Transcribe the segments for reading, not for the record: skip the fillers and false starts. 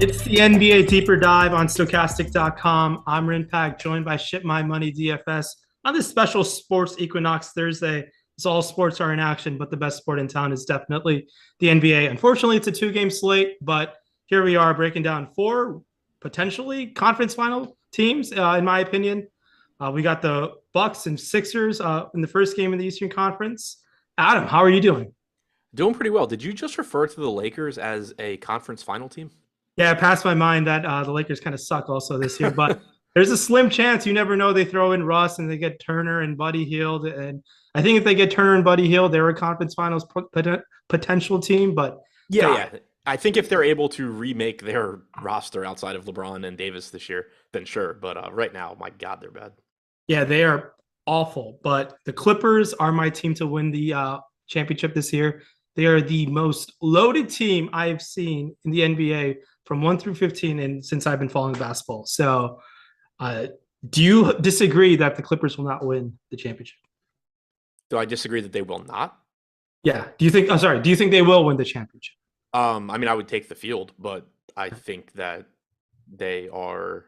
It's the NBA Deeper Dive on Stokastic.com. I'm Rinpag, joined by Ship My Money DFS on this special Sports Equinox Thursday. It's all sports are in action, but the best sport in town is definitely the NBA. Unfortunately, it's a two-game slate, but here we are breaking down four potentially conference final teams, in my opinion. We got the Bucks and Sixers in the first game of the Eastern Conference. Adam, how are you doing? Doing pretty well. Did you just refer to the Lakers as a conference final team? Yeah, it passed my mind that the Lakers kind of suck also this year, but there's a slim chance. You never know. They throw in Russ and they get Turner and Buddy Hield. And I think if they get Turner and Buddy Hield, they're a conference finals potential team. But Yeah, God, yeah. I think if they're able to remake their roster outside of LeBron and Davis this year, then sure. But right now, my God, they're bad. yeah, they are awful. But the Clippers are my team to win the championship this year. They are the most loaded team I've seen in the NBA from 1 through 15 and since I've been following basketball. So Uh, do you disagree that the Clippers will not win the championship? Do I disagree that they will not? Yeah. Do you think? I'm sorry. Do you think they will win the championship? I mean, I would take the field, but I think that they are.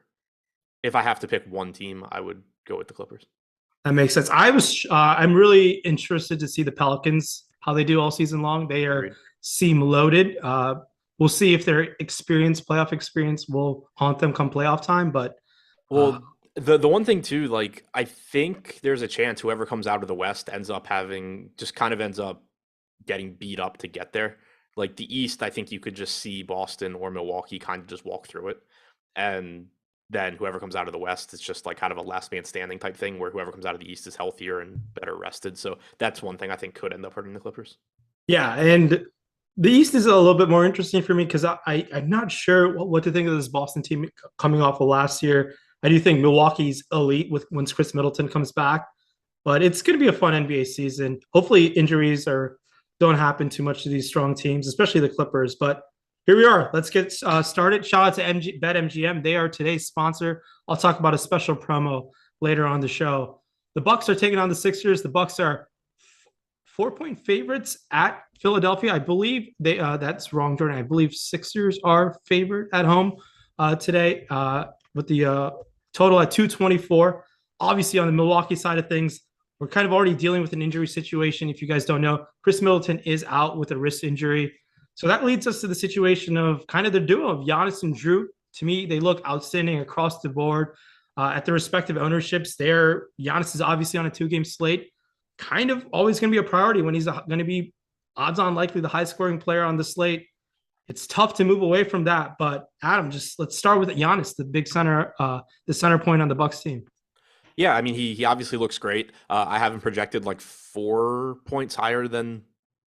If I have to pick one team, I would go with the Clippers. That makes sense. I'm really interested to see the Pelicans how they do all season long. They are Agreed. seem loaded. We'll see if their playoff experience, will haunt them come playoff time. But uh, Well, the one thing too, like I think there's a chance whoever comes out of the West ends up having just kind of ends up getting beat up to get there. Like the East, I think you could just see Boston or Milwaukee kind of just walk through it. And then whoever comes out of the West, it's just like kind of a last man standing type thing where whoever comes out of the East is healthier and better rested. So that's one thing I think could end up hurting the Clippers. yeah, and the East is a little bit more interesting for me because I'm not sure what to think of this Boston team coming off of last year. I do think Milwaukee's elite with once Chris Middleton comes back, but it's going to be a fun NBA season. Hopefully, injuries are don't happen too much to these strong teams, especially the Clippers. But here we are. Let's get started. Shout out to BetMGM. They are today's sponsor. I'll talk about a special promo later on the show. The Bucks are taking on the Sixers. The Bucks are 4-point favorites at Philadelphia. I believe that's wrong, Jordan. I believe Sixers are favored at home today with the total at 224. Obviously, on the Milwaukee side of things, we're kind of already dealing with an injury situation. If you guys don't know, Chris Middleton is out with a wrist injury. So that leads us to the situation of kind of the duo of Giannis and Drew. To me, they look outstanding across the board at their respective ownerships. Giannis is obviously on a two-game slate, kind of always going to be a priority when he's going to be odds-on likely the high-scoring player on the slate. It's tough to move away from that. But Adam, just let's start with Giannis, the big center, the center point on the Bucks team. Yeah, I mean, he obviously looks great. I have him projected like 4 points higher than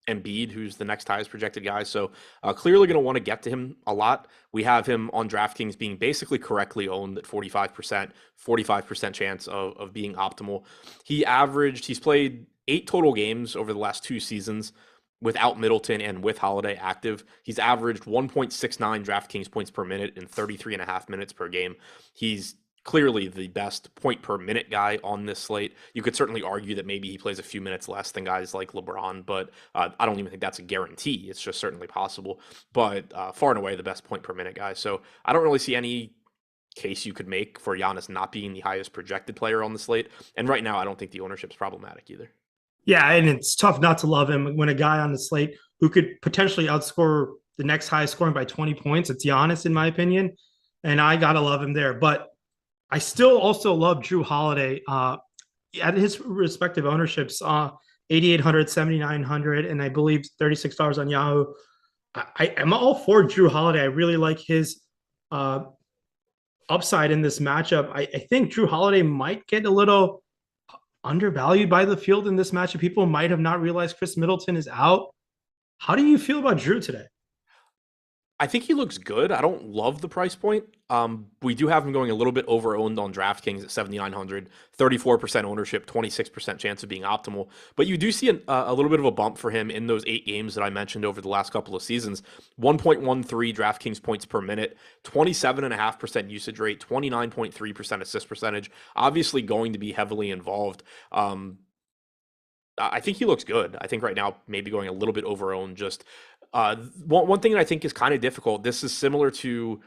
Embiid, who's the next highest projected guy. So clearly going to want to get to him a lot. We have him on DraftKings being basically correctly owned at 45% chance of being optimal. He's played 8 total games over the last 2 seasons without Middleton and with Holiday active. He's averaged 1.69 DraftKings points per minute in 33 and a half minutes per game. He's clearly the best point per minute guy on this slate. You could certainly argue that maybe he plays a few minutes less than guys like LeBron, but I don't even think that's a guarantee. It's just certainly possible. But far and away the best point per minute guy. So I don't really see any case you could make for Giannis not being the highest projected player on the slate. And right now, I don't think the ownership's problematic either. Yeah, and it's tough not to love him when a guy on the slate who could potentially outscore the next highest scoring by 20 points, it's Giannis, in my opinion. And I got to love him there. But I still also love Drew Holiday at his respective ownerships, 8,800, 7,900, and I believe $36 on Yahoo. I am all for Drew Holiday. I really like his upside in this matchup. I think Drew Holiday might get a little undervalued by the field in this matchup. People might have not realized Chris Middleton is out. How do you feel about Drew today? I think he looks good. I don't love the price point. We do have him going a little bit over owned on DraftKings at 7,900, 34% ownership, 26% chance of being optimal. But you do see a little bit of a bump for him in those 8 games that I mentioned over the last couple of seasons. 1.13 DraftKings points per minute, 27.5% usage rate, 29.3% assist percentage. Obviously going to be heavily involved. I think he looks good. I think right now maybe going a little bit over owned, just One thing that I think is kind of difficult. This is similar to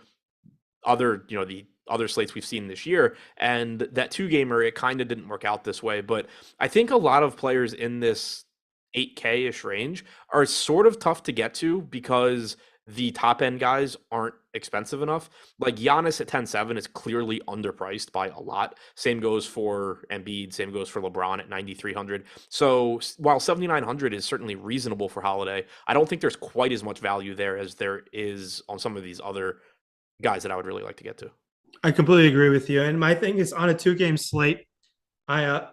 the other slates we've seen this year, and that two gamer, it kind of didn't work out this way. But I think a lot of players in this 8K ish range are sort of tough to get to because the top end guys aren't expensive enough. Like Giannis at 10.7 is clearly underpriced by a lot. Same goes for Embiid, same goes for LeBron at 9,300. So while 7,900 is certainly reasonable for Holiday, I don't think there's quite as much value there as there is on some of these other guys that I would really like to get to. I completely agree with you. And my thing is on a 2 game slate, I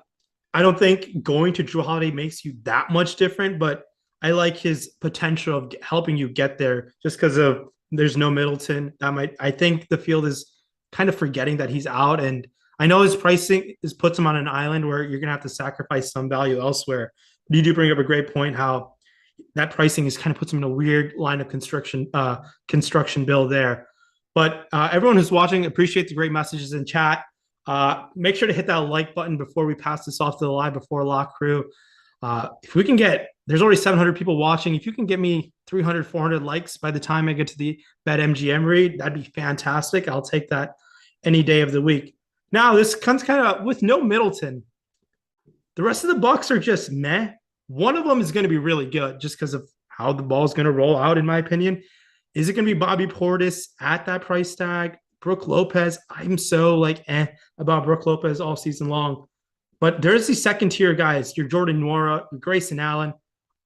don't think going to Drew Holiday makes you that much different, but I like his potential of helping you get there just because of there's no Middleton. I think the field is kind of forgetting that he's out. And I know his pricing puts him on an island where you're gonna have to sacrifice some value elsewhere. But you do bring up a great point how that pricing is kind of puts him in a weird line of construction bill there. But everyone who's watching, appreciate the great messages in chat. Make sure to hit that like button before we pass this off to the live before lock crew. If we can get, there's already 700 people watching. If you can get me 300, 400 likes by the time I get to the BetMGM read, that'd be fantastic. I'll take that any day of the week. Now, this comes kind of with no Middleton. The rest of the Bucks are just meh. One of them is going to be really good just because of how the ball is going to roll out, in my opinion. Is it going to be Bobby Portis at that price tag? Brook Lopez, I'm so about Brook Lopez all season long. But there's these second tier guys, your Jordan Nwora, your Grayson Allen.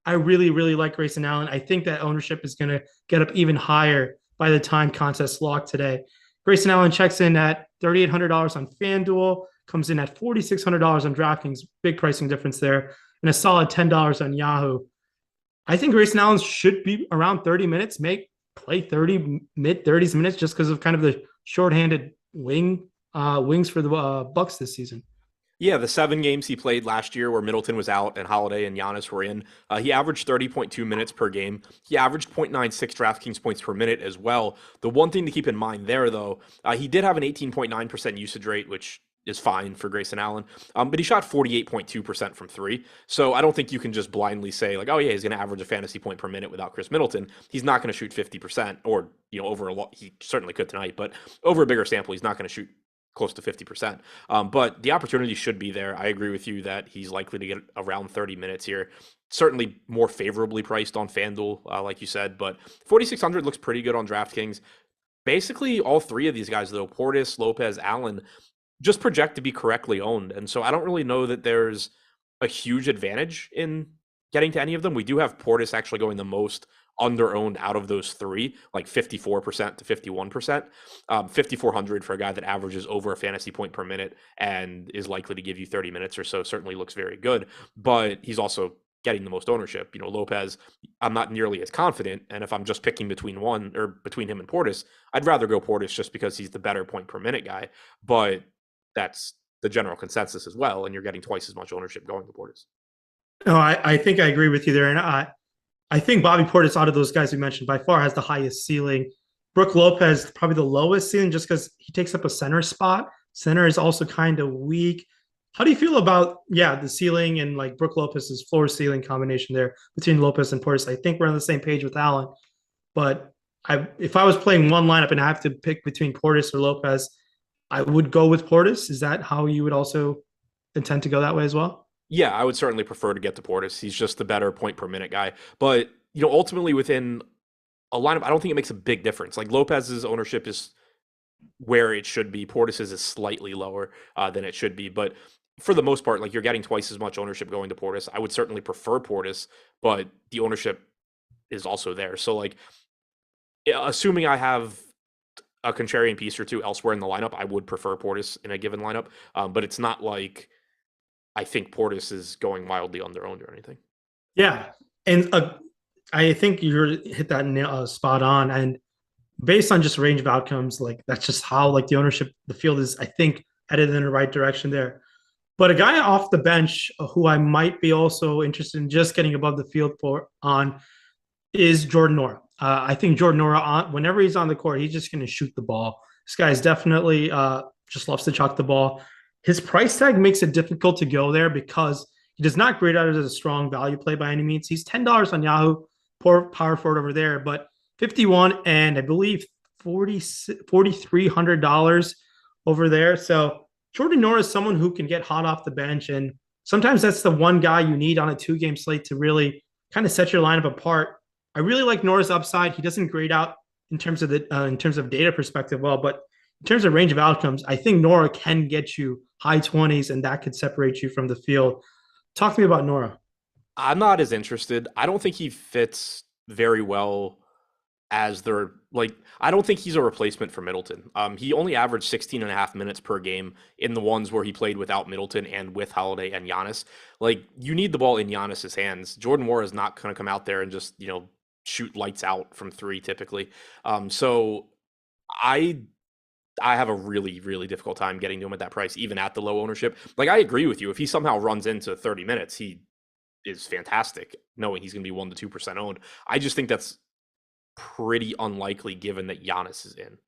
I really, really like Grayson Allen. I think that ownership is going to get up even higher by the time contest lock today. Grayson Allen checks in at $3,800 on FanDuel, comes in at $4,600 on DraftKings, big pricing difference there, and a solid $10 on Yahoo. I think Grayson Allen should be around 30 minutes, play 30, mid-30s minutes just because of kind of the shorthanded wings for the Bucks this season. Yeah, the 7 games he played last year where Middleton was out and Holiday and Giannis were in, he averaged 30.2 minutes per game. He averaged 0.96 DraftKings points per minute as well. The one thing to keep in mind there, though, he did have an 18.9% usage rate, which is fine for Grayson Allen, but he shot 48.2% from 3. So I don't think you can just blindly say, like, oh, yeah, he's going to average a fantasy point per minute without Chris Middleton. He's not going to shoot 50%, or, over a lot. He certainly could tonight, but over a bigger sample, he's not going to shoot close to 50%. But the opportunity should be there. I agree with you that he's likely to get around 30 minutes here. Certainly more favorably priced on FanDuel, like you said, but 4,600 looks pretty good on DraftKings. Basically, all three of these guys, though, Portis, Lopez, Allen, just project to be correctly owned. And so I don't really know that there's a huge advantage in getting to any of them. We do have Portis actually going the most under-owned out of those three, like 54% to 51%. 5,400 for a guy that averages over a fantasy point per minute and is likely to give you 30 minutes or so certainly looks very good, but he's also getting the most ownership. Lopez, I'm not nearly as confident, and if I'm just picking between him and Portis, I'd rather go Portis just because he's the better point per minute guy, but that's the general consensus as well, and you're getting twice as much ownership going to Portis. No, I think I agree with you there, and I think Bobby Portis, out of those guys we mentioned, by far has the highest ceiling. Brook Lopez, probably the lowest ceiling just because he takes up a center spot. Center is also kind of weak. How do you feel about, the ceiling and like Brook Lopez's floor ceiling combination there between Lopez and Portis? I think we're on the same page with Allen. But if I was playing one lineup and I have to pick between Portis or Lopez, I would go with Portis. Is that how you would also intend to go that way as well? Yeah, I would certainly prefer to get to Portis. He's just the better point per minute guy. But, ultimately within a lineup, I don't think it makes a big difference. Like Lopez's ownership is where it should be. Portis's is slightly lower than it should be. But for the most part, like you're getting twice as much ownership going to Portis. I would certainly prefer Portis, but the ownership is also there. So like, assuming I have a contrarian piece or two elsewhere in the lineup, I would prefer Portis in a given lineup. But it's not like I think Portis is going wildly under-owned or anything. Yeah, and I think you hit that spot on. And based on just range of outcomes, like that's just how like the ownership, the field is, I think, headed in the right direction there. But a guy off the bench who I might be also interested in just getting above the field on is Jordan Nwora. I think Jordan Nwora, whenever he's on the court, he's just going to shoot the ball. This guy is definitely just loves to chuck the ball. His price tag makes it difficult to go there because he does not grade out as a strong value play by any means. He's $10 on Yahoo, poor power forward over there, but 51 and I believe 40 $4,300 over there. So Jordan Noah is someone who can get hot off the bench, and sometimes that's the one guy you need on a 2 game slate to really kind of set your lineup apart. I really like Noah's upside. He doesn't grade out in terms of data perspective well, but in terms of range of outcomes, I think Nora can get you high 20s, and that could separate you from the field. Talk to me about Nora. I'm not as interested. I don't think he fits very well as their like I don't think he's a replacement for Middleton. He only averaged 16 and a half minutes per game in the ones where he played without Middleton and with Holiday and Giannis. Like, you need the ball in Giannis's hands. Jordan Moore is not going to come out there and just, shoot lights out from three typically. So I I have a really, really difficult time getting to him at that price, even at the low ownership. Like, I agree with you. If he somehow runs into 30 minutes, he is fantastic, knowing he's going to be 1 to 2% owned. I just think that's pretty unlikely given that Giannis is in.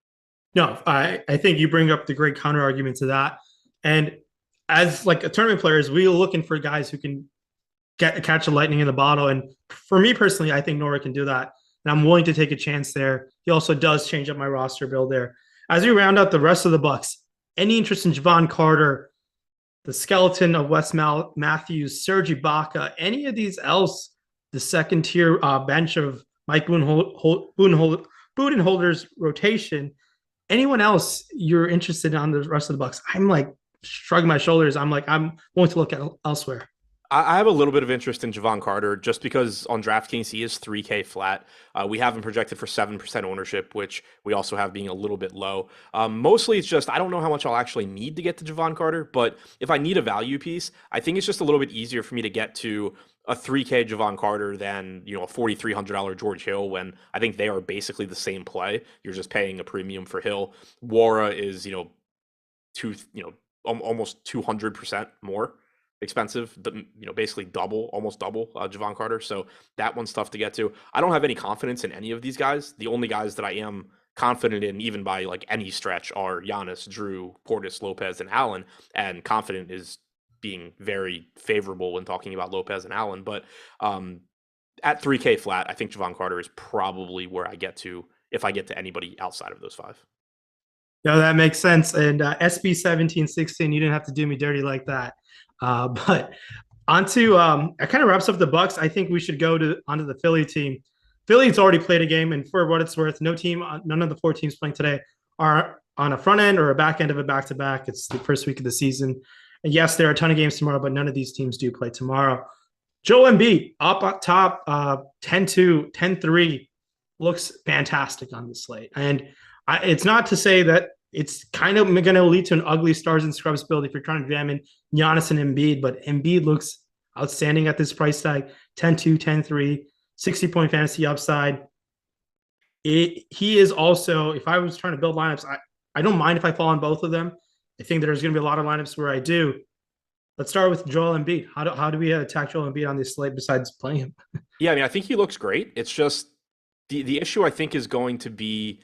No, I think you bring up the great counter argument to that. And as like a tournament players, we're looking for guys who can catch the lightning in the bottle. And for me personally, I think Nora can do that. And I'm willing to take a chance there. He also does change up my roster build there. As we round out the rest of the Bucks, any interest in Javon Carter, the skeleton of Wes Matthews, Serge Ibaka, any of these else, the second tier bench of Mike Budenholzer's rotation, anyone else you're interested in on the rest of the Bucks? I'm like shrugging my shoulders. I'm willing to look at elsewhere. I have a little bit of interest in Javon Carter just because on DraftKings he is 3K flat. We have him projected for 7% ownership, which we also have being a little bit low. Mostly it's just I don't know how much I'll actually need to get to Javon Carter, but if I need a value piece, I think it's just a little bit easier for me to get to a 3K Javon Carter than a $4,300 George Hill, when I think they are basically the same play. You're just paying a premium for Hill. Wara is almost 200% more expensive, basically almost double Javon Carter. So that one's tough to get to. I don't have any confidence in any of these guys. The only guys that I am confident in, even by like any stretch, are Giannis, Drew, Portis, Lopez, and Allen. And confident is being very favorable when talking about Lopez and Allen. But at 3K flat, I think Javon Carter is probably where I get to if I get to anybody outside of those five. No, that makes sense. And SB 1716, you didn't have to do me dirty like that. But onto it kind of wraps up the Bucks. I think we should go onto the Philly team. Philly's already played a game, and for what it's worth, none of the 4 teams playing today are on a front end or a back end of a back-to-back. It's the first week of the season. And yes, there are a ton of games tomorrow, but none of these teams do play tomorrow. Joel Embiid up top, 10-2, 10-3, looks fantastic on the slate. And it's not to say that it's kind of going to lead to an ugly stars and scrubs build if you're trying to jam in Giannis and Embiid, but Embiid looks outstanding at this price tag, 10-2, 10-3, 60-point fantasy upside. He is also, if I was trying to build lineups, I don't mind if I fall on both of them. I think there's going to be a lot of lineups where I do. Let's start with Joel Embiid. How do we attack Joel Embiid on this slate besides playing him? Yeah, I mean, I think he looks great. It's just the issue I think is going to be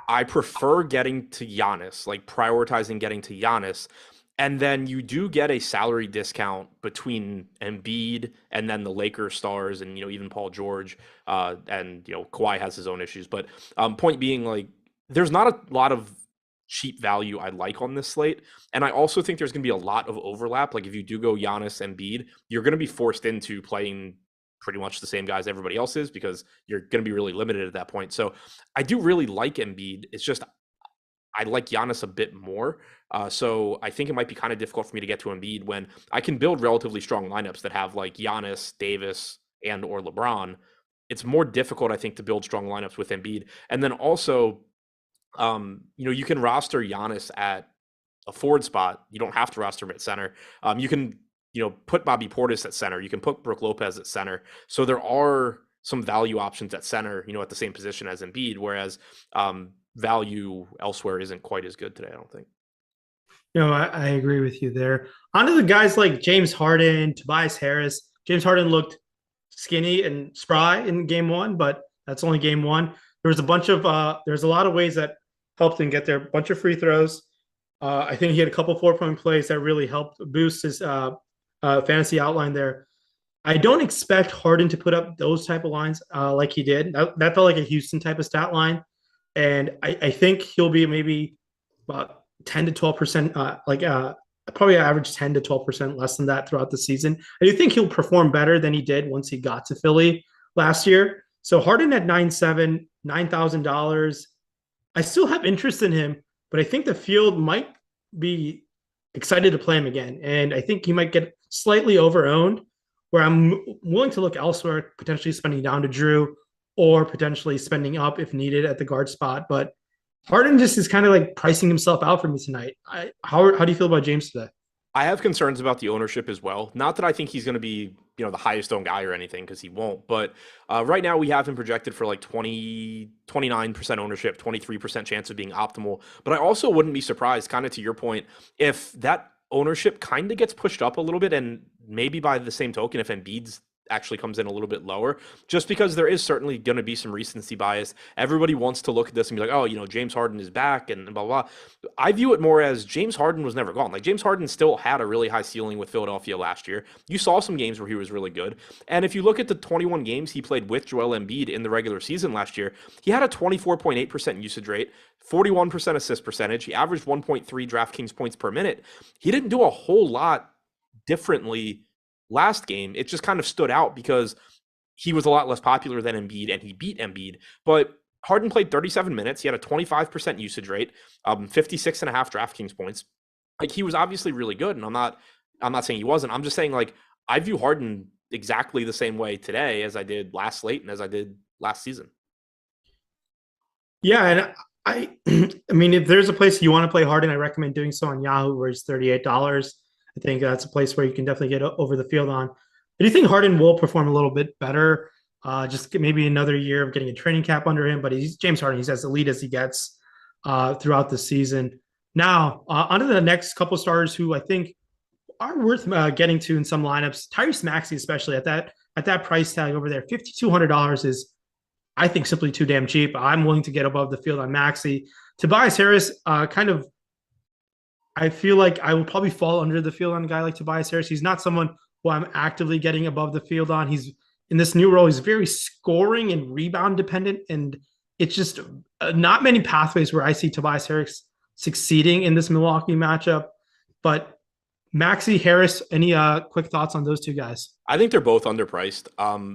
I prefer getting to Giannis, like prioritizing getting to Giannis. And then you do get a salary discount between Embiid and then the Lakers stars and, even Paul George. And Kawhi has his own issues. But point being, like, there's not a lot of cheap value I like on this slate. And I also think there's going to be a lot of overlap. Like, if you do go Giannis and Embiid, you're going to be forced into playing pretty much the same guys everybody else is because you're going to be really limited at that point. So I do really like Embiid. It's just I like Giannis a bit more. So I think it might be kind of difficult for me to get to Embiid when I can build relatively strong lineups that have like Giannis, Davis, and or LeBron. It's more difficult, I think, to build strong lineups with Embiid. And then also, you can roster Giannis at a forward spot. You don't have to roster him at center. You can put Bobby Portis at center. You can put Brook Lopez at center. So there are some value options at center, at the same position as Embiid, whereas value elsewhere isn't quite as good today, I don't think. I agree with you there. On to the guys like James Harden, Tobias Harris. James Harden looked skinny and spry in game 1, but that's only game 1. There's a lot of ways that helped him get there. A bunch of free throws. I think he had a couple 4-point plays that really helped boost his fantasy outline there. I don't expect Harden to put up those type of lines like he did. That felt like a Houston type of stat line, and I think he'll be maybe about 10 to 12%, probably average 10 to 12% less than that throughout the season. I do think he'll perform better than he did once he got to Philly last year. So Harden at 9.7, $9,000. I still have interest in him, but I think the field might be excited to play him again. And I think he might get slightly over-owned, where I'm willing to look elsewhere, potentially spending down to Drew or potentially spending up if needed at the guard spot. But Harden just is kind of like pricing himself out for me tonight. How do you feel about James today? I have concerns about the ownership as well. Not that I think he's going to be, the highest owned guy or anything, because he won't. But right now we have him projected for like 29% ownership, 23% chance of being optimal. But I also wouldn't be surprised, kind of to your point, if that ownership kind of gets pushed up a little bit, and maybe by the same token, if Embiid's actually comes in a little bit lower, just because there is certainly going to be some recency bias. Everybody wants to look at this and be like, oh, James Harden is back and blah, blah. I view it more as James Harden was never gone. Like, James Harden still had a really high ceiling with Philadelphia last year. You saw some games where he was really good. And if you look at the 21 games he played with Joel Embiid in the regular season last year, he had a 24.8% usage rate, 41% assist percentage. He averaged 1.3 DraftKings points per minute. He didn't do a whole lot differently last game. It just kind of stood out because he was a lot less popular than Embiid and he beat Embiid. But Harden played 37 minutes. He had a 25% usage rate, 56 and a half DraftKings points. Like, he was obviously really good. And I'm not saying he wasn't. I'm just saying, like, I view Harden exactly the same way today as I did last slate and as I did last season. Yeah, and I mean, if there's a place you want to play Harden, I recommend doing so on Yahoo, where it's $38. I think that's a place where you can definitely get over the field on. I do think Harden will perform a little bit better. Just maybe another year of getting a training cap under him, but he's James Harden. He's as elite as he gets throughout the season. Now, onto the next couple starters who I think are worth getting to in some lineups. Tyrese Maxey, especially at that price tag over there, $5,200 is, I think, simply too damn cheap. I'm willing to get above the field on Maxey. Tobias Harris, I feel like I will probably fall under the field on a guy like Tobias Harris. He's not someone who I'm actively getting above the field on. He's in this new role. He's very scoring and rebound dependent. And it's just not many pathways where I see Tobias Harris succeeding in this Milwaukee matchup. But Maxey, Harris, any quick thoughts on those two guys? I think they're both underpriced.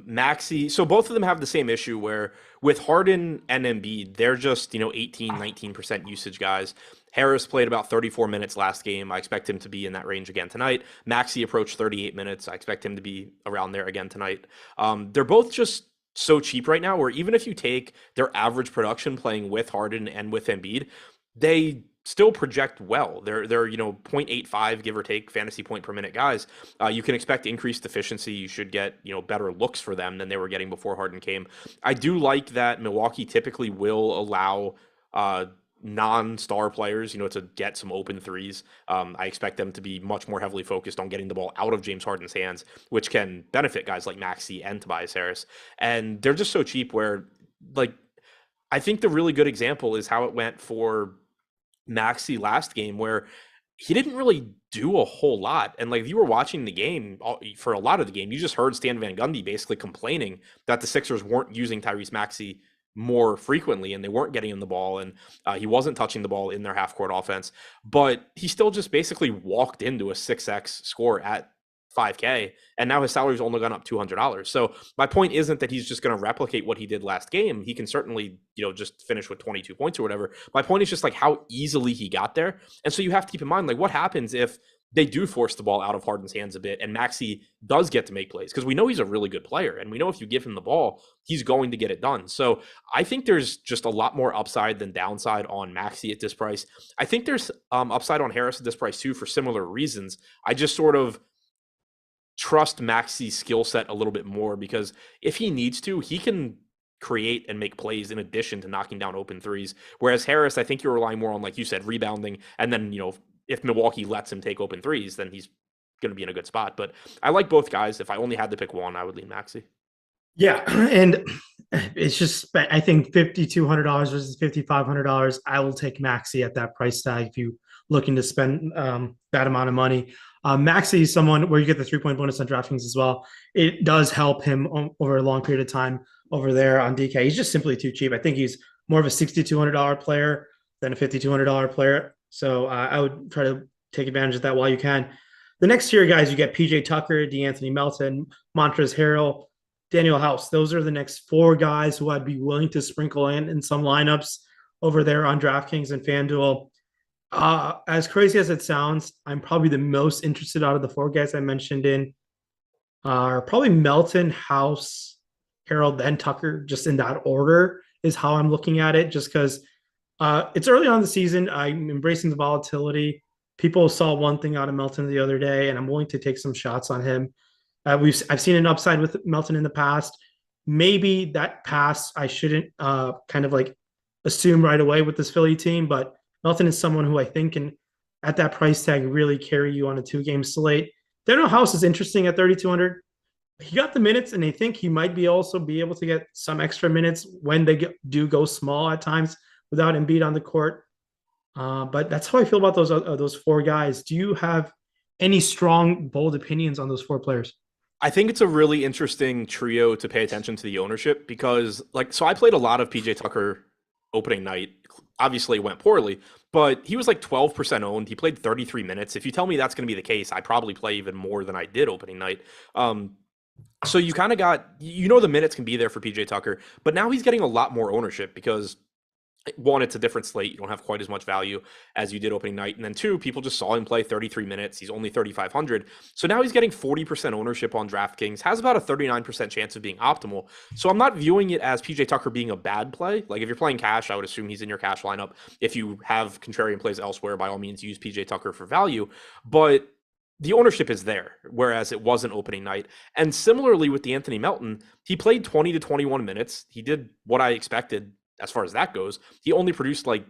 Maxey, so both of them have the same issue where with Harden and Embiid, they're just, 18, 19% usage guys. Harris played about 34 minutes last game. I expect him to be in that range again tonight. Maxey approached 38 minutes. I expect him to be around there again tonight. They're both just so cheap right now, where even if you take their average production playing with Harden and with Embiid, they still project well. They're 0.85 give or take fantasy point per minute guys. You can expect increased efficiency. You should get better looks for them than they were getting before Harden came. I do like that Milwaukee typically will allow non-star players to get some open threes. I expect them to be much more heavily focused on getting the ball out of James Harden's hands, which can benefit guys like Maxey and Tobias Harris. And they're just so cheap where, like, I think the really good example is how it went for Maxey last game, where he didn't really do a whole lot. And like, if you were watching the game for a lot of the game, you just heard Stan Van Gundy basically complaining that the Sixers weren't using Tyrese Maxey more frequently and they weren't getting him the ball, and he wasn't touching the ball in their half court offense, but he still just basically walked into a 6x score at 5K, and now his salary's only gone up $200. So my point isn't that he's just going to replicate what he did last game. He can certainly, just finish with 22 points or whatever. My point is just like how easily he got there. And so you have to keep in mind, like, what happens if they do force the ball out of Harden's hands a bit and Maxey does get to make plays? Because we know he's a really good player, and we know if you give him the ball, he's going to get it done. So I think there's just a lot more upside than downside on Maxey at this price. I think there's upside on Harris at this price too, for similar reasons. I just sort of trust Maxey's skill set a little bit more, because if he needs to, he can create and make plays in addition to knocking down open threes. Whereas Harris, I think you're relying more on, like you said, rebounding. And then, if Milwaukee lets him take open threes, then he's going to be in a good spot. But I like both guys. If I only had to pick one, I would lean Maxey. Yeah. And it's just, I think $5,200 versus $5,500. I will take Maxey at that price tag if you looking to spend that amount of money. Maxey is someone where you get the 3-point bonus on DraftKings as well. It does help him over a long period of time over there on DK. He's just simply too cheap. I think he's more of a $6,200 player than a $5,200 player. So I would try to take advantage of that while you can. The next tier guys, you get PJ Tucker, DeAnthony Melton, Montrezl Harrell, Daniel House. Those are the next 4 guys who I'd be willing to sprinkle in some lineups over there on DraftKings and FanDuel. As crazy as it sounds, I'm probably the most interested out of the 4 guys I mentioned in are probably Melton, House, Harold, then Tucker, just in that order is how I'm looking at it, just because it's early on in the season. I'm embracing the volatility. People saw one thing out of Melton the other day, and I'm willing to take some shots on him. I've seen an upside with Melton in the past. Maybe that pass I shouldn't kind of like assume right away with this Philly team, but Melton is someone who I think can, at that price tag, really carry you on a 2-game slate. Daniel House is interesting at 3,200. He got the minutes, and I think he might be also be able to get some extra minutes when they do go small at times without Embiid on the court. But that's how I feel about those 4 guys. Do you have any strong, bold opinions on those 4 players? I think it's a really interesting trio to pay attention to the ownership because, so I played a lot of PJ Tucker opening night. Obviously, it went poorly, but he was like 12% owned. He played 33 minutes. If you tell me that's going to be the case, I probably play even more than I did opening night. So you kind of got, the minutes can be there for PJ Tucker, but now he's getting a lot more ownership because 1, it's a different slate. You don't have quite as much value as you did opening night. And then 2, people just saw him play 33 minutes. He's only 3,500. So now he's getting 40% ownership on DraftKings, has about a 39% chance of being optimal. So I'm not viewing it as PJ Tucker being a bad play. Like if you're playing cash, I would assume he's in your cash lineup. If you have contrarian plays elsewhere, by all means, use PJ Tucker for value. But the ownership is there, whereas it wasn't opening night. And similarly with DeAnthony Melton, he played 20 to 21 minutes. He did what I expected as far as that goes. He only produced like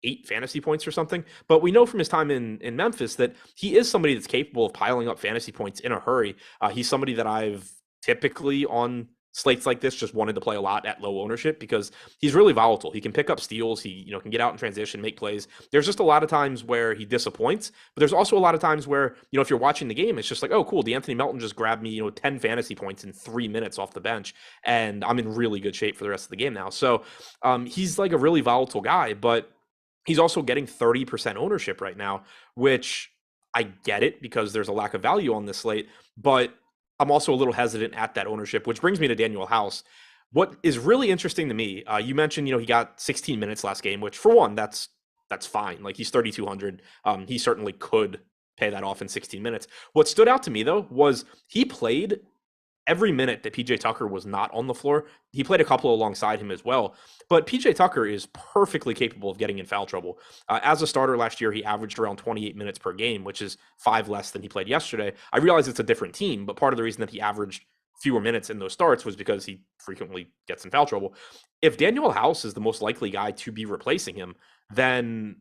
8 fantasy points or something, but we know from his time in Memphis that he is somebody that's capable of piling up fantasy points in a hurry. He's somebody that I've typically on slates like this just wanted to play a lot at low ownership because he's really volatile. He can pick up steals. He can get out in transition, make plays. There's just a lot of times where he disappoints, but there's also a lot of times where, if you're watching the game, it's just like, oh, cool, DeAnthony Melton just grabbed me, 10 fantasy points in 3 minutes off the bench, and I'm in really good shape for the rest of the game now. So he's like a really volatile guy, but he's also getting 30% ownership right now, which I get it because there's a lack of value on this slate, but I'm also a little hesitant at that ownership, which brings me to Daniel House. What is really interesting to me, you mentioned, he got 16 minutes last game, which for one, that's fine. Like he's 3,200. He certainly could pay that off in 16 minutes. What stood out to me though, was he played every minute that PJ Tucker was not on the floor. He played a couple alongside him as well. But PJ Tucker is perfectly capable of getting in foul trouble. As a starter last year, he averaged around 28 minutes per game, which is 5 less than he played yesterday. I realize it's a different team, but part of the reason that he averaged fewer minutes in those starts was because he frequently gets in foul trouble. If Daniel House is the most likely guy to be replacing him, then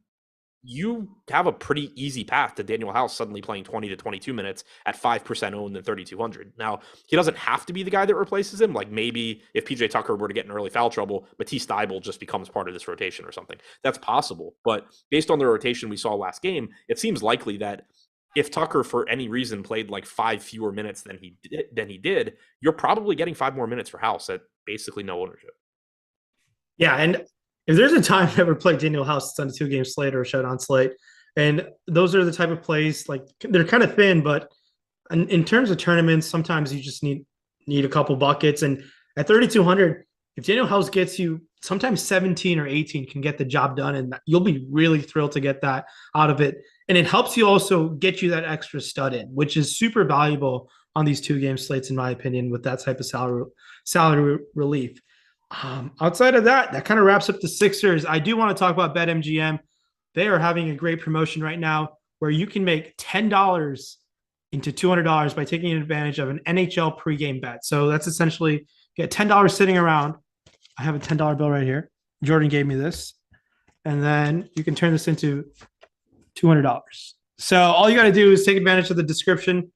you have a pretty easy path to Daniel House suddenly playing 20 to 22 minutes at 5% owned and 3,200. Now, he doesn't have to be the guy that replaces him. Like maybe if PJ Tucker were to get in early foul trouble, Matisse Thybulle just becomes part of this rotation or something. That's possible. But based on the rotation we saw last game, it seems likely that if Tucker, for any reason, played like 5 fewer minutes than he did, you're probably getting 5 more minutes for House at basically no ownership. Yeah, and if there's a time I ever played Daniel House, it's on a 2-game slate or a showdown slate. And those are the type of plays, like they're kind of thin, but in terms of tournaments, sometimes you just need a couple buckets. And at 3,200, if Daniel House gets you sometimes 17 or 18 can get the job done, and you'll be really thrilled to get that out of it. And it helps you also get you that extra stud in, which is super valuable on these 2-game slates, in my opinion, with that type of salary relief. Outside of that kind of wraps up the Sixers. I do want to talk about BetMGM. They are having a great promotion right now where you can make $10 into $200 by taking advantage of an NHL pregame bet. So that's essentially get $10 sitting around. I have a $10 bill right here. Jordan gave me this. And then you can turn this into $200. So all you got to do is take advantage of the description.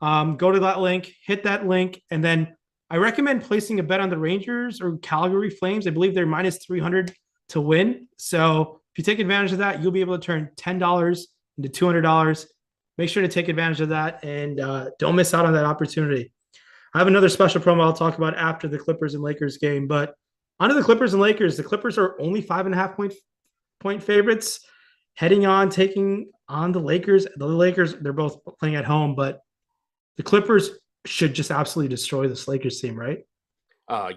Go to that link, hit that link, and then I recommend placing a bet on the Rangers or Calgary Flames. I believe they're minus 300 to win. So if you take advantage of that, you'll be able to turn $10 into $200. Make sure to take advantage of that and don't miss out on that opportunity. I have another special promo I'll talk about after the Clippers and Lakers game, but onto the Clippers and Lakers. The Clippers are only 5.5 point favorites heading on, taking on the Lakers. The Lakers, they're both playing at home, but the Clippers should just absolutely destroy this Lakers team, right?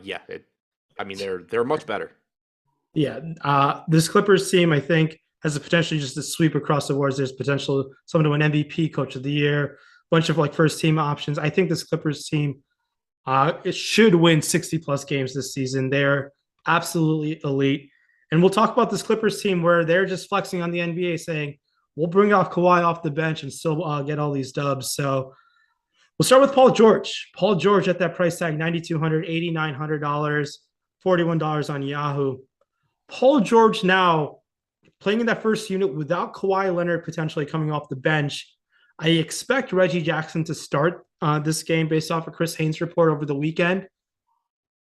Yeah. I mean, they're much better. Yeah. This Clippers team, I think, has the potential just to sweep across the boards. There's potential someone to win MVP, Coach of the Year, bunch of like first team options. I think this Clippers team it should win 60 plus games this season. They're absolutely elite. And we'll talk about this Clippers team where they're just flexing on the NBA saying, we'll bring off Kawhi off the bench and still get all these dubs. So we'll start with Paul George. Paul George at that price tag, $9,200, $8,900, $41 on Yahoo. Paul George now playing in that first unit without Kawhi Leonard potentially coming off the bench. I expect Reggie Jackson to start this game based off of Chris Haynes' report over the weekend.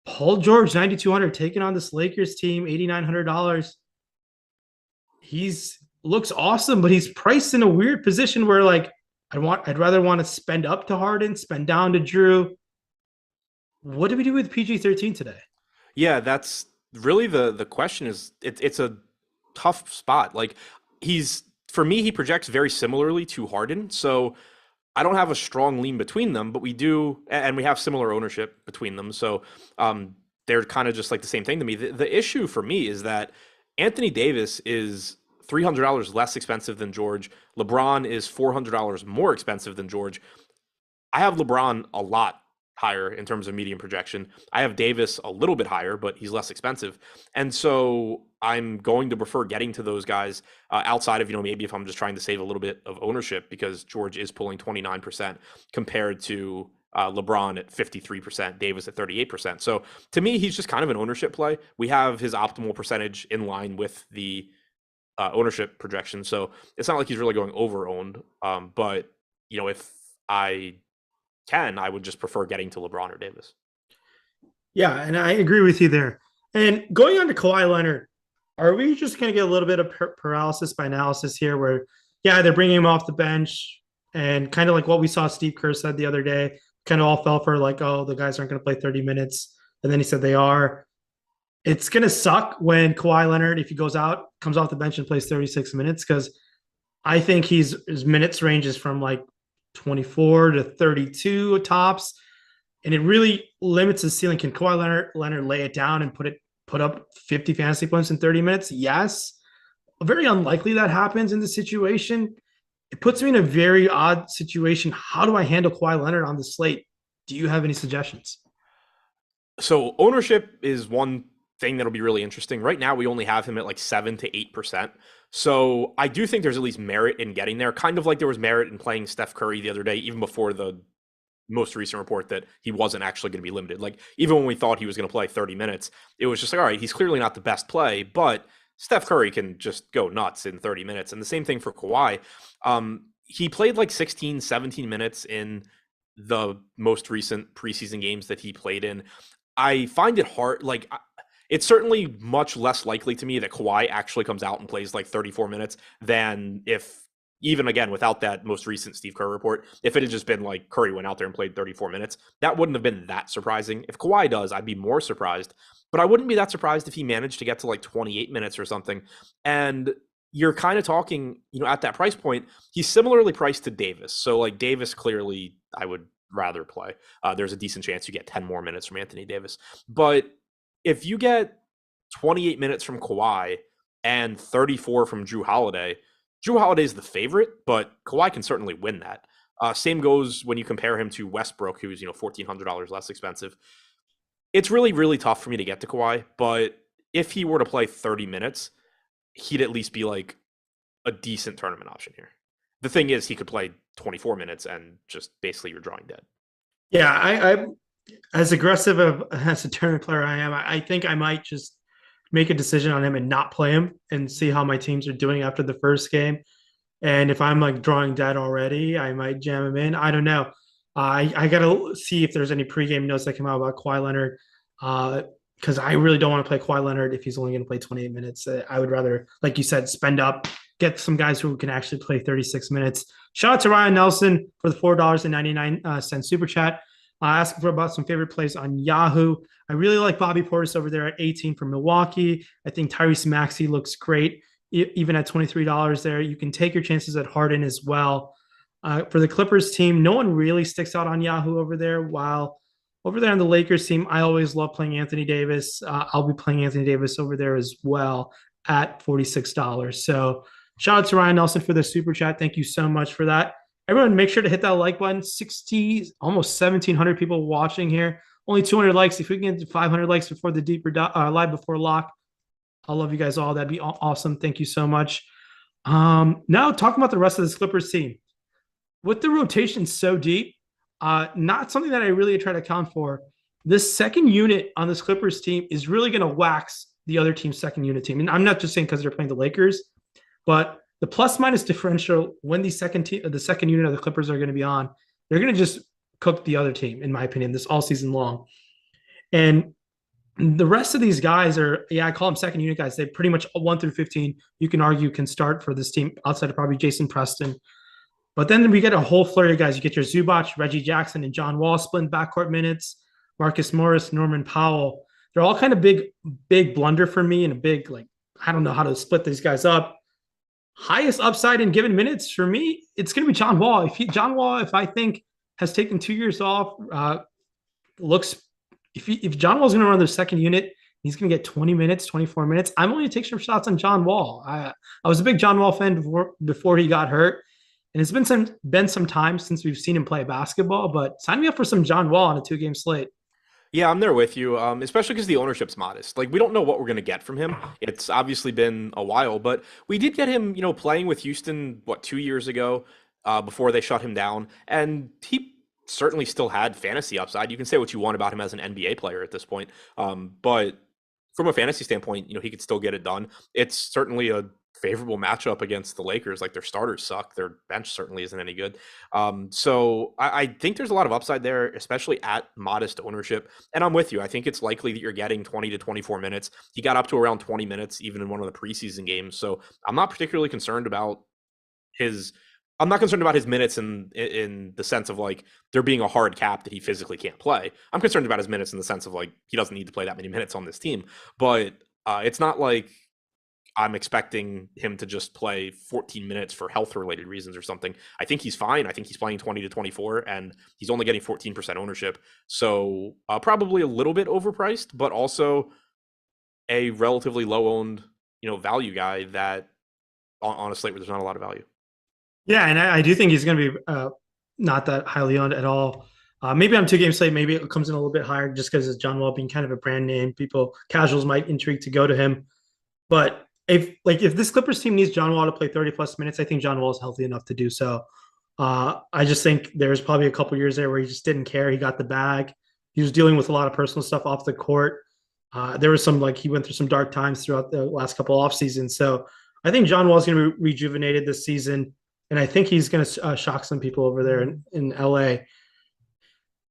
Paul George, 9,200, taking on this Lakers team, $8,900. He's looks awesome, but he's priced in a weird position where like I'd rather want to spend up to Harden, spend down to Drew. What do we do with PG-13 today? Yeah, that's really the question. Is it's a tough spot. Like for me, he projects very similarly to Harden. So I don't have a strong lean between them, but we do, and we have similar ownership between them. So they're kind of just like the same thing to me. The issue for me is that Anthony Davis is $300 less expensive than George. LeBron is $400 more expensive than George. I have LeBron a lot higher in terms of median projection. I have Davis a little bit higher, but he's less expensive. And so I'm going to prefer getting to those guys outside of, maybe if I'm just trying to save a little bit of ownership, because George is pulling 29% compared to LeBron at 53%, Davis at 38%. So to me, he's just kind of an ownership play. We have his optimal percentage in line with the ownership projection. So it's not like he's really going over owned. But, if I I would just prefer getting to LeBron or Davis. Yeah, and I agree with you there. And going on to Kawhi Leonard, are we just going to get a little bit of paralysis by analysis here where, yeah, they're bringing him off the bench and kind of like what we saw Steve Kerr said the other day, kind of all fell for like, oh, the guys aren't going to play 30 minutes. And then he said they are. It's going to suck when Kawhi Leonard, if he comes off the bench and plays 36 minutes, because I think his minutes ranges from like 24 to 32 tops, and it really limits his ceiling. Can Kawhi Leonard lay it down and put up 50 fantasy points in 30 minutes? Yes. Very unlikely that happens in this situation. It puts me in a very odd situation. How do I handle Kawhi Leonard on the slate? Do you have any suggestions? So ownership is one thing that'll be really interesting. Right now, we only have him at like 7 to 8%. So I do think there's at least merit in getting there, kind of like there was merit in playing Steph Curry the other day, even before the most recent report that he wasn't actually going to be limited. Like, even when we thought he was going to play 30 minutes, it was just like, all right, he's clearly not the best play, but Steph Curry can just go nuts in 30 minutes. And the same thing for Kawhi. He played like 16, 17 minutes in the most recent preseason games that he played in. I find it hard. Like, it's certainly much less likely to me that Kawhi actually comes out and plays like 34 minutes than if, even again, without that most recent Steve Kerr report, if it had just been like Curry went out there and played 34 minutes, that wouldn't have been that surprising. If Kawhi does, I'd be more surprised, but I wouldn't be that surprised if he managed to get to like 28 minutes or something. And you're kind of talking, at that price point, he's similarly priced to Davis. So like Davis, clearly I would rather play. There's a decent chance you get 10 more minutes from Anthony Davis. But if you get 28 minutes from Kawhi and 34 from Jrue Holiday is the favorite, but Kawhi can certainly win that. Same goes when you compare him to Westbrook, who's $1,400 less expensive. It's really, really tough for me to get to Kawhi, but if he were to play 30 minutes, he'd at least be like a decent tournament option here. The thing is, he could play 24 minutes and just basically you're drawing dead. Yeah, I as aggressive as a tournament player I am, I think I might just make a decision on him and not play him and see how my teams are doing after the first game. And if I'm like drawing dead already, I might jam him in. I don't know. I got to see if there's any pregame notes that come out about Kawhi Leonard because I really don't want to play Kawhi Leonard if he's only going to play 28 minutes. I would rather, like you said, spend up, get some guys who can actually play 36 minutes. Shout out to Ryan Nelson for the $4.99 super chat. Asking for about some favorite plays on Yahoo. I really like Bobby Portis over there at 18 for Milwaukee. I think Tyrese Maxey looks great, even at $23 there. You can take your chances at Harden as well. For the Clippers team, no one really sticks out on Yahoo over there. While over there on the Lakers team, I always love playing Anthony Davis. I'll be playing Anthony Davis over there as well at $46. So shout out to Ryan Nelson for the super chat. Thank you so much for that. Everyone, make sure to hit that like button. 60, almost 1,700 people watching here. Only 200 likes. If we can get to 500 likes before the deeper live before lock, I'll love you guys all. That'd be awesome. Thank you so much. Now talking about the rest of this Clippers team. With the rotation so deep, not something that I really try to account for. This second unit on this Clippers team is really going to wax the other team's second unit team. And I'm not just saying because they're playing the Lakers, but the plus minus differential when the second unit of the Clippers are going to be on, they're going to just cook the other team, in my opinion, this all season long. And the rest of these guys are, I call them second unit guys. They pretty much 1 through 15, you can argue, can start for this team outside of probably Jason Preston. But then we get a whole flurry of guys. You get your Zubac, Reggie Jackson, and John Wall splitting backcourt minutes, Marcus Morris, Norman Powell. They're all kind of big blunder for me and a big, I don't know how to split these guys up. Highest upside in given minutes for me, it's going to be John Wall. If I think has taken 2 years off, if John Wall's going to run the second unit, he's going to get 20 minutes, 24 minutes. I'm only going to take some shots on John Wall. I was a big John Wall fan before he got hurt. And it's been some time since we've seen him play basketball, but sign me up for some John Wall on a 2-game slate. Yeah, I'm there with you, especially because the ownership's modest. We don't know what we're going to get from him. It's obviously been a while, but we did get him, playing with Houston, 2 years ago, before they shut him down. And he certainly still had fantasy upside. You can say what you want about him as an NBA player at this point. But from a fantasy standpoint, he could still get it done. It's certainly a favorable matchup against the Lakers. Their starters suck. Their bench certainly isn't any good. So I think there's a lot of upside there, especially at modest ownership. And I'm with you. I think it's likely that you're getting 20 to 24 minutes. He got up to around 20 minutes, even in one of the preseason games. So I'm not particularly concerned about his minutes in the sense of there being a hard cap that he physically can't play. I'm concerned about his minutes in the sense of he doesn't need to play that many minutes on this team. But it's not like I'm expecting him to just play 14 minutes for health-related reasons or something. I think he's fine. I think he's playing 20 to 24, and he's only getting 14% ownership. So probably a little bit overpriced, but also a relatively low-owned, value guy that on a slate where there's not a lot of value. Yeah, and I do think he's going to be not that highly owned at all. Maybe on 2-game slate, maybe it comes in a little bit higher just because it's John Wall being kind of a brand name. Casuals might intrigue to go to him. But if this Clippers team needs John Wall to play 30 plus minutes, I think John Wall is healthy enough to do so. I just think there's probably a couple years there where he just didn't care. He got the bag. He was dealing with a lot of personal stuff off the court. There was some he went through some dark times throughout the last couple off seasons. So I think John Wall is going to be rejuvenated this season, and I think he's going to shock some people over there in LA.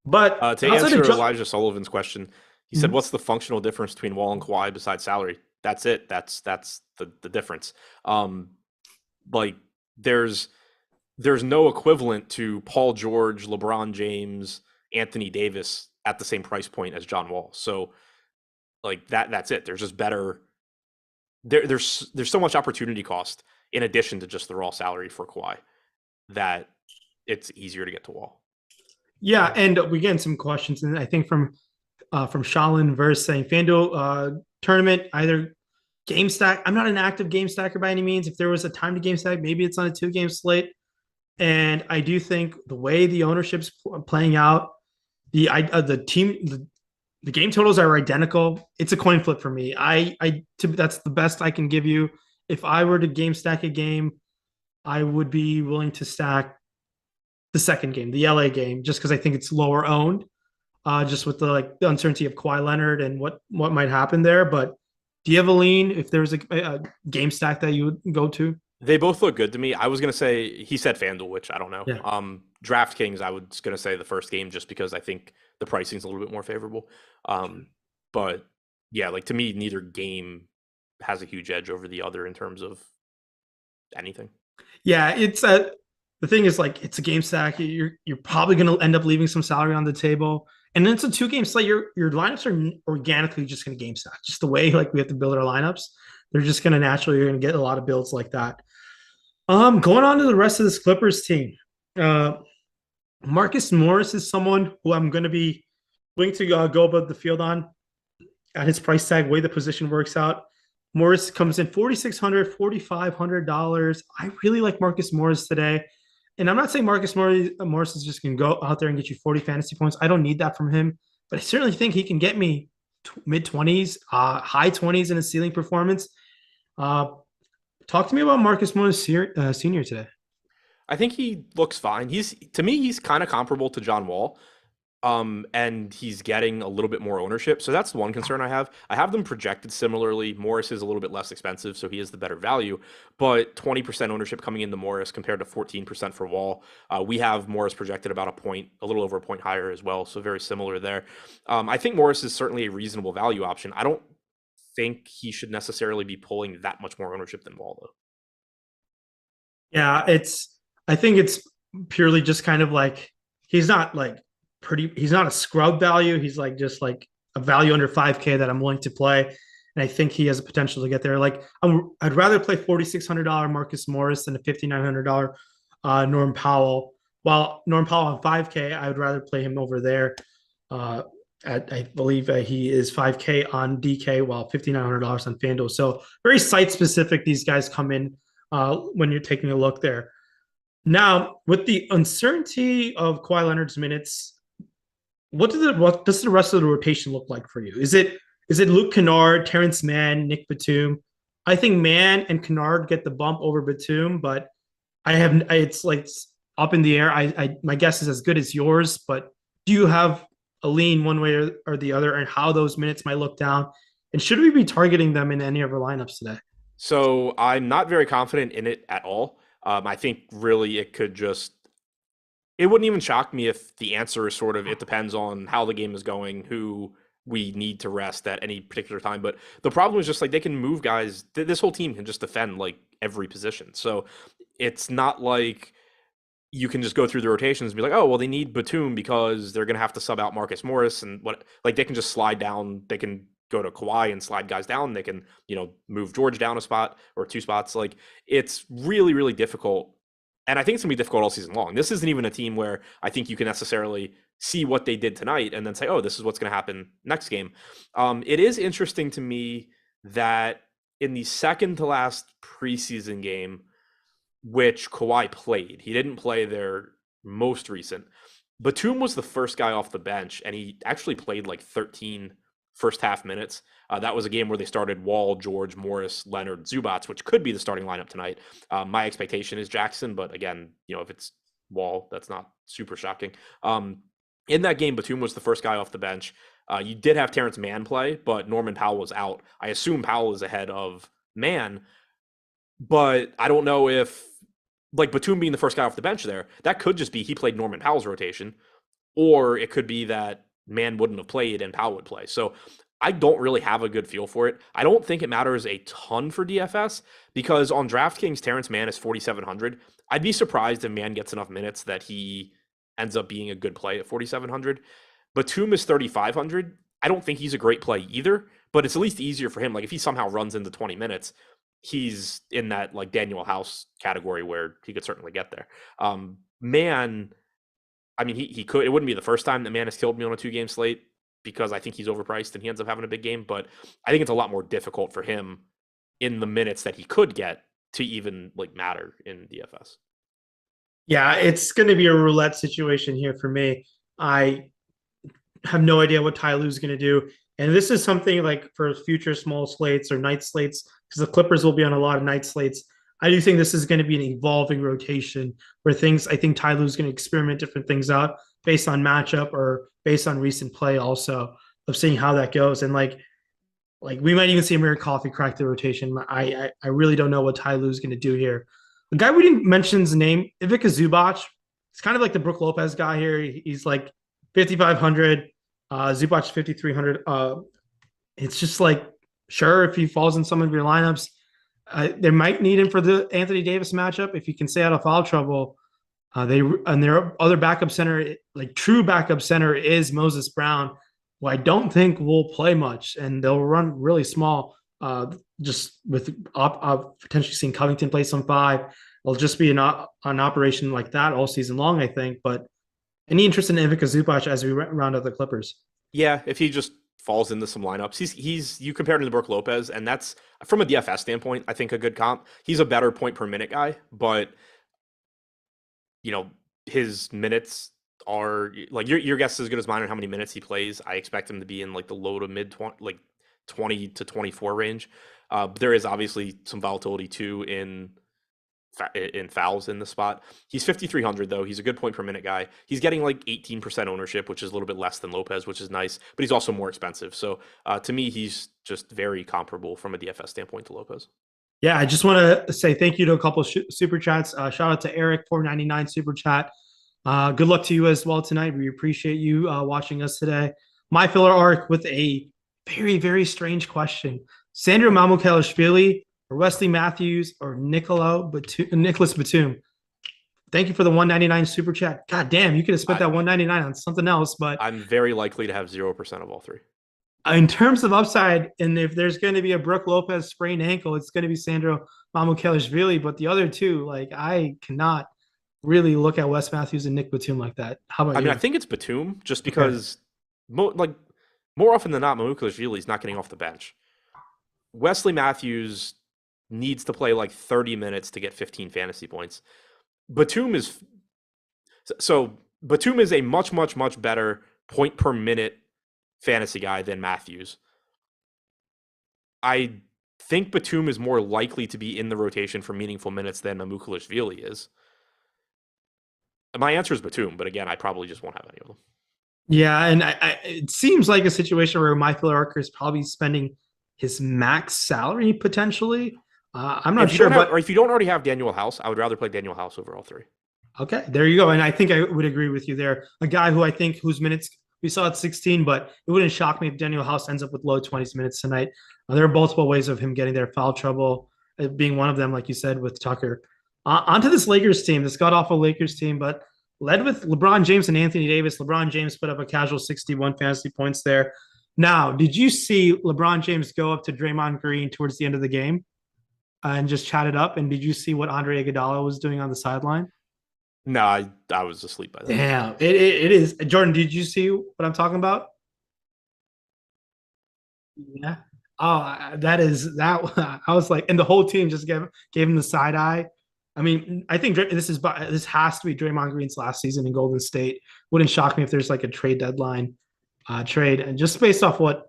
But to answer Elijah Sullivan's question, he said, "What's the functional difference between Wall and Kawhi besides salary?" That's it. That's the difference. There's no equivalent to Paul George, LeBron James, Anthony Davis at the same price point as John Wall. So that's it. There's just better. There's so much opportunity cost in addition to just the raw salary for Kawhi that it's easier to get to Wall. Yeah, and we get some questions, and I think from Shalin verse saying FanDuel tournament, either game stack. I'm not an active game stacker by any means. If there was a time to game stack, maybe it's on a 2-game slate. And I do think the way the ownership's playing out, the game totals are identical. It's a coin flip for me. That's the best I can give you. If I were to game stack a game, I would be willing to stack the second game, the LA game, just because I think it's lower owned. Just with the uncertainty of Kawhi Leonard and what might happen there. But do you have a lean if there's a game stack that you would go to? They both look good to me. I was going to say, he said FanDuel, which I don't know. Yeah. DraftKings, I was going to say the first game just because I think the pricing's a little bit more favorable. But yeah, to me, neither game has a huge edge over the other in terms of anything. Yeah, it's a the thing is like it's a game stack. You're probably going to end up leaving some salary on the table, and then it's a 2 game slate. Your lineups are organically just going to game stack. Just the way like we have to build our lineups, they're just going to naturally you're going to get a lot of builds like that. Going on to the rest of this Clippers team, uh, Marcus Morris is someone who I'm going to be willing to go above the field on at his price tag, way the position works out. Morris comes in $4,600, $4,500. I really like Marcus Morris today. And I'm not saying Morris is just going to go out there and get you 40 fantasy points. I don't need that from him, but I certainly think he can get me mid 20s, high 20s in a ceiling performance. Talk to me about Marcus Morris Senior today. I think he looks fine. To me, he's kind of comparable to John Wall. And he's getting a little bit more ownership. So that's the one concern I have. I have them projected similarly. Morris is a little bit less expensive, so he is the better value, but 20% ownership coming into Morris compared to 14% for Wall. We have Morris projected about a little over a point higher as well. So very similar there. I think Morris is certainly a reasonable value option. I don't think he should necessarily be pulling that much more ownership than Wall though. Yeah, I think it's purely just kind of like he's not like he's not a scrub value. He's like just like a value under 5K that I'm willing to play. And I think he has a potential to get there. Like I'd rather play $4,600 Marcus Morris than a $5,900 Norm Powell. While Norm Powell on 5K, I would rather play him over there. I believe he is 5K on DK, while $5,900 on FanDuel. So very site specific. These guys come in when you're taking a look there. Now, with the uncertainty of Kawhi Leonard's minutes, what does the rest of the rotation look like for you? Is it Luke Kennard, Terrence Mann, Nick Batum? I think Mann and Kennard get the bump over Batum, but it's like up in the air. My guess is as good as yours, but do you have a lean one way or the other, and how those minutes might look down? And should we be targeting them in any of our lineups today? So I'm not very confident in it at all. I think really it wouldn't even shock me if the answer is sort of, it depends on how the game is going, who we need to rest at any particular time. But the problem is just like they can move guys. This whole team can just defend like every position. So it's not like you can just go through the rotations and be like, oh, well, they need Batum because they're going to have to sub out Marcus Morris. And like they can just slide down. They can go to Kawhi and slide guys down. They can, move George down a spot or 2 spots. Like it's really, really difficult. And I think it's gonna be difficult all season long. This isn't even a team where I think you can necessarily see what they did tonight and then say, oh, this is what's going to happen next game. It is interesting to me that in the second to last preseason game, which Kawhi played, he didn't play their most recent. Batum was the first guy off the bench, and he actually played like 13 first half minutes. That was a game where they started Wall, George, Morris, Leonard, Zubats, which could be the starting lineup tonight. My expectation is Jackson, but again, if it's Wall, that's not super shocking. In that game, Batum was the first guy off the bench. You did have Terrence Mann play, but Norman Powell was out. I assume Powell is ahead of Mann, but I don't know if, like, Batum being the first guy off the bench there, that could just be he played Norman Powell's rotation, or it could be that Mann wouldn't have played and Powell would play. So I don't really have a good feel for it. I don't think it matters a ton for DFS because on DraftKings, Terrence Mann is 4,700. I'd be surprised if Mann gets enough minutes that he ends up being a good play at 4,700. Batum is 3,500. I don't think he's a great play either, but it's at least easier for him. Like if he somehow runs into 20 minutes, he's in that like Daniel House category where he could certainly get there. Mann, I mean, he could. It wouldn't be the first time that Mann has killed me on a 2-game slate because I think he's overpriced and he ends up having a big game. But I think it's a lot more difficult for him in the minutes that he could get to even like matter in DFS. Yeah, it's going to be a roulette situation here for me. I have no idea what Ty Lue's going to do. And this is something like for future small slates or night slates, because the Clippers will be on a lot of night slates. I do think this is going to be an evolving rotation where I think Ty Lue's going to experiment different things out based on matchup or based on recent play also of seeing how that goes. And like we might even see Amir Coffey crack the rotation. I really don't know what Ty Lue's going to do here. The guy we didn't mention his name, Ivica Zubac. It's kind of like the Brook Lopez guy here. He's like 5,500. Zubac 5,300. It's just like, sure, if he falls in some of your lineups, They might need him for the Anthony Davis matchup if he can stay out of foul trouble. Their other backup center, like true backup center, is Moses Brown, who I don't think will play much, and they'll run really small. Just with potentially seeing Covington play some five, it'll just be an operation like that all season long, I think. But any interest in Ivica Zubac as we round out the Clippers? Yeah, if he just falls into some lineups, he's you compared him to Brook Lopez, and that's from a DFS standpoint, I think a good comp. He's a better point per minute guy, but his minutes are like your guess is as good as mine on how many minutes he plays. I expect him to be in like the low to mid 20 to 24 range. There is obviously some volatility too in fouls in the spot. He's 5,300 though. He's a good point per minute guy. He's getting like 18% ownership, which is a little bit less than Lopez, which is nice, but he's also more expensive. So to me, he's just very comparable from a DFS standpoint to Lopez. Yeah, I just want to say thank you to a couple of super chats. Shout out to Eric, 499 super chat. Good luck to you as well tonight. We appreciate you watching us today. My filler arc with a very, very strange question. Sandro Mamukelashvili or Wesley Matthews or Nicholas Batum. Thank you for the 199 super chat. God damn, you could have spent that 199 on something else, but I'm very likely to have 0% of all three. In terms of upside, and if there's going to be a Brook Lopez sprained ankle, it's going to be Sandro Mamukelashvili. But the other two, like, I cannot really look at Wes Matthews and Nick Batum like that. How about you? I mean, I think it's Batum just because, more often than not, Mamukelashvili is not getting off the bench. Wesley Matthews needs to play like 30 minutes to get 15 fantasy points. Batum is a much, much, much better point per minute fantasy guy than Matthews. I think Batum is more likely to be in the rotation for meaningful minutes than Mamukelashvili is. My answer is Batum, but again, I probably just won't have any of them. Yeah, and it seems like a situation where my filler archer is probably spending his max salary potentially. I'm not sure, or if you don't already have Daniel House, I would rather play Daniel House over all three. Okay, there you go. And I think I would agree with you there. A guy whose minutes we saw at 16, but it wouldn't shock me if Daniel House ends up with low 20s minutes tonight. There are multiple ways of him getting there. Foul trouble being one of them, like you said, with Tucker. Onto this Lakers team, this god-awful Lakers team, but led with LeBron James and Anthony Davis. LeBron James put up a casual 61 fantasy points there. Now, did you see LeBron James go up to Draymond Green towards the end of the game and just chat it up? And did you see what Andre Iguodala was doing on the sideline? No, I was asleep by then. Damn, it is. Jordan, did you see what I'm talking about? Yeah. Oh, that. I was like, and the whole team just gave him the side eye. I mean, I think this has to be Draymond Green's last season in Golden State. Wouldn't shock me if there's like a trade deadline trade, and just based off what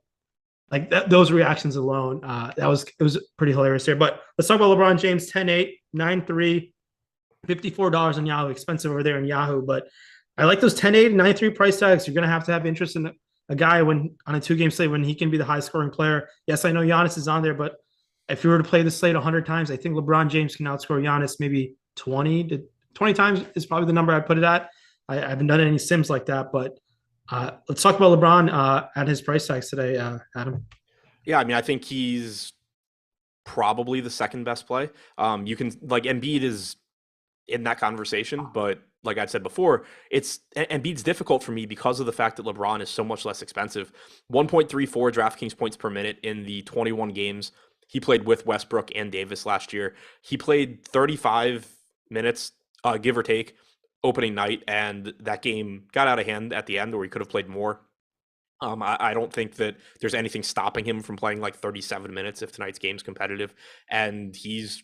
those reactions alone, it was pretty hilarious there. But let's talk about LeBron James, 10-8, 9-3. $54 on Yahoo, expensive over there in Yahoo, but I like those 10-8 and 9-3 price tags. You're going to have interest in a guy when on a 2-game slate when he can be the high scoring player. Yes, I know Giannis is on there, but if you were to play the slate 100 times, I think LeBron James can outscore Giannis maybe 20 times is probably the number I'd put it at. I haven't done any sims like that, but let's talk about LeBron at his price tags today, Adam. Yeah, I mean, I think he's probably the second best play. You can Embiid is in that conversation, but like I said before, Embiid's difficult for me because of the fact that LeBron is so much less expensive. 1.34 DraftKings points per minute in the 21 games he played with Westbrook and Davis last year. He played 35 minutes, give or take, opening night, and that game got out of hand at the end where he could have played more. I don't think that there's anything stopping him from playing like 37 minutes if tonight's game's competitive. And he's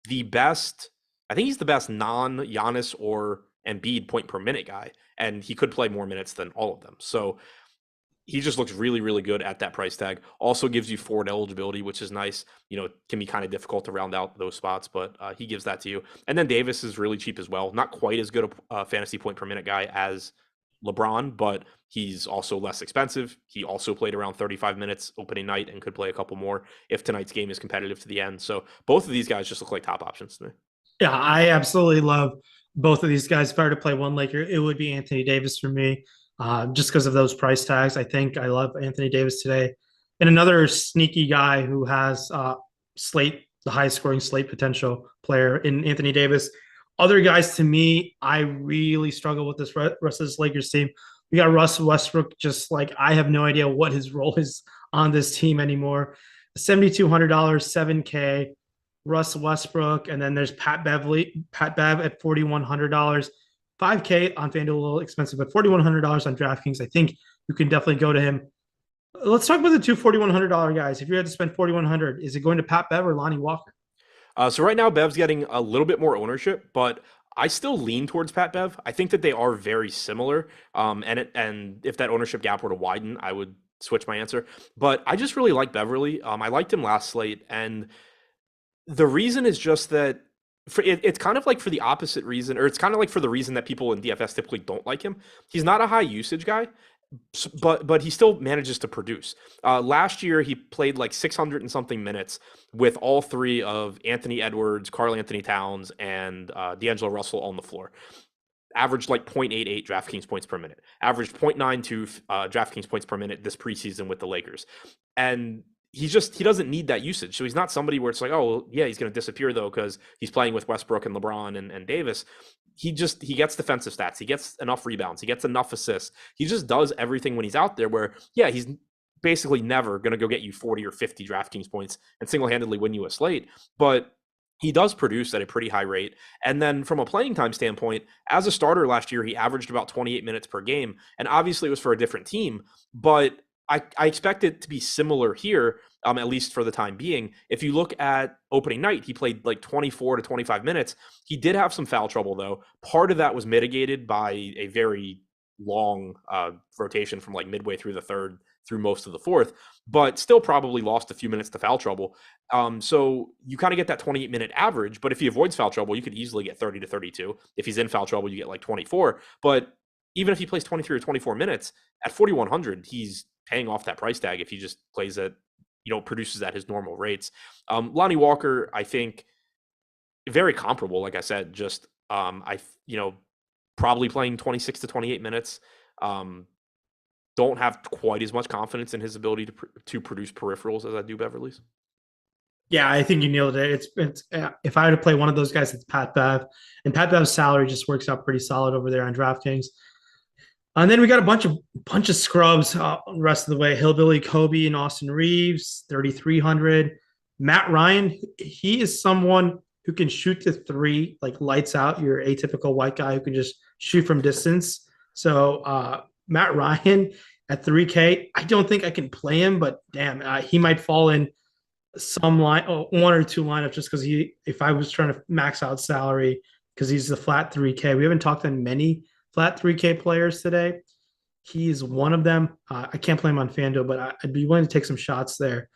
the best, I think he's the best non-Giannis or Embiid point per minute guy, and he could play more minutes than all of them. So he just looks really, really good at that price tag. Also gives you forward eligibility, which is nice. It can be kind of difficult to round out those spots, but he gives that to you. And then Davis is really cheap as well. Not quite as good a fantasy point per minute guy as LeBron, but he's also less expensive. He also played around 35 minutes opening night and could play a couple more if tonight's game is competitive to the end. So both of these guys just look like top options to me. Yeah, I absolutely love both of these guys. If I were to play one Laker, it would be Anthony Davis for me, just because of those price tags. I think I love Anthony Davis today. And another sneaky guy who has slate, the highest scoring slate potential player in Anthony Davis. Other guys, to me, I really struggle with this rest of this Lakers team. We got Russ Westbrook, just like I have no idea what his role is on this team anymore. $7,200, 7K, Russ Westbrook, and then there's Pat Bev at $4,100, 5K on FanDuel, a little expensive, but $4,100 on DraftKings. I think you can definitely go to him. Let's talk about the two $4,100 guys. If you had to spend $4,100, is it going to Pat Bev or Lonnie Walker? So right now, Bev's getting a little bit more ownership, but I still lean towards Pat Bev. I think that they are very similar. And if that ownership gap were to widen, I would switch my answer. But I just really like Beverly. I liked him last slate, and the reason is just that it's kind of like for the opposite reason, or it's kind of like for the reason that people in DFS typically don't like him. He's not a high usage guy, but he still manages to produce. Last year, he played like 600 and something minutes with all three of Anthony Edwards, Karl Anthony Towns, and D'Angelo Russell on the floor. Averaged like 0.88 DraftKings points per minute. Averaged 0.92 DraftKings points per minute this preseason with the Lakers. And he doesn't need that usage. So he's not somebody where it's like, oh, well, yeah, he's going to disappear though because he's playing with Westbrook and LeBron and Davis. He gets defensive stats. He gets enough rebounds. He gets enough assists. He just does everything when he's out there where, yeah, he's basically never going to go get you 40 or 50 DraftKings points and single-handedly win you a slate. But he does produce at a pretty high rate. And then from a playing time standpoint, as a starter last year, he averaged about 28 minutes per game. And obviously it was for a different team, but I expect it to be similar here, at least for the time being. If you look at opening night, he played like 24 to 25 minutes. He did have some foul trouble, though. Part of that was mitigated by a very long rotation from like midway through the third through most of the fourth, but still probably lost a few minutes to foul trouble. So you kind of get that 28-minute average, but if he avoids foul trouble, you could easily get 30 to 32. If he's in foul trouble, you get like 24. But even if he plays 23 or 24 minutes, at 4,100, he's paying off that price tag if he just plays at, produces at his normal rates. Lonnie Walker, I think, very comparable. Like I said, just probably playing 26 to 28 minutes. Don't have quite as much confidence in his ability to produce peripherals as I do Beverly's. Yeah, I think you nailed it. It's if I had to play one of those guys, it's Pat Bev, and Pat Bev's salary just works out pretty solid over there on DraftKings. And then we got a bunch of scrubs the rest of the way. Hillbilly Kobe and Austin Reeves, 3,300. Matt Rayen, he is someone who can shoot to three, like lights out. Your atypical white guy who can just shoot from distance. So Matt Rayen at 3K, I don't think I can play him, but damn, he might fall in some one or two lineups just because if I was trying to max out salary, because he's the flat 3K. We haven't talked on many flat 3K players today. He's one of them. I can't play him on FanDuel, but I'd be willing to take some shots there.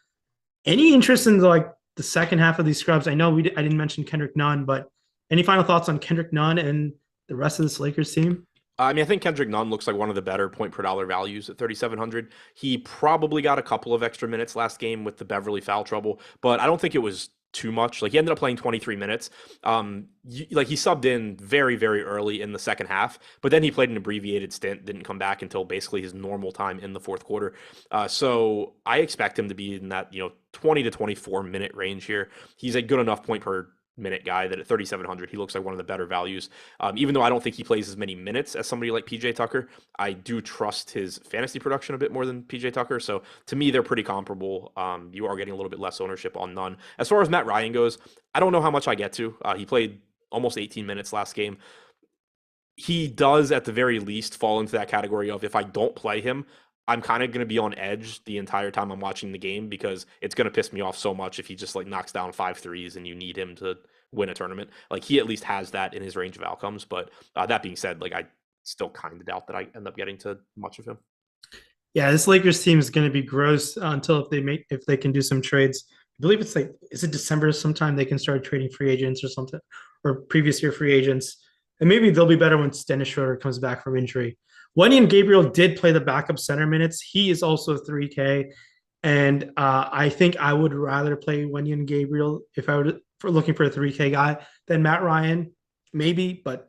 Any interest in the second half of these scrubs? I know I didn't mention Kendrick Nunn, but any final thoughts on Kendrick Nunn and the rest of this Lakers team? I mean, I think Kendrick Nunn looks like one of the better point per dollar values at 3,700. He probably got a couple of extra minutes last game with the Beverly foul trouble, but I don't think it was too much. Like, he ended up playing 23 minutes. He subbed in very, very early in the second half, but then he played an abbreviated stint, didn't come back until basically his normal time in the fourth quarter. So I expect him to be in that 20 to 24 minute range here. He's a good enough point per minute guy that at 3,700 he looks like one of the better values. Even though I don't think he plays as many minutes as somebody like PJ Tucker, I do trust his fantasy production a bit more than PJ Tucker. So to me, they're pretty comparable. You are getting a little bit less ownership on Nunn. As far as Matt Rayen goes, I don't know how much I get to. He played almost 18 minutes last game. He does at the very least fall into that category of, if I don't play him, I'm kind of going to be on edge the entire time I'm watching the game, because it's going to piss me off so much if he just knocks down 5 threes and you need him to win a tournament. He at least has that in his range of outcomes. But that being said, I still kind of doubt that I end up getting to much of him. Yeah, this Lakers team is going to be gross until if they can do some trades. I believe it's is it December sometime they can start trading free agents or something, or previous year free agents. And maybe they'll be better once Dennis Schroeder comes back from injury. Wenyen Gabriel did play the backup center minutes. He is also 3K. And I think I would rather play Wenyen Gabriel if I were looking for a 3K guy than Matt Rayen, maybe. But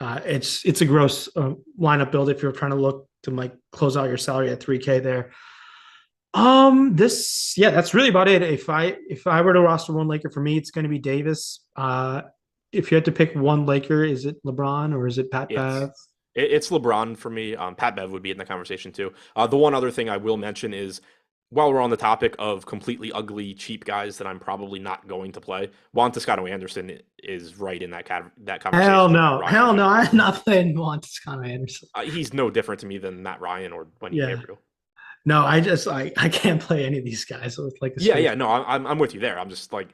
it's a gross lineup build if you're trying to look to close out your salary at 3K there. That's really about it. If I were to roster one Laker for me, it's going to be Davis. If you had to pick one Laker, is it LeBron or is it Pat It's Bev? it's LeBron for me. Pat Bev would be in the conversation too. The one other thing I will mention is while we're on the topic of completely ugly, cheap guys that I'm probably not going to play, Juan Toscano Anderson is right in that Hell conversation with no, Ryan hell and no! Julius I'm Randle. not playing Juan Toscano Anderson. He's no different to me than Matt Ryan or Wendy Yeah, Gabriel. no, I can't play any of these guys with like a Yeah, straight. yeah, no, I'm with you there. I'm just like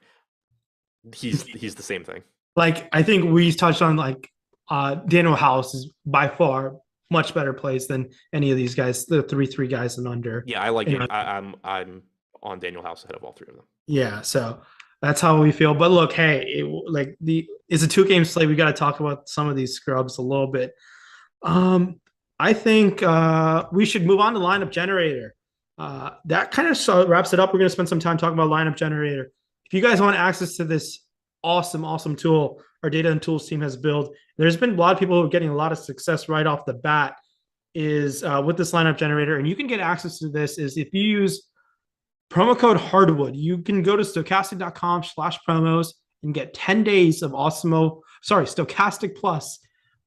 he's the same thing. Like I think we touched on like Daniel House is by far much better plays than any of these guys, the 3-3 guys and under. Yeah, I like You it. know, I'm on Daniel House ahead of all three of them. yeah, so that's how we feel. But look, hey, it's a 2 game slate. We got to talk about some of these scrubs a little bit. Um, I think we should move on to lineup generator. That kind of wraps it up. We're going to spend some time talking about lineup generator. If you guys want access to this awesome tool our data and tools team has built, there's been a lot of people who are getting a lot of success right off the bat is with this lineup generator. And you can get access to this is if you use promo code Hardwood, you can go to stokastic.com/promos and get 10 days of Stokastic Plus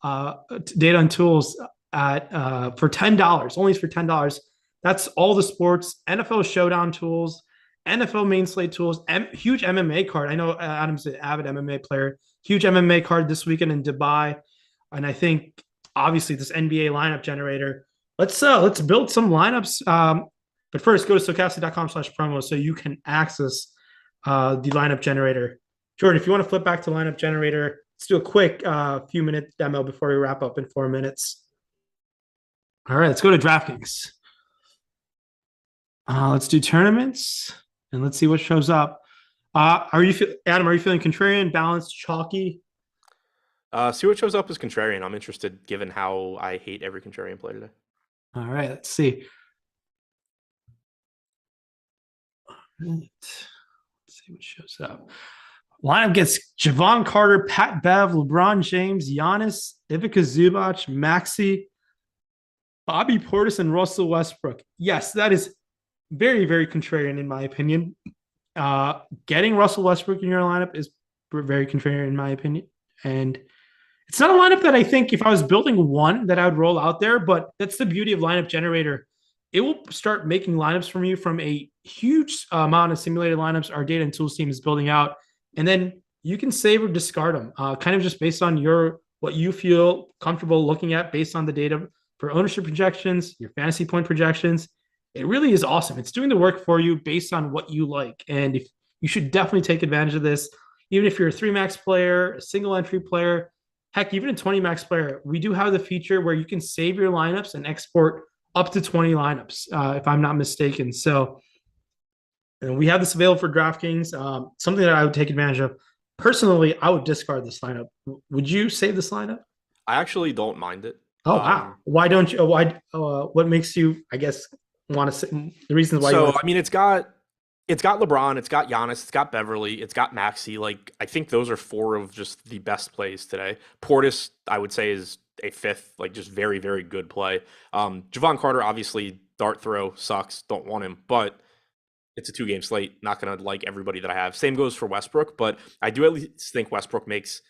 data and tools at for $10, only for $10. That's all the sports, NFL showdown tools, NFL main slate tools, huge MMA card. I know Adam's an avid MMA player. Huge MMA card this weekend in Dubai, and I think obviously this NBA lineup generator. Let's build some lineups. But first, go to stokastic.com/promo so you can access the lineup generator. Jordan, if you want to flip back to lineup generator, let's do a quick few minute demo before we wrap up in 4 minutes. All right, let's go to DraftKings. Let's do tournaments and let's see what shows up. Adam? Are you feeling contrarian, balanced, chalky? See what shows up as contrarian. I'm interested, given how I hate every contrarian player today. All right, let's see. Let's see what shows up. Lineup gets Javon Carter, Pat Bev, LeBron James, Giannis, Ivica Zubac, Maxey, Bobby Portis, and Russell Westbrook. Yes, that is very contrarian in my opinion. Getting Russell Westbrook in your lineup is very contrarian in my opinion. And it's not a lineup that I think if I was building one that I would roll out there, but that's the beauty of lineup generator. It will start making lineups from you from a huge amount of simulated lineups our data and tools team is building out. And then you can save or discard them kind of just based on what you feel comfortable looking at based on the data for ownership projections, your fantasy point projections. It really is awesome. It's doing the work for you based on what you like. And if you should definitely take advantage of this, even if you're a 3-max player, a single entry player, heck, even a 20-max player, we do have the feature where you can save your lineups and export up to 20 lineups, if I'm not mistaken. So and we have this available for DraftKings, something that I would take advantage of. Personally, I would discard this lineup. Would you save this lineup? I actually don't mind it. Oh, wow. Why don't you? What makes you, I guess, want to the reasons why you want to. I mean, it's got LeBron, it's got Giannis, it's got Beverly, it's got Maxey. Like, I think those are 4 of just the best plays today. Portis, I would say, is a 5th, like just very good play. Javon Carter, obviously, dart throw sucks. Don't want him, but it's a 2-game slate. Not going to like everybody that I have. Same goes for Westbrook, but I do at least think Westbrook makes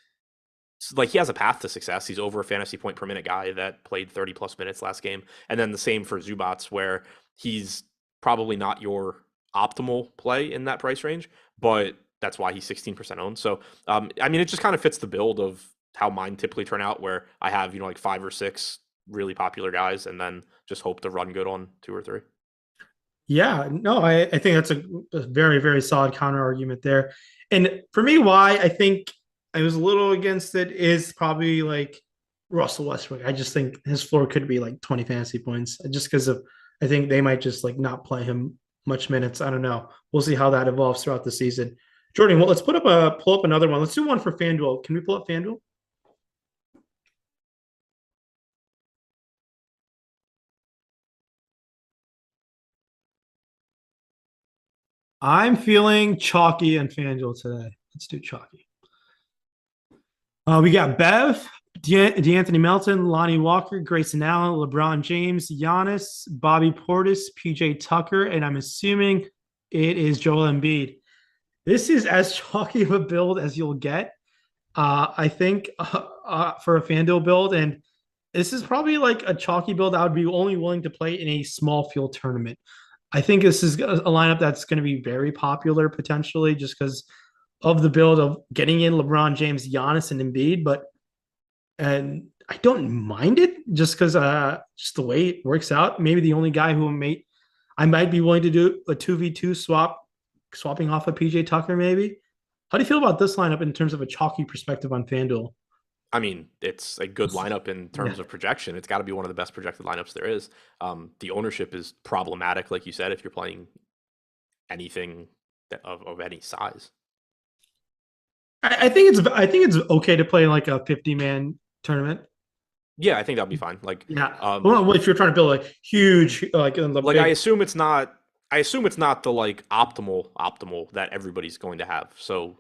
he has a path to success. He's over a fantasy point per minute guy that played 30 plus minutes last game. And then the same for Zubac, where he's probably not your optimal play in that price range, but that's why he's 16% owned. So, I mean, it just kind of fits the build of how mine typically turn out, where I have, like 5 or 6 really popular guys and then just hope to run good on 2 or 3. Yeah, no, I think that's a very solid counter argument there. And for me, why I think I was a little against it is probably like Russell Westbrook. I just think his floor could be like 20 fantasy points just because I think they might just like not play him much minutes. I don't know. We'll see how that evolves throughout the season. Jordan, well, let's pull up another one. Let's do one for FanDuel. Can we pull up FanDuel? I'm feeling chalky and FanDuel today. Let's do chalky. We got Bev, DeAnthony Melton, Lonnie Walker, Grayson Allen, LeBron James, Giannis, Bobby Portis, PJ Tucker, and I'm assuming it is Joel Embiid. This is as chalky of a build as you'll get, I think, for a FanDuel build. And this is probably like a chalky build I would be only willing to play in a small field tournament. I think this is a lineup that's going to be very popular potentially just because of the build of getting in LeBron James, Giannis, and Embiid. And I don't mind it just because just the way it works out. Maybe the only guy who I might be willing to do a 2v2 swapping off of PJ Tucker, maybe. How do you feel about this lineup in terms of a chalky perspective on FanDuel? I mean, it's a good lineup in terms of projection. It's got to be one of the best projected lineups there is. The ownership is problematic, like you said, if you're playing anything of any size. I think it's okay to play like a 50-man tournament. Yeah, I think that'd be fine. Like, well, if you're trying to build a huge I assume it's not. I assume it's not the like optimal that everybody's going to have. So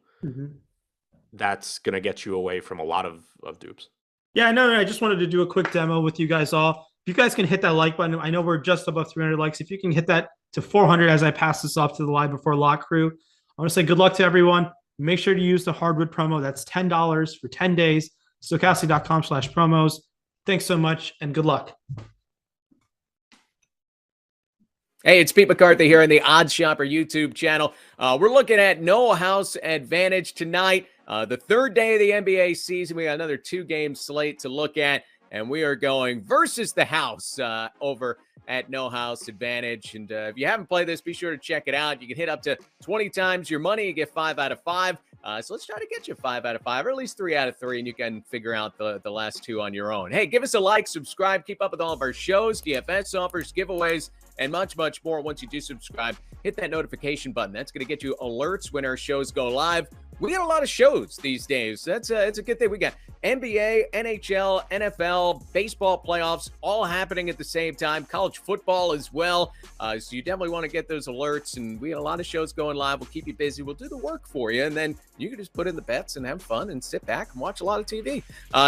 that's gonna get you away from a lot of dupes. Yeah, no, I just wanted to do a quick demo with you guys all. If you guys can hit that like button, I know we're just above 300 likes. If you can hit that to 400 as I pass this off to the live before lock crew, I want to say good luck to everyone. Make sure to use the Hardwood promo. That's $10 for 10 days. Stokastic.com/promos. Thanks so much and good luck. Hey, it's Pete McCarthy here on the Odds Shopper YouTube channel. We're looking at No House Advantage tonight. The third day of the NBA season. We got another 2-game slate to look at, and we are going versus the house over at No House Advantage. And if you haven't played this, be sure to check it out. You can hit up to 20 times your money. You get 5 out of 5. So let's try to get you 5 out of 5, or at least 3 out of 3, and you can figure out the last 2 on your own. Hey, give us a like, subscribe, keep up with all of our shows, DFS offers, giveaways, and much, much more. Once you do subscribe, hit that notification button. That's going to get you alerts when our shows go live. We got a lot of shows these days. It's a good thing. We got NBA, NHL, NFL, baseball playoffs, all happening at the same time. College football as well. So you definitely want to get those alerts. And we got a lot of shows going live. We'll keep you busy. We'll do the work for you. And then you can just put in the bets and have fun and sit back and watch a lot of TV.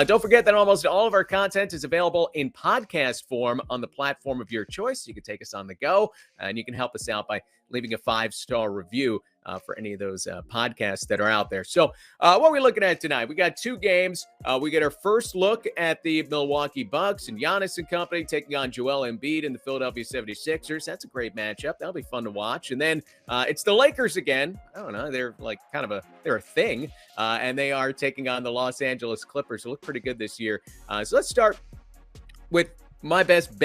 Don't forget that almost all of our content is available in podcast form on the platform of your choice. You can take us on the go, and you can help us out by leaving a 5-star review for any of those podcasts that are out there. So what are we looking at tonight? We got 2 games. We get our first look at the Milwaukee Bucks and Giannis and company taking on Joel Embiid and the Philadelphia 76ers. That's a great matchup. That'll be fun to watch. And then it's the Lakers again. I don't know. They're like they're a thing. And they are taking on the Los Angeles Clippers, who look pretty good this year. So let's start with my best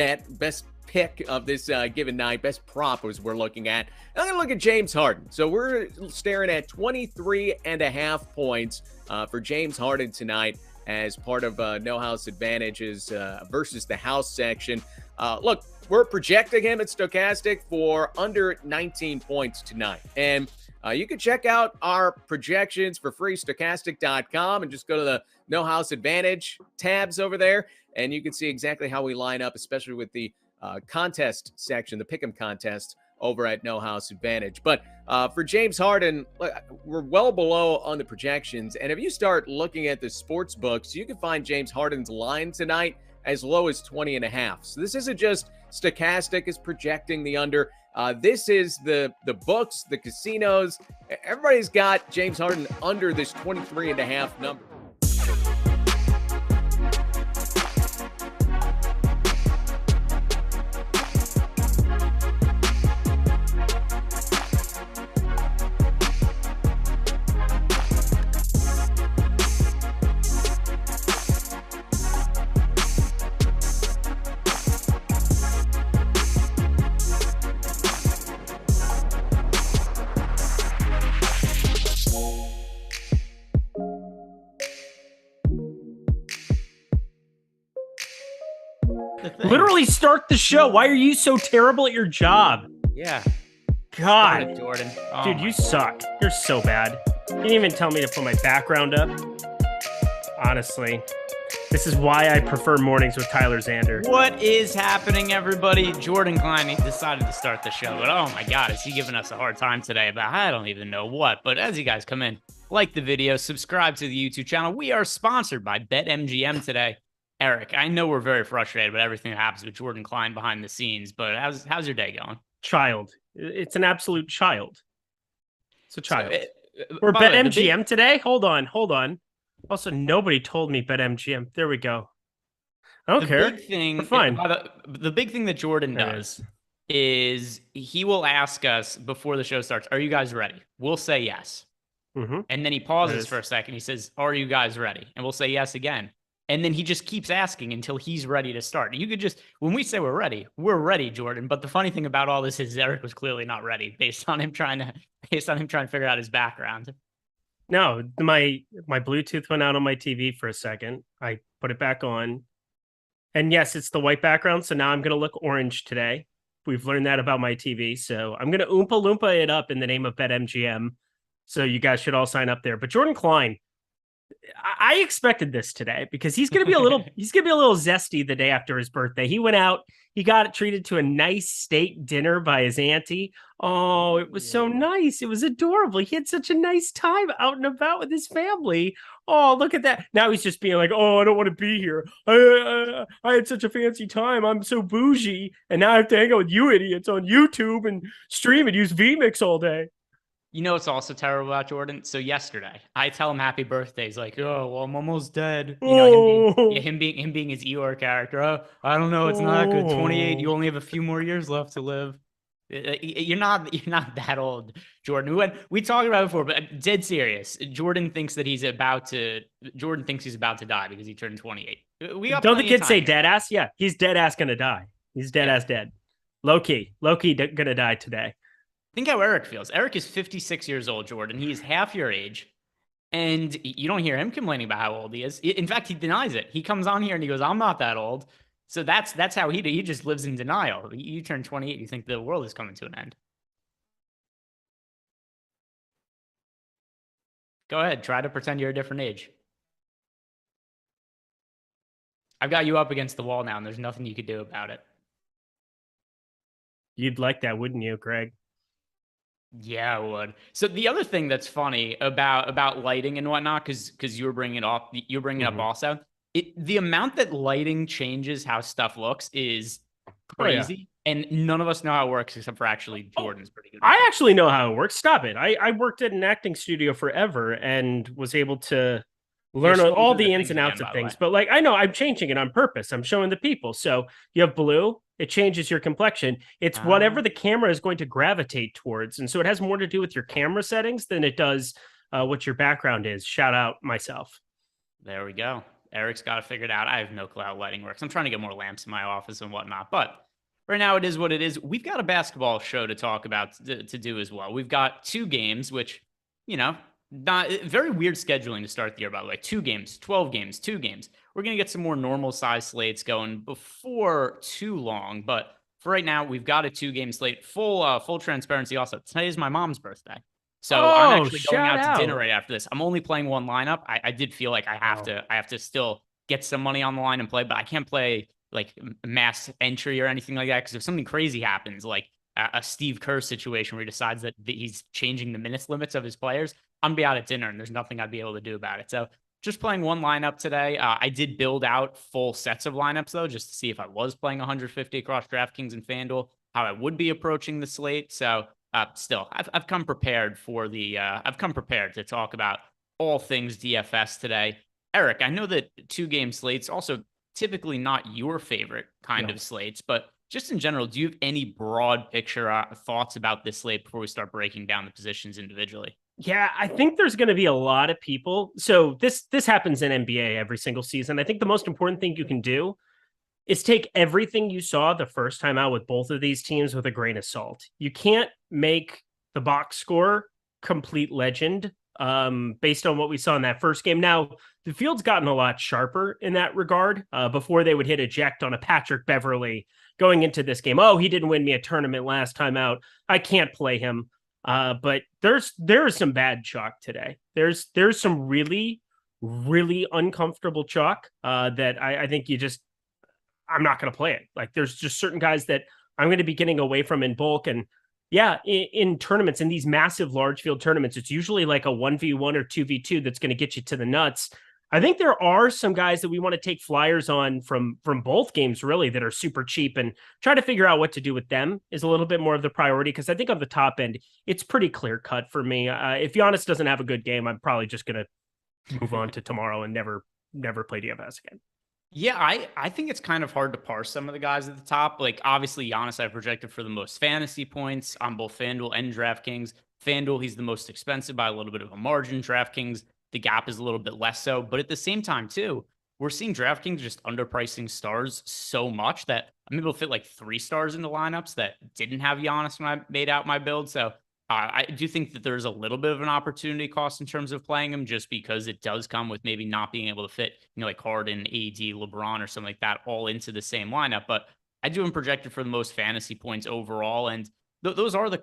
pick of this given night. Best prop as we're looking at. I'm going to look at James Harden. So we're staring at 23.5 points for James Harden tonight as part of No House Advantages versus the house section. Look, we're projecting him at Stokastic for under 19 points tonight. And you can check out our projections for free, stokastic.com, and just go to the No House Advantage tabs over there, and you can see exactly how we line up, especially with the contest section, the pick'em contest over at No House Advantage. But for James Harden, we're well below on the projections. And if you start looking at the sports books, you can find James Harden's line tonight as low as 20.5. So this isn't just Stokastic is projecting the under. This is the books, the casinos. Everybody's got James Harden under this 23.5 number. Literally start the show. Why are you so terrible at your job? Yeah. God. Jordan. Dude, you suck. You're so bad. You didn't even tell me to put my background up. Honestly. This is why I prefer mornings with Tyler Zander. What is happening, everybody? Jordan Klein decided to start the show, but oh my God, is he giving us a hard time today about I don't even know what. But as you guys come in, like the video, subscribe to the YouTube channel. We are sponsored by BetMGM today. Eric, I know we're very frustrated with everything that happens with Jordan Klein behind the scenes, but how's your day going? Child. It's an absolute child. It's a child. We're By the way, BetMGM today? Hold on. Also, nobody told me BetMGM. There we go. I don't care. Big thing, we're fine. The big thing that Jordan does is he will ask us before the show starts, are you guys ready? We'll say yes. Mm-hmm. And then he pauses for a second. He says, are you guys ready? And we'll say yes again. And then he just keeps asking until he's ready to start. You could just, when we say we're ready, Jordan. But the funny thing about all this is Eric was clearly not ready based on him trying to figure out his background. No, my Bluetooth went out on my TV for a second. I put it back on. And yes, it's the white background. So now I'm going to look orange today. We've learned that about my TV. So I'm going to Oompa Loompa it up in the name of BetMGM. So you guys should all sign up there. But Jordan Klein, I expected this today because he's going to be a little zesty the day after his birthday. He went out, he got treated to a nice steak dinner by his auntie. Oh, it was so nice. It was adorable. He had such a nice time out and about with his family. Oh, look at that. Now he's just being like, oh, I don't want to be here. I had such a fancy time. I'm so bougie. And now I have to hang out with you idiots on YouTube and stream and use vMix all day. You know what's also terrible about Jordan? So yesterday, I tell him happy birthday. He's like, oh, well, I'm almost dead. You know, him being his Eeyore character. Oh, I don't know. It's not good. 28. You only have a few more years left to live. You're not that old, Jordan. We talked about it before, but dead serious. Jordan thinks he's about to die because he turned 28. Don't the kids say dead ass? Yeah, he's dead ass gonna die. He's dead ass dead. Low key gonna die today. Think how Eric feels. Eric is 56 years old, Jordan. He's half your age. And you don't hear him complaining about how old he is. In fact, he denies it. He comes on here and he goes, I'm not that old. So that's how he just lives in denial. You turn 28, you think the world is coming to an end. Go ahead. Try to pretend you're a different age. I've got you up against the wall now, and there's nothing you could do about it. You'd like that, wouldn't you, Greg? Yeah, I would. So the other thing that's funny about lighting and whatnot, because you were bringing it up also, the amount that lighting changes how stuff looks is crazy, and none of us know how it works except for actually Jordan's pretty good. I actually know how it works. Stop it. I worked at an acting studio forever and was able to learn all the ins and outs of things. But like, I know I'm changing it on purpose. I'm showing the people. So you have blue. It changes your complexion. It's whatever the camera is going to gravitate towards. And so it has more to do with your camera settings than it does what your background is. Shout out myself. There we go. Eric's got it figured out. I have no clue how lighting works. I'm trying to get more lamps in my office and whatnot. But right now it is what it is. We've got a basketball show to talk about to do as well. We've got 2 games, which, not very weird scheduling to start the year, by the way. 2 games, 12 games, 2 games. We're going to get some more normal size slates going before too long. But for right now, we've got a 2-game slate. Full transparency also. Today is my mom's birthday. So I'm actually going out to dinner right after this. I'm only playing one lineup. I did feel like I have to still get some money on the line and play, but I can't play like mass entry or anything like that. Because if something crazy happens, like a Steve Kerr situation where he decides that he's changing the minutes limits of his players, I'm gonna be out at dinner and there's nothing I'd be able to do about it. So just playing one lineup today. I did build out full sets of lineups though, just to see if I was playing 150 across DraftKings and FanDuel, how I would be approaching the slate. So still, I've come prepared to talk about all things DFS today. Eric, I know that 2-game slates also typically not your favorite kind of slates, but just in general, do you have any broad picture thoughts about this slate before we start breaking down the positions individually? Yeah, I think there's going to be a lot of people. So this happens in NBA every single season. I think the most important thing you can do is take everything you saw the first time out with both of these teams with a grain of salt. You can't make the box score complete legend based on what we saw in that first game. Now, the field's gotten a lot sharper in that regard. Before they would hit eject on a Patrick Beverley going into this game. Oh, he didn't win me a tournament last time out. I can't play him. But there is some bad chalk today. There's some really, really uncomfortable chalk that I think I'm not going to play it. Like there's just certain guys that I'm going to be getting away from in bulk. And yeah, in tournaments, in these massive large field tournaments, it's usually like a 1v1 or 2v2 that's going to get you to the nuts. I think there are some guys that we want to take flyers on from both games, really, that are super cheap, and try to figure out what to do with them is a little bit more of the priority, because I think on the top end, it's pretty clear cut for me. If Giannis doesn't have a good game, I'm probably just going to move on to tomorrow and never play DFS again. Yeah, I think it's kind of hard to parse some of the guys at the top. Like, obviously, Giannis, I projected for the most fantasy points on both FanDuel and DraftKings. FanDuel, he's the most expensive by a little bit of a margin. DraftKings, the gap is a little bit less so. But at the same time, too, we're seeing DraftKings just underpricing stars so much that I'm able to fit like 3 stars into lineups that didn't have Giannis when I made out my build. So I do think that there's a little bit of an opportunity cost in terms of playing him, just because it does come with maybe not being able to fit, like Harden, AD, LeBron, or something like that all into the same lineup. But I do him projected for the most fantasy points overall. And those are there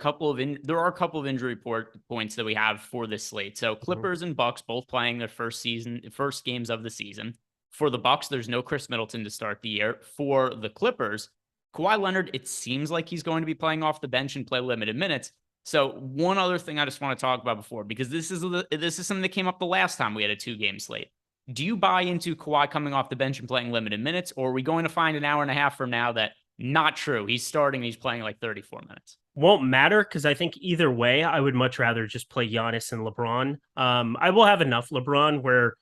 are a couple of injury points that we have for this slate. So Clippers and Bucks both playing their first games of the season. For the Bucks, there's no Chris Middleton to start the year. For the Clippers, Kawhi Leonard, it seems like he's going to be playing off the bench and play limited minutes. So one other thing I just want to talk about before, because this is something that came up the last time we had a 2-game slate. Do you buy into Kawhi coming off the bench and playing limited minutes, or are we going to find an hour and a half from now that not true? He's starting, he's playing like 34 minutes. Won't matter, because I think either way, I would much rather just play Giannis and LeBron. I will have enough LeBron where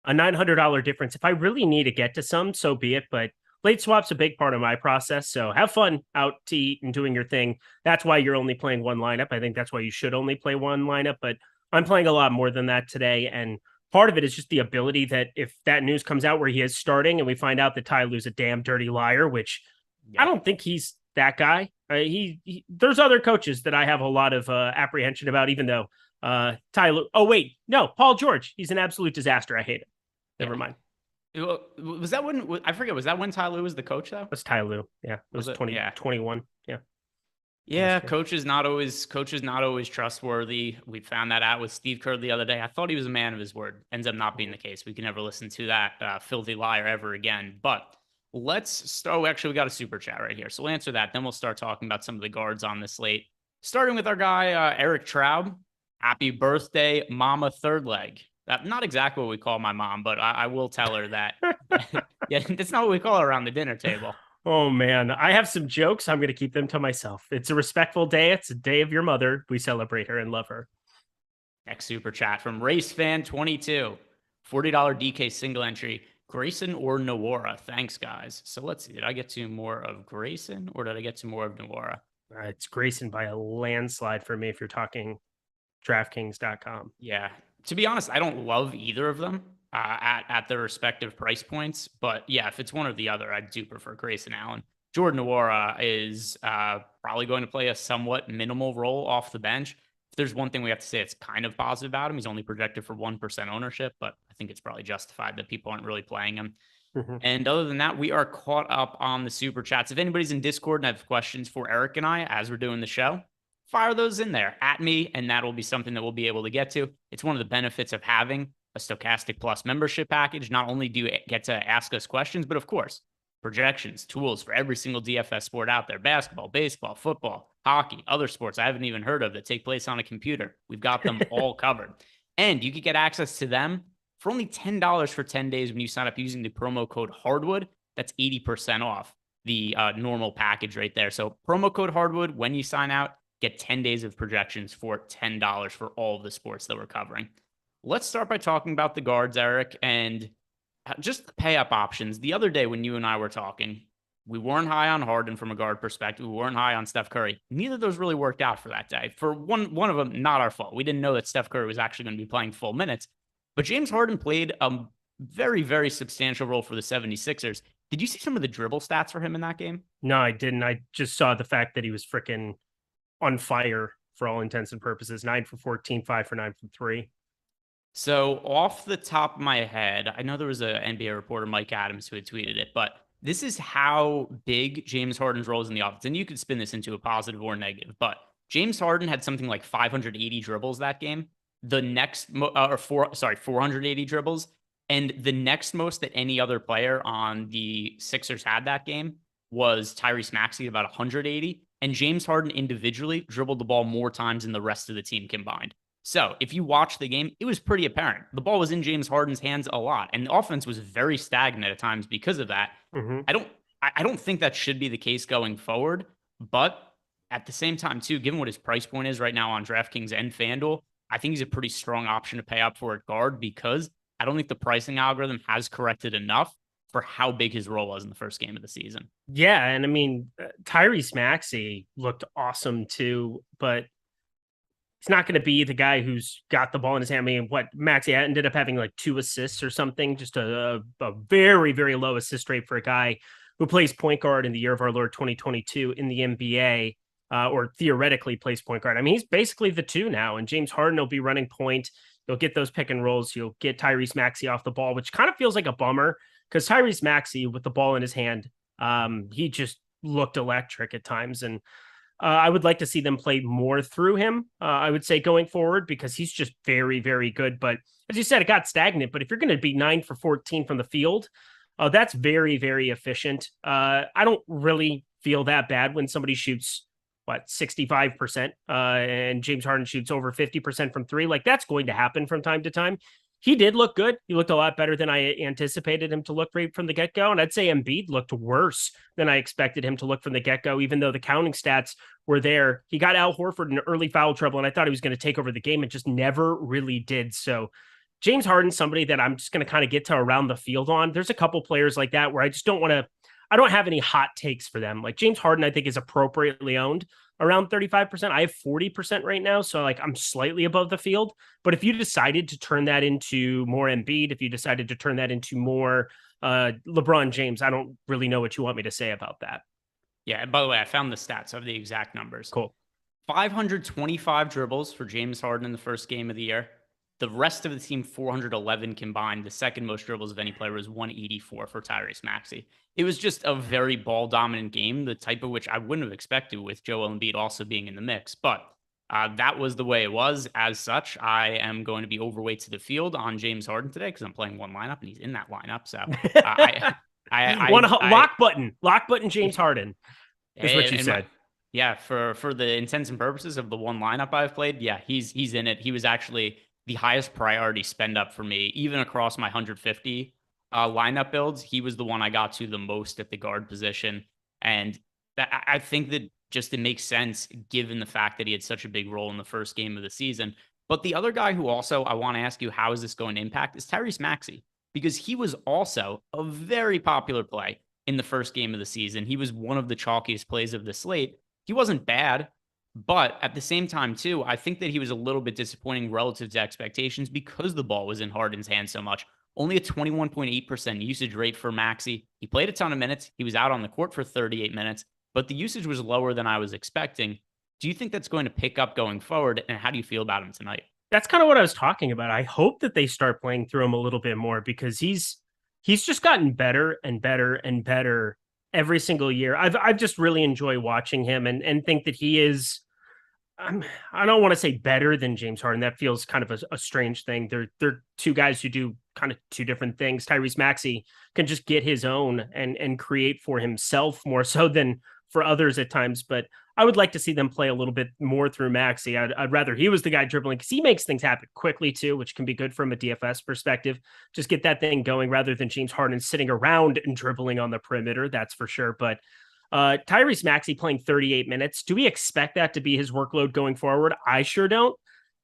a $900 difference, if I really need to get to some, so be it. But late swap's a big part of my process. So have fun out to eat and doing your thing. That's why you're only playing one lineup. I think that's why you should only play one lineup. But I'm playing a lot more than that today. And part of it is just the ability that if that news comes out where he is starting and we find out that Ty Lue's a damn dirty liar, which I don't think he's that guy. There's other coaches that I have a lot of apprehension about, even though Ty Lue. Oh, wait. No, Paul George. He's an absolute disaster. I hate it. Never mind. Was that when, I forget, was that when Ty Lue was the coach, though? It was Ty Lue. Yeah. It was 2021. Yeah. Yeah, coach is not always trustworthy. We found that out with Steve Kerr the other day. I thought he was a man of his word. Ends up not being the case. We can never listen to that filthy liar ever again. But let's start. Oh, actually, we got a super chat right here. So we'll answer that. Then we'll start talking about some of the guards on this slate. Starting with our guy, Eric Traub. Happy birthday, Mama Third Leg. Not exactly what we call my mom, but I will tell her that. Yeah, that's not what we call her around the dinner table. Oh, man. I have some jokes. I'm going to keep them to myself. It's a respectful day. It's a day of your mother. We celebrate her and love her. Next super chat from RaceFan22. $40 DK single entry. Grayson or Nwora? Thanks, guys. So let's see. Did I get to more of Grayson or did I get to more of Nwora? It's Grayson by a landslide for me if you're talking DraftKings.com. Yeah. To be honest, I don't love either of them at their respective price points. But yeah, if it's one or the other, I do prefer Grayson Allen. Jordan Nwora is probably going to play a somewhat minimal role off the bench. If there's one thing we have to say it's kind of positive about him, he's only projected for 1% ownership, but I think it's probably justified that people aren't really playing him. And other than that, we are caught up on the super chats. If anybody's in Discord and have questions for Eric and I as we're doing the show, fire those in there at me, and that will be something that we'll be able to get to. It's one of the benefits of having a Stokastic Plus membership package. Not only do you get to ask us questions, but of course, projections, tools for every single DFS sport out there: basketball, baseball, football, hockey, other sports I haven't even heard of that take place on a computer. We've got them all covered. And you can get access to them for only $10 for 10 days when you sign up using the promo code Hardwood. That's 80% off the normal package right there. So promo code Hardwood when you sign out. Get 10 days of projections for $10 for all of the sports that we're covering. Let's start by talking about the guards, Eric, and just the pay-up options. The other day when you and I were talking, we weren't high on Harden from a guard perspective. We weren't high on Steph Curry. Neither of those really worked out for that day. For one of them, not our fault. We didn't know that Steph Curry was actually going to be playing full minutes. But James Harden played a very, very substantial role for the 76ers. Did you see some of the dribble stats for him in that game? No, I didn't. I just saw the fact that he was freaking on fire for all intents and purposes. 9 for 14, 5 for 9 from 3. So off the top of my head, I know there was an NBA reporter, Mike Adams, who had tweeted it, but this is how big James Harden's role is in the offense. And you could spin this into a positive or negative, but James Harden had something like 580 dribbles that game. The next, 480 dribbles. And the next most that any other player on the Sixers had that game was Tyrese Maxey, about 180. And James Harden individually dribbled the ball more times than the rest of the team combined. So if you watch the game, it was pretty apparent. The ball was in James Harden's hands a lot, and the offense was very stagnant at times because of that. Mm-hmm. I don't think that should be the case going forward, but at the same time, too, given what his price point is right now on DraftKings and FanDuel, I think he's a pretty strong option to pay up for at guard because I don't think the pricing algorithm has corrected enough for how big his role was in the first game of the season. Yeah, and I mean, Tyrese Maxey looked awesome too, but he's not going to be the guy who's got the ball in his hand. I mean, what Maxey ended up having like 2 assists or something, just a very, very low assist rate for a guy who plays point guard in the year of our Lord 2022 in the NBA, or theoretically plays point guard. I mean, he's basically the 2 now, and James Harden will be running point. You'll get those pick and rolls. You'll get Tyrese Maxey off the ball, which kind of feels like a bummer because Tyrese Maxey with the ball in his hand, he just looked electric at times. And I would like to see them play more through him, I would say, going forward, because he's just very, very good. But as you said, it got stagnant. But if you're going to be 9 for 14 from the field, that's very, very efficient. I don't really feel that bad when somebody shoots 65%, and James Harden shoots over 50% from 3. Like, that's going to happen from time to time. He did look good. He looked a lot better than I anticipated him to look right from the get-go. And I'd say Embiid looked worse than I expected him to look from the get-go, even though the counting stats were there. He got Al Horford in early foul trouble, and I thought he was going to take over the game and just never really did. So James Harden's somebody that I'm just going to kind of get to around the field on. There's a couple players like that where I just don't want to, I don't have any hot takes for them. Like James Harden, I think is appropriately owned around 35%. I have 40% right now. So like I'm slightly above the field, but if you decided to turn that into more Embiid, if you decided to turn that into more LeBron James, I don't really know what you want me to say about that. Yeah. And by the way, I found the stats of the exact numbers. Cool. 525 dribbles for James Harden in the first game of the year. The rest of the team, 411 combined. The second most dribbles of any player was 184 for Tyrese Maxey. It was just a very ball-dominant game, the type of which I wouldn't have expected with Joel Embiid also being in the mix. But that was the way it was. As such, I am going to be overweight to the field on James Harden today because I'm playing one lineup, and he's in that lineup. So lock button James Harden is what you said. Yeah, for the intents and purposes of the one lineup I've played, yeah, he's in it. He was actually the highest priority spend up for me, even across my 150 lineup builds. He was the one I got to the most at the guard position. And that, I think that just it makes sense given the fact that he had such a big role in the first game of the season. But the other guy who also I want to ask you, how is this going to impact, is Tyrese Maxey, because he was also a very popular play in the first game of the season. He was one of the chalkiest plays of the slate. He wasn't bad, but at the same time, too, I think that he was a little bit disappointing relative to expectations because the ball was in Harden's hands so much. Only a 21.8% usage rate for Maxey. He played a ton of minutes. He was out on the court for 38 minutes, but the usage was lower than I was expecting. Do you think that's going to pick up going forward? And how do you feel about him tonight? That's kind of what I was talking about. I hope that they start playing through him a little bit more because he's just gotten better and better and better every single year. I've just really enjoyed watching him and think that he is, I don't want to say better than James Harden. That feels kind of a strange thing. They're two guys who do kind of two different things. Tyrese Maxey can just get his own and create for himself more so than for others at times. But I would like to see them play a little bit more through Maxey. I'd rather he was the guy dribbling because he makes things happen quickly too, which can be good from a DFS perspective. Just get that thing going rather than James Harden sitting around and dribbling on the perimeter. That's for sure. But Tyrese Maxey playing 38 minutes. Do we expect that to be his workload going forward? I sure don't.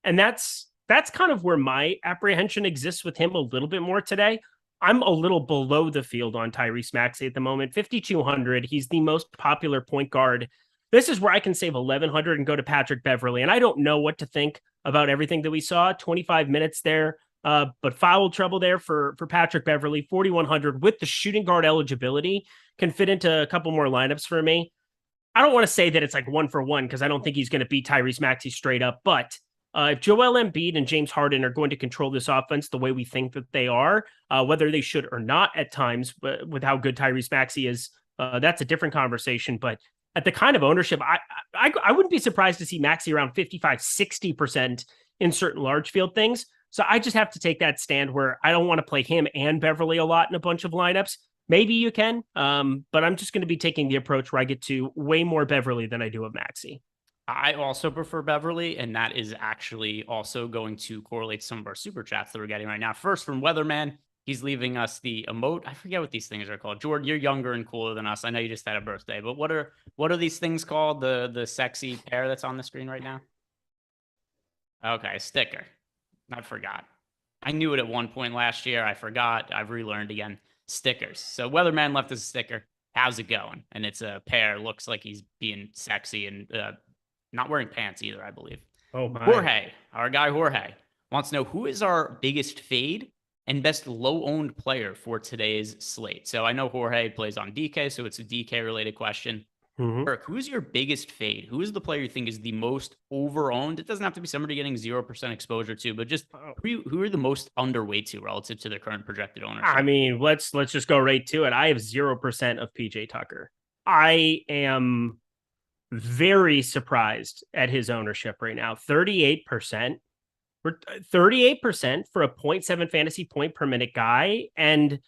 And that's kind of where my apprehension exists with him a little bit more today. I'm a little below the field on Tyrese Maxey at the moment. 5,200. He's the most popular point guard. This is where I can save 1,100 and go to Patrick Beverley. And I don't know what to think about everything that we saw. 25 minutes there, but foul trouble there for Patrick Beverley. 4,100 with the shooting guard eligibility can fit into a couple more lineups for me. I don't want to say that it's like 1-for-1 because I don't think he's going to beat Tyrese Maxey straight up. But if Joel Embiid and James Harden are going to control this offense the way we think that they are, whether they should or not at times, with how good Tyrese Maxey is, that's a different conversation. But at the kind of ownership, I wouldn't be surprised to see Maxey around 55, 60% in certain large field things. So I just have to take that stand where I don't want to play him and Beverly a lot in a bunch of lineups. Maybe you can, but I'm just going to be taking the approach where I get to way more Beverly than I do of Maxey. I also prefer Beverly, and that is actually also going to correlate to some of our super chats that we're getting right now. First, from Weatherman, he's leaving us the emote. I forget what these things are called. Jordan, you're younger and cooler than us. I know you just had a birthday, but what are these things called? The sexy pair that's on the screen right now? Okay, sticker. I forgot. I knew it at one point last year. I forgot. I've relearned again. Stickers. So Weatherman left us a sticker. How's it going? And it's a pair. Looks like he's being sexy and not wearing pants either, I believe. Oh my. Jorge, our guy Jorge, wants to know who is our biggest fade and best low-owned player for today's slate. So I know Jorge plays on DK, so it's a DK-related question. Eric, who's your biggest fade? Who is the player you think is the most over-owned? It doesn't have to be somebody getting 0% exposure to, but just who are the most underweight to relative to their current projected ownership? I mean, let's just go right to it. I have 0% of PJ Tucker. I am very surprised at his ownership right now. 38%. We're 38% for a 0.7 fantasy point per minute guy. And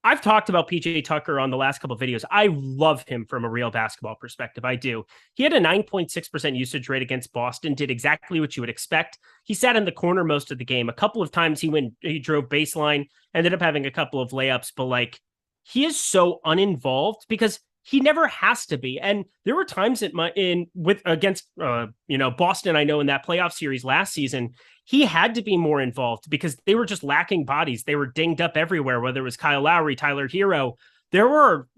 I've talked about PJ Tucker on the last couple of videos. I love him from a real basketball perspective. I do. He had a 9.6% usage rate against Boston, did exactly what you would expect. He sat in the corner most of the game. A couple of times he drove baseline, ended up having a couple of layups, but like he is so uninvolved because he never has to be. And there were times against Boston, I know in that playoff series last season, he had to be more involved because they were just lacking bodies. They were dinged up everywhere, whether it was Kyle Lowry, Tyler Hero. There were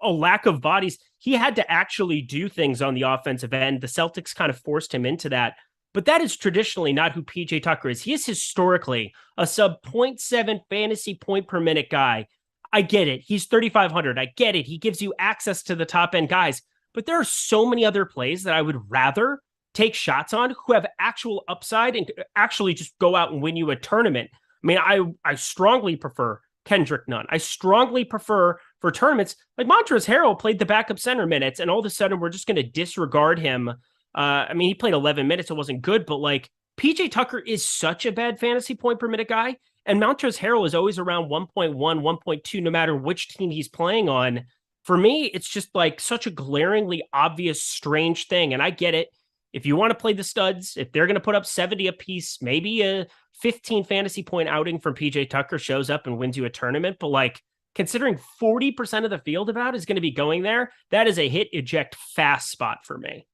a lack of bodies. He had to actually do things on the offensive end. The Celtics kind of forced him into that. But that is traditionally not who PJ Tucker is. He is historically a sub 0.7 fantasy point per minute guy. I get it. He's 3,500. I get it. He gives you access to the top end guys. But there are so many other plays that I would rather take shots on who have actual upside and actually just go out and win you a tournament. I mean, I strongly prefer Kendrick Nunn. I strongly prefer for tournaments like Montrezl Harrell played the backup center minutes, and all of a sudden we're just going to disregard him. I mean, he played 11 minutes. It wasn't good, but like PJ Tucker is such a bad fantasy point per minute guy. And Montrezl Harrell is always around 1.1, 1.2, no matter which team he's playing on. For me, it's just like such a glaringly obvious, strange thing. And I get it. If you want to play the studs, if they're going to put up 70 apiece, maybe a 15 fantasy point outing from PJ Tucker shows up and wins you a tournament. But like considering 40% of the field about is going to be going there, that is a hit eject fast spot for me.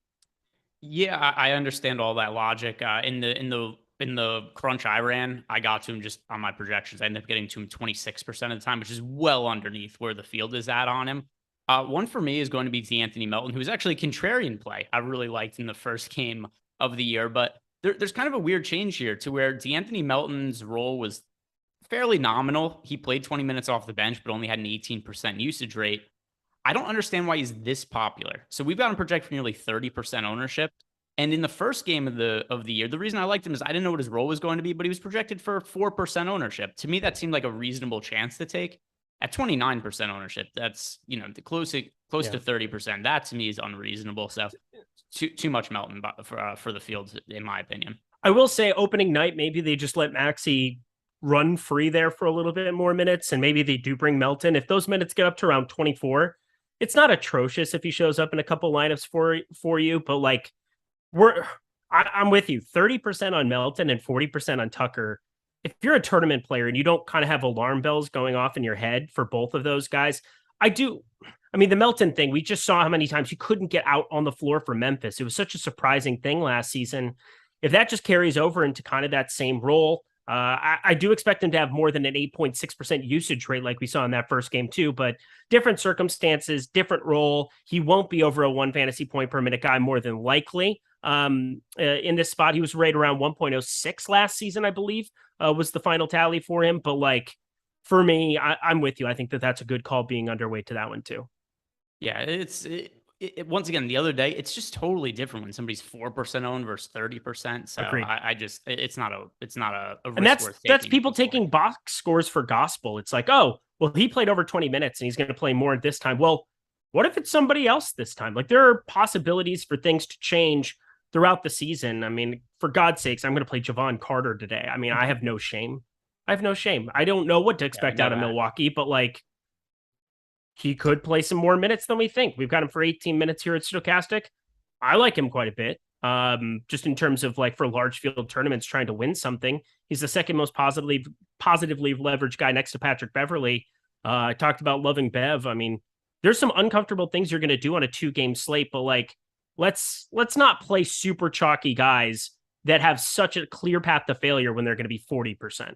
Yeah, I understand all that logic. In the crunch I ran, I got to him just on my projections. I ended up getting to him 26% of the time, which is well underneath where the field is at on him. One for me is going to be D'Anthony Melton, who is actually a contrarian play I really liked in the first game of the year. But there's kind of a weird change here to where D'Anthony Melton's role was fairly nominal. He played 20 minutes off the bench, but only had an 18% usage rate. I don't understand why he's this popular. So we've got him projected for nearly 30% ownership. And in the first game of the year, the reason I liked him is I didn't know what his role was going to be, but he was projected for 4% ownership. To me, that seemed like a reasonable chance to take. At 29% ownership, that's close to 30%. That to me is unreasonable. So too much Melton for the field, in my opinion. I will say, opening night, maybe they just let Maxey run free there for a little bit more minutes, and maybe they do bring Melton. If those minutes get up to around 24, it's not atrocious if he shows up in a couple lineups for you, but like I'm with you. 30% on Melton and 40% on Tucker. If you're a tournament player and you don't kind of have alarm bells going off in your head for both of those guys, I mean, the Melton thing, we just saw how many times he couldn't get out on the floor for Memphis. It was such a surprising thing last season. If that just carries over into kind of that same role, I do expect him to have more than an 8.6% usage rate like we saw in that first game too, but different circumstances, different role. He won't be over a 1 fantasy point per minute guy more than likely. In this spot, he was right around 1.06 last season, I believe, was the final tally for him. But like, for me, I'm with you. I think that's a good call being underweight to that one too. Yeah, once again, the other day, it's just totally different when somebody's 4% owned versus 30%. So it's not a risk and that's people taking box scores for gospel. It's like, oh, well, he played over 20 minutes and he's going to play more this time. Well, what if it's somebody else this time? Like there are possibilities for things to change throughout the season, I mean, for God's sakes, I'm going to play Javon Carter today. I mean, I have no shame. I have no shame. I don't know what to expect out of Milwaukee, but like, he could play some more minutes than we think. We've got him for 18 minutes here at Stokastic. I like him quite a bit. Just in terms of like for large field tournaments trying to win something. He's the second most positively leveraged guy next to Patrick Beverley. I talked about loving Bev. I mean, there's some uncomfortable things you're going to do on a 2-game slate, but like, let's not play super chalky guys that have such a clear path to failure when they're going to be 40%.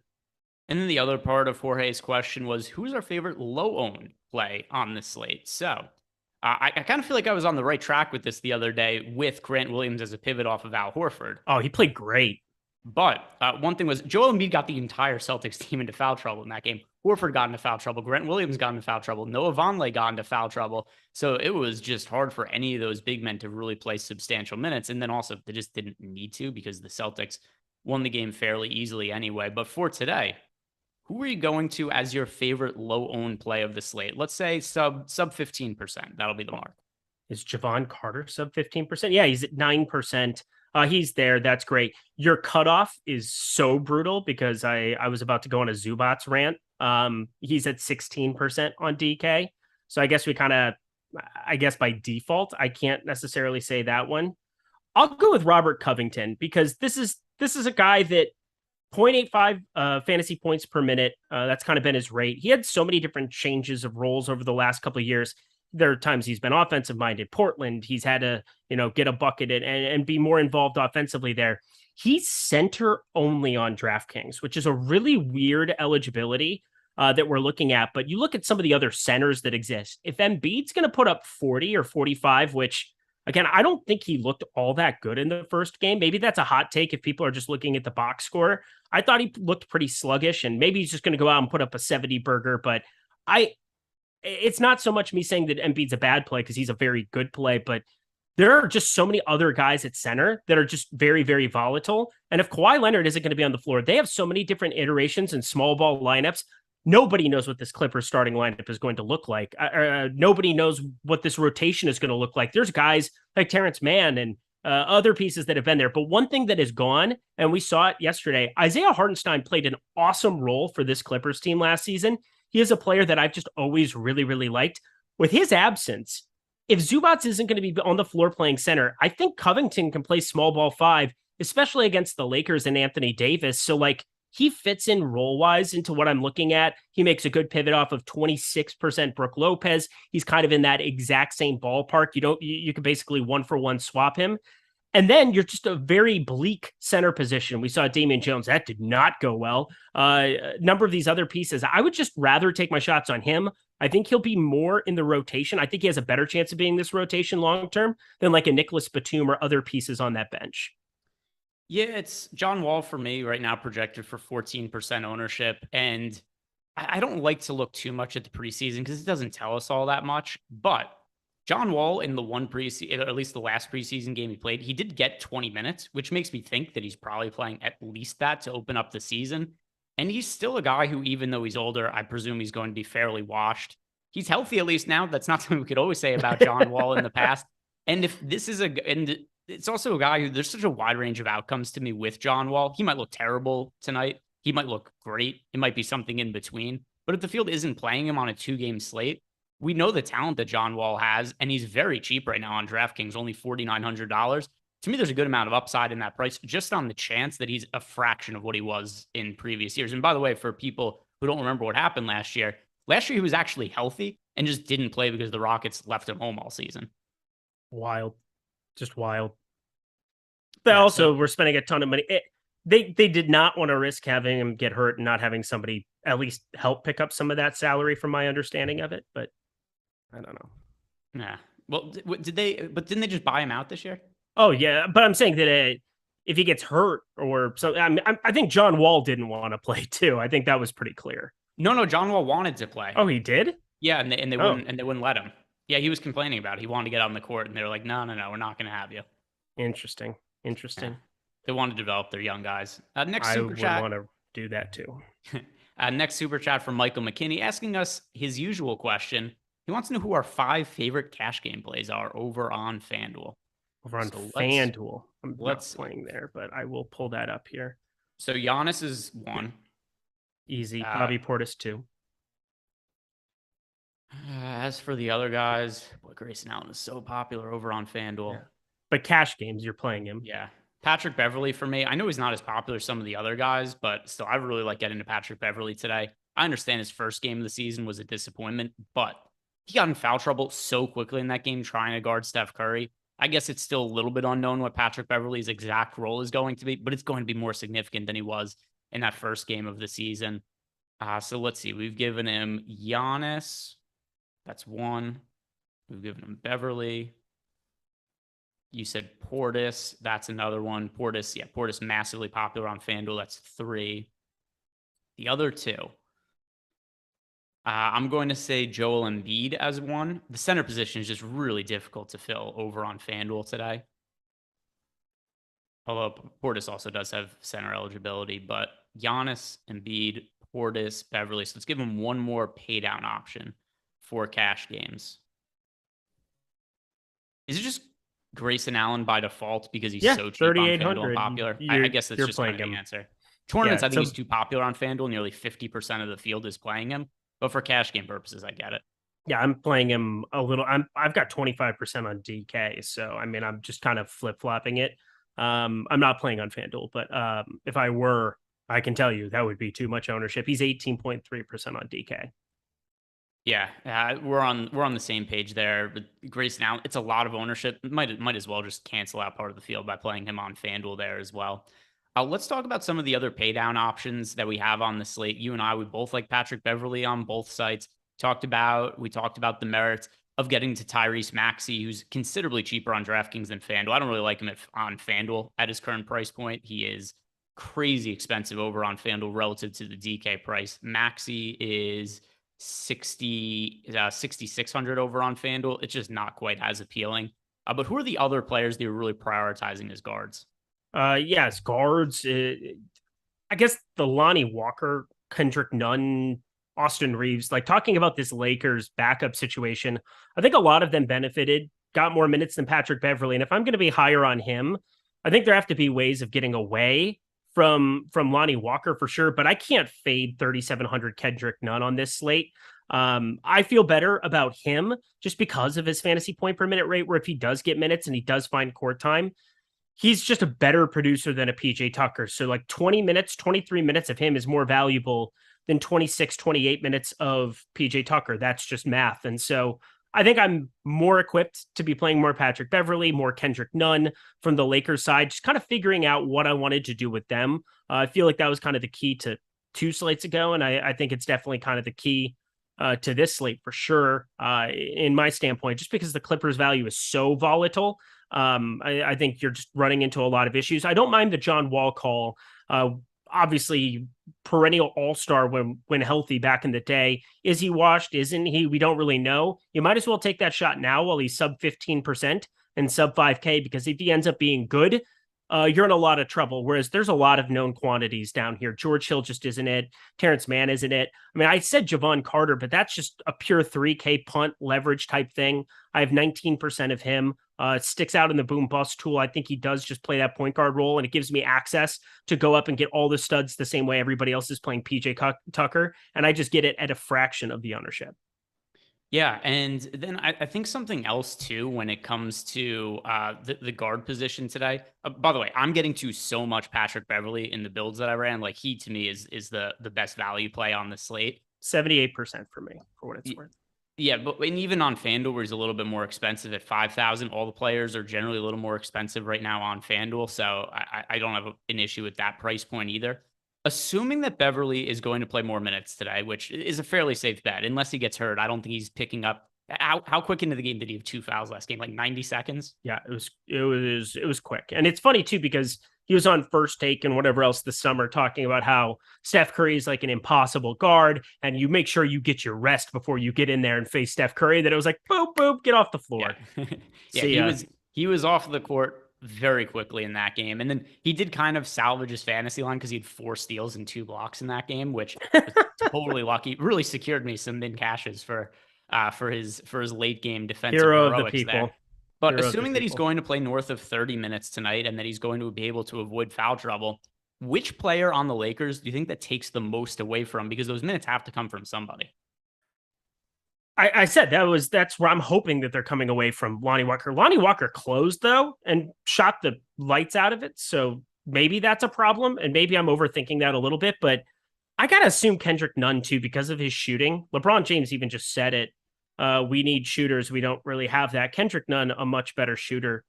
And then the other part of Jorge's question was, who's our favorite low-owned play on this slate? So I kind of feel like I was on the right track with this the other day with Grant Williams as a pivot off of Al Horford. Oh, he played great. But one thing was, Joel Embiid got the entire Celtics team into foul trouble in that game. Horford got into foul trouble. Grant Williams got into foul trouble. Noah Vonleh got into foul trouble. So it was just hard for any of those big men to really play substantial minutes. And then also, they just didn't need to because the Celtics won the game fairly easily anyway. But for today, who are you going to as your favorite low-owned play of the slate? Let's say sub 15%. That'll be the mark. Is Javon Carter sub 15%? Yeah, he's at 9%. He's there. That's great. Your cutoff is so brutal because I was about to go on a Zubats rant. He's at 16% on DK. So I guess by default, I can't necessarily say that one. I'll go with Robert Covington because this is a guy that 0.85 fantasy points per minute. That's kind of been his rate. He had so many different changes of roles over the last couple of years. There are times he's been offensive minded. Portland, he's had to, get a bucket and be more involved offensively there. He's center only on DraftKings, which is a really weird eligibility that we're looking at. But you look at some of the other centers that exist. If Embiid's going to put up 40 or 45, which again, I don't think he looked all that good in the first game. Maybe that's a hot take if people are just looking at the box score. I thought he looked pretty sluggish, and maybe he's just going to go out and put up a 70 burger. But it's not so much me saying that Embiid's a bad play because he's a very good play, but there are just so many other guys at center that are just very, very volatile. And if Kawhi Leonard isn't going to be on the floor, they have so many different iterations and small ball lineups. Nobody knows what this Clippers starting lineup is going to look like. Nobody knows what this rotation is going to look like. There's guys like Terrence Mann and other pieces that have been there. But one thing that is gone, and we saw it yesterday, Isaiah Hardenstein played an awesome role for this Clippers team last season. He is a player that I've just always really, really liked. With his absence, if Zubats isn't going to be on the floor playing center, I think Covington can play small ball 5, especially against the Lakers and Anthony Davis. So like, he fits in role-wise into what I'm looking at. He makes a good pivot off of 26% Brook Lopez. He's kind of in that exact same ballpark. You can basically 1-for-1 swap him. And you're just a very bleak center position. We saw Damian Jones. That did not go well. A number of these other pieces, I would just rather take my shots on him. I think he'll be more in the rotation. I think he has a better chance of being this rotation long-term than like a Nicholas Batum or other pieces on that bench. Yeah, it's John Wall for me right now, projected for 14% ownership. And I don't like to look too much at the preseason because it doesn't tell us all that much. But John Wall in the one preseason, or at least the last preseason game he played, he did get 20 minutes, which makes me think that he's probably playing at least that to open up the season. And he's still a guy who, even though he's older, I presume he's going to be fairly washed. He's healthy at least now. That's not something we could always say about John Wall in the past. And if this is it's also a guy who there's such a wide range of outcomes to me with John Wall. He might look terrible tonight. He might look great. It might be something in between. But if the field isn't playing him on a 2-game slate, we know the talent that John Wall has, and he's very cheap right now on DraftKings, only $4,900. To me, there's a good amount of upside in that price, just on the chance that he's a fraction of what he was in previous years. And by the way, for people who don't remember what happened last year he was actually healthy and just didn't play because the Rockets left him home all season. Wild. Just wild. They also were spending a ton of money. They did not want to risk having him get hurt and not having somebody at least help pick up some of that salary from my understanding of it. But I don't know. Yeah. Well, didn't they just buy him out this year? Oh, yeah. But I'm saying that if he gets hurt or so, I think John Wall didn't want to play too. I think that was pretty clear. No, John Wall wanted to play. Oh, he did? Yeah, and they wouldn't let him. Yeah, he was complaining about it. He wanted to get on the court, and they were like, no, we're not going to have you. Interesting. Yeah. They want to develop their young guys. Next super chat. I would want to do that too. Next super chat from Michael McKinney asking us his usual question. He wants to know who our 5 favorite cash game plays are over on FanDuel. over on So FanDuel. I'm let's not playing there, but I will pull that up here. So Giannis is 1. Easy. Bobby Portis 2. As for the other guys, boy, Grayson Allen is so popular over on FanDuel. Yeah. But cash games, you're playing him. Yeah. Patrick Beverley for me. I know he's not as popular as some of the other guys, but still, I really like getting to Patrick Beverley today. I understand his first game of the season was a disappointment, but he got in foul trouble so quickly in that game trying to guard Steph Curry. I guess it's still a little bit unknown what Patrick Beverley's exact role is going to be, but it's going to be more significant than he was in that first game of the season. So let's see. We've given him Giannis. That's 1. We've given him Beverley. You said Portis. That's another one. Portis massively popular on FanDuel. That's 3. The other 2. I'm going to say Joel Embiid as 1. The center position is just really difficult to fill over on FanDuel today. Although Portis also does have center eligibility, but Giannis, Embiid, Portis, Beverley. So let's give him one more pay down option for cash games. Is it just Grayson Allen by default because he's so cheap on FanDuel and popular? I guess that's just kind of the answer. Tournaments, I think he's too popular on FanDuel. Nearly 50% of the field is playing him. But for cash game purposes, I get it. Yeah, I'm playing him a little. I've got 25% on DK, so I mean, I'm just kind of flip flopping it. I'm not playing on FanDuel, but if I were, I can tell you that would be too much ownership. He's 18.3% on DK. Yeah, we're on the same page there. But Grayson Allen, it's a lot of ownership. Might as well just cancel out part of the field by playing him on FanDuel there as well. Let's talk about some of the other pay down options that we have on the slate. You and I, we both like Patrick Beverley on both sites. We talked about the merits of getting to Tyrese Maxey, who's considerably cheaper on DraftKings than FanDuel. I don't really like him on FanDuel at his current price point. He is crazy expensive over on FanDuel relative to the DK price. Maxey is 6,600 over on FanDuel. It's just not quite as appealing. But who are the other players that you're really prioritizing as guards? Yes, guards. I guess the Lonnie Walker, Kendrick Nunn, Austin Reeves, like talking about this Lakers backup situation, I think a lot of them benefited, got more minutes than Patrick Beverley. And if I'm going to be higher on him, I think there have to be ways of getting away from Lonnie Walker for sure. But I can't fade 3,700 Kendrick Nunn on this slate. I feel better about him just because of his fantasy point per minute rate, where if he does get minutes and he does find court time, he's just a better producer than a PJ Tucker. So like 20 minutes, 23 minutes of him is more valuable than 26, 28 minutes of PJ Tucker. That's just math. And so I think I'm more equipped to be playing more Patrick Beverley, more Kendrick Nunn from the Lakers side, just kind of figuring out what I wanted to do with them. I feel like that was kind of the key to 2 slates ago. And I think it's definitely kind of the key to this slate for sure, in my standpoint, just because the Clippers value is so volatile. I think you're just running into a lot of issues. I don't mind the John Wall call. Obviously, perennial all-star when healthy back in the day. Is he washed? Isn't he? We don't really know. You might as well take that shot now while he's sub 15% and sub 5K, because if he ends up being good, you're in a lot of trouble. Whereas there's a lot of known quantities down here. George Hill just isn't it. Terrence Mann isn't it. I mean, I said Javon Carter, but that's just a pure 3K punt leverage type thing. I have 19% of him. Sticks out in the boom bust tool. I think he does just play that point guard role, and it gives me access to go up and get all the studs the same way everybody else is playing PJ Tucker. And I just get it at a fraction of the ownership. Yeah, and then I think something else too when it comes to the guard position today. By the way, I'm getting to so much Patrick Beverley in the builds that I ran. Like he to me is the best value play on the slate. 78% for me, for what it's worth. Yeah, but and even on FanDuel, where he's a little bit more expensive at 5,000, all the players are generally a little more expensive right now on FanDuel. So I don't have an issue with that price point either. Assuming that Beverley is going to play more minutes today, which is a fairly safe bet, unless he gets hurt, I don't think he's picking up. How quick into the game did he have 2 fouls last game? Like 90 seconds? Yeah, it was quick. And it's funny too, because he was on First Take and whatever else this summer talking about how Steph Curry is like an impossible guard and you make sure you get your rest before you get in there and face Steph Curry. That it was like, boop, boop, get off the floor. Yeah, he was off the court very quickly in that game. And then he did kind of salvage his fantasy line because he had 4 steals and 2 blocks in that game, which was totally lucky. Really secured me some min cashes for his late game defensive hero heroics of the people. there. But There are assuming other that he's people. going to play north of 30 minutes tonight and that he's going to be able to avoid foul trouble, which player on the Lakers do you think that takes the most away from him? Because those minutes have to come from somebody. I said that's where I'm hoping that they're coming away from Lonnie Walker. Lonnie Walker closed though and shot the lights out of it. So maybe that's a problem. And maybe I'm overthinking that a little bit, but I got to assume Kendrick Nunn too, because of his shooting. LeBron James even just said it. We need shooters. We don't really have that. Kendrick Nunn, a much better shooter.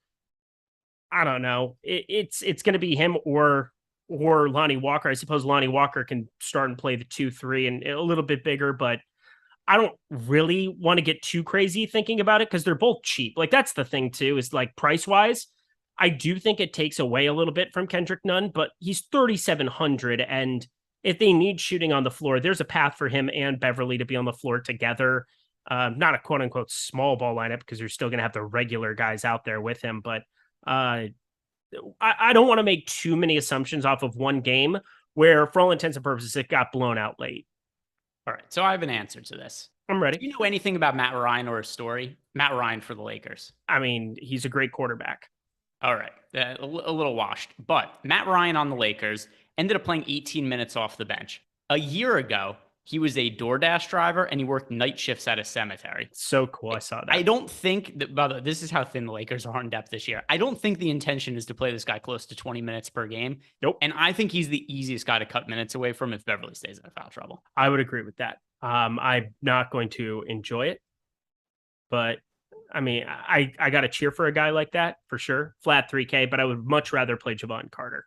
I don't know. It's going to be him or Lonnie Walker. I suppose Lonnie Walker can start and play the 2-3 and a little bit bigger, but I don't really want to get too crazy thinking about it because they're both cheap. Like that's the thing too, is like price wise, I do think it takes away a little bit from Kendrick Nunn, but he's 3,700. And if they need shooting on the floor, there's a path for him and Beverly to be on the floor together. Not a quote unquote small ball lineup because you're still going to have the regular guys out there with him. But I don't want to make too many assumptions off of one game where, for all intents and purposes, it got blown out late. All right, so I have an answer to this. I'm ready. Do you know anything about Matt Ryan or his story? Matt Ryan for the Lakers. I mean, he's a great quarterback. All right, a little washed. But Matt Ryan on the Lakers ended up playing 18 minutes off the bench. A year ago, he was a DoorDash driver and he worked night shifts at a cemetery. So cool. I saw that. I don't think that, by the way, this is how thin the Lakers are in depth this year. I don't think the intention is to play this guy close to 20 minutes per game. Nope. And I think he's the easiest guy to cut minutes away from if Beverly stays out of foul trouble. I would agree with that. I'm not going to enjoy it, but I mean, I got to cheer for a guy like that for sure. Flat 3K, but I would much rather play Javon Carter.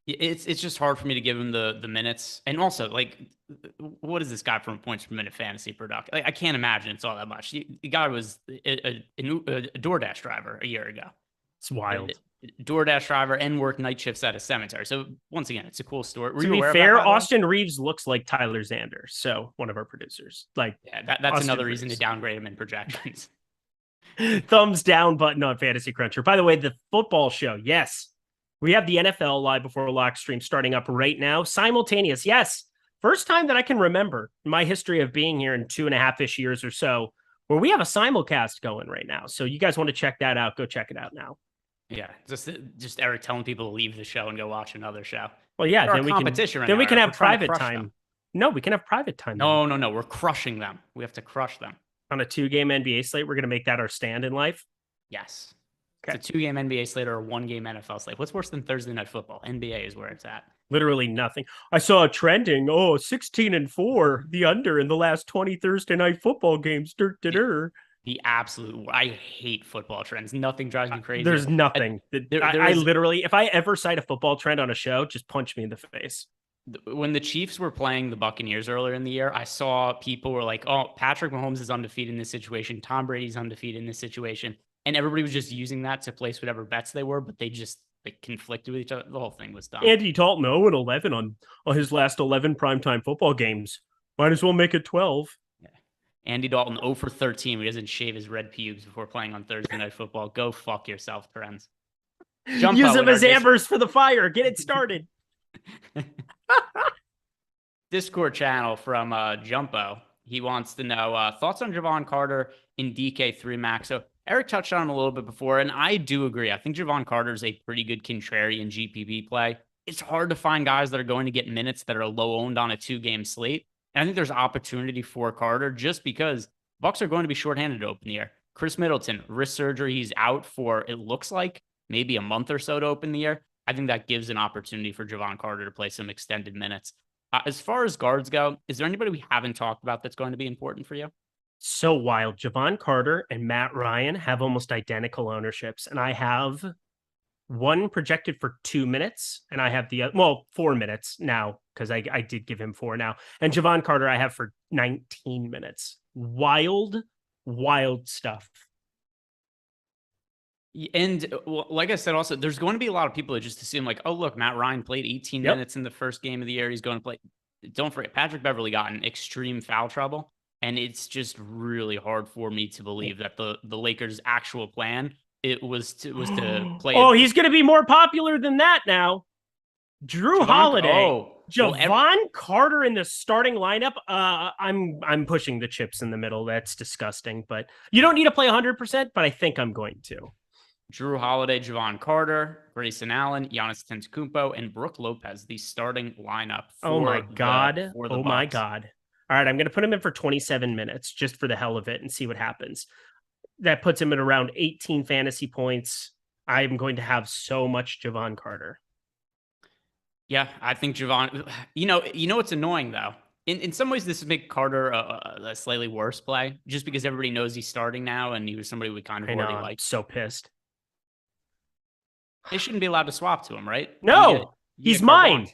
It's just hard for me to give him the minutes. And also, like, what is this guy from points per minute fantasy production? Like, I can't imagine it's all that much. The guy was a DoorDash driver a year ago. It's wild. DoorDash driver and worked night shifts at a cemetery. So once again, it's a cool story. To be fair, Austin Reeves looks like Tyler Xander, so one of our producers. Like, yeah, that's Austin another reason to downgrade him in projections. Thumbs down button on Fantasy Cruncher. By the way, the football show, yes. We have the NFL live before lock stream starting up right now. Simultaneous, yes. First time that I can remember in my history of being here in 2.5-ish years or so, where we have a simulcast going right now. So you guys want to check that out, go check it out now. Yeah, just Eric telling people to leave the show and go watch another show. Well, yeah, then we can have private time. No, we can have private time. No, we're crushing them. We have to crush them. On a 2-game NBA slate, we're going to make that our stand in life? Yes. Okay. It's a 2-game NBA slate or a 1-game NFL slate. What's worse than Thursday Night Football? NBA is where it's at. Literally nothing. I saw a trending, 16-4, the under in the last 20 Thursday Night Football games. The absolute, I hate football trends. Nothing drives me crazy. There's nothing. I literally, if I ever cite a football trend on a show, just punch me in the face. When the Chiefs were playing the Buccaneers earlier in the year, I saw people were like, oh, Patrick Mahomes is undefeated in this situation. Tom Brady's undefeated in this situation. And everybody was just using that to place whatever bets they were, but they just conflicted with each other. The whole thing was dumb. Andy Dalton 0-11 on his last 11 primetime football games. Might as well make it 12. Andy Dalton 0 for 13. He doesn't shave his red pubes before playing on Thursday Night Football. Go fuck yourself, friends. Use them as ambers for the fire. Get it started. Discord channel from Jumpo. He wants to know thoughts on Javon Carter in DK3 max. So Eric touched on him a little bit before, and I do agree. I think Javon Carter is a pretty good contrarian GPP play. It's hard to find guys that are going to get minutes that are low owned on a 2-game slate. And I think there's opportunity for Carter just because Bucks are going to be shorthanded to open the year. Chris Middleton, wrist surgery. He's out for, it looks like, maybe a month or so to open the year. I think that gives an opportunity for Javon Carter to play some extended minutes. As far as guards go, is there anybody we haven't talked about that's going to be important for you? So wild. Javon Carter and Matt Ryan have almost identical ownerships. And I have one projected for 2 minutes, and I have 4 minutes now because I did give him 4 now. And Javon Carter I have for 19 minutes. Wild stuff. And like I said, also, there's going to be a lot of people that just assume like, oh, look, Matt Ryan played 18 minutes in the first game of the year. He's going to play. Don't forget, Patrick Beverly got in extreme foul trouble. And it's just really hard for me to believe that the Lakers' actual plan was to play. Oh, he's going to be more popular than that now. Drew Holiday. well, Javon Carter in the starting lineup. I'm pushing the chips in the middle. That's disgusting, but you don't need to play 100%, but I think I'm going to. Drew Holiday, Javon Carter, Grayson Allen, Giannis Antetokounmpo, and Brook Lopez, the starting lineup. Oh my God. My Bucks. God. All right, I'm going to put him in for 27 minutes just for the hell of it and see what happens. That puts him at around 18 fantasy points. I'm going to have so much Javon Carter. Yeah, I think Javon. You know what's annoying though. In some ways, this would make Carter a slightly worse play, just because everybody knows he's starting now, and he was somebody we kind of already liked. So pissed. They shouldn't be allowed to swap to him, right? No, he's mine.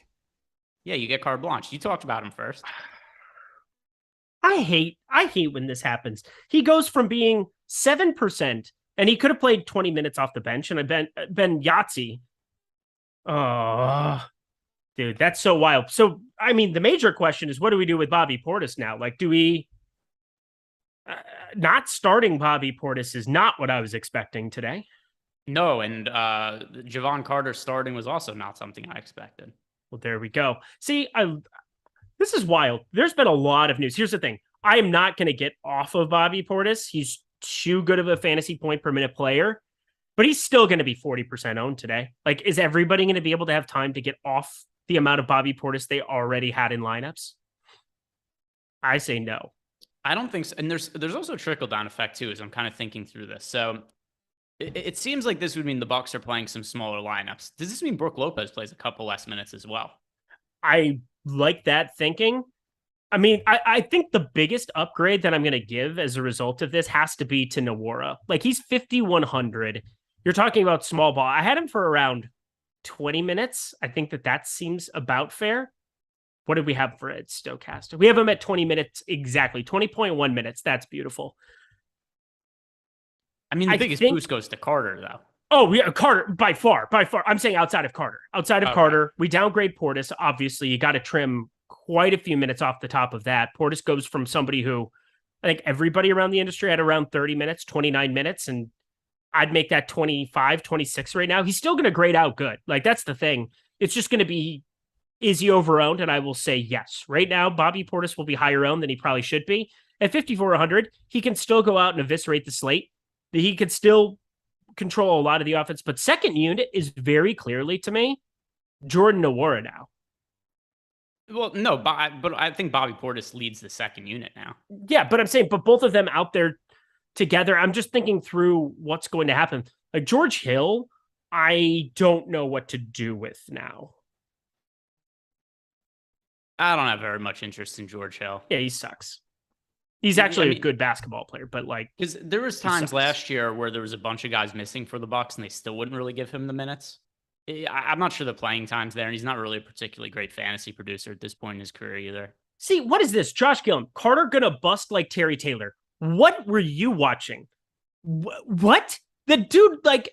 Yeah, you get carte blanche. You talked about him first. I hate when this happens. He goes from being 7%, and he could have played 20 minutes off the bench, and I've been Yahtzee. Oh, dude, that's so wild. So, I mean, the major question is, what do we do with Bobby Portis now? Like, do we... not starting Bobby Portis is not what I was expecting today. No, and Javon Carter starting was also not something I expected. Well, there we go. See, this is wild. There's been a lot of news. Here's the thing. I am not going to get off of Bobby Portis. He's too good of a fantasy point per minute player, but he's still going to be 40% owned today. Like, is everybody going to be able to have time to get off the amount of Bobby Portis they already had in lineups? I say no. I don't think so. And there's also a trickle-down effect, too, as I'm kind of thinking through this. So it seems like this would mean the Bucks are playing some smaller lineups. Does this mean Brook Lopez plays a couple less minutes as well? I like that thinking. I mean, I think the biggest upgrade that I'm going to give as a result of this has to be to Nwora. Like, he's 5,100. You're talking about small ball. I had him for around 20 minutes. I think that seems about fair. What did we have for it, Stokastic? We have him at 20 minutes exactly. 20.1 minutes. That's beautiful. I mean, the biggest boost goes to Carter, though. Oh, yeah, Carter, by far. I'm saying outside of Carter. Carter, we downgrade Portis. Obviously, you got to trim quite a few minutes off the top of that. Portis goes from somebody who I think everybody around the industry had around 30 minutes, 29 minutes, and I'd make that 25, 26 right now. He's still going to grade out good. Like, that's the thing. It's just going to be, is he overowned? And I will say yes. Right now, Bobby Portis will be higher owned than he probably should be. At 5,400, he can still go out and eviscerate the slate. He could still control a lot of the offense, but second unit is very clearly, to me, Jordan Nwora now. Well, no, but I think Bobby Portis leads the second unit now. Yeah, but I'm saying, but both of them out there together, I'm just thinking through what's going to happen. Like George Hill, I don't know what to do with now. I don't have very much interest in George Hill. Yeah, he sucks. He's actually a good basketball player, but like, because there was times last year where there was a bunch of guys missing for the Bucks, and they still wouldn't really give him the minutes. I'm not sure the playing time's there, and he's not really a particularly great fantasy producer at this point in his career either. See, what is this? Josh Gillum, Carter gonna bust like Terry Taylor. What were you watching? What? The dude, like,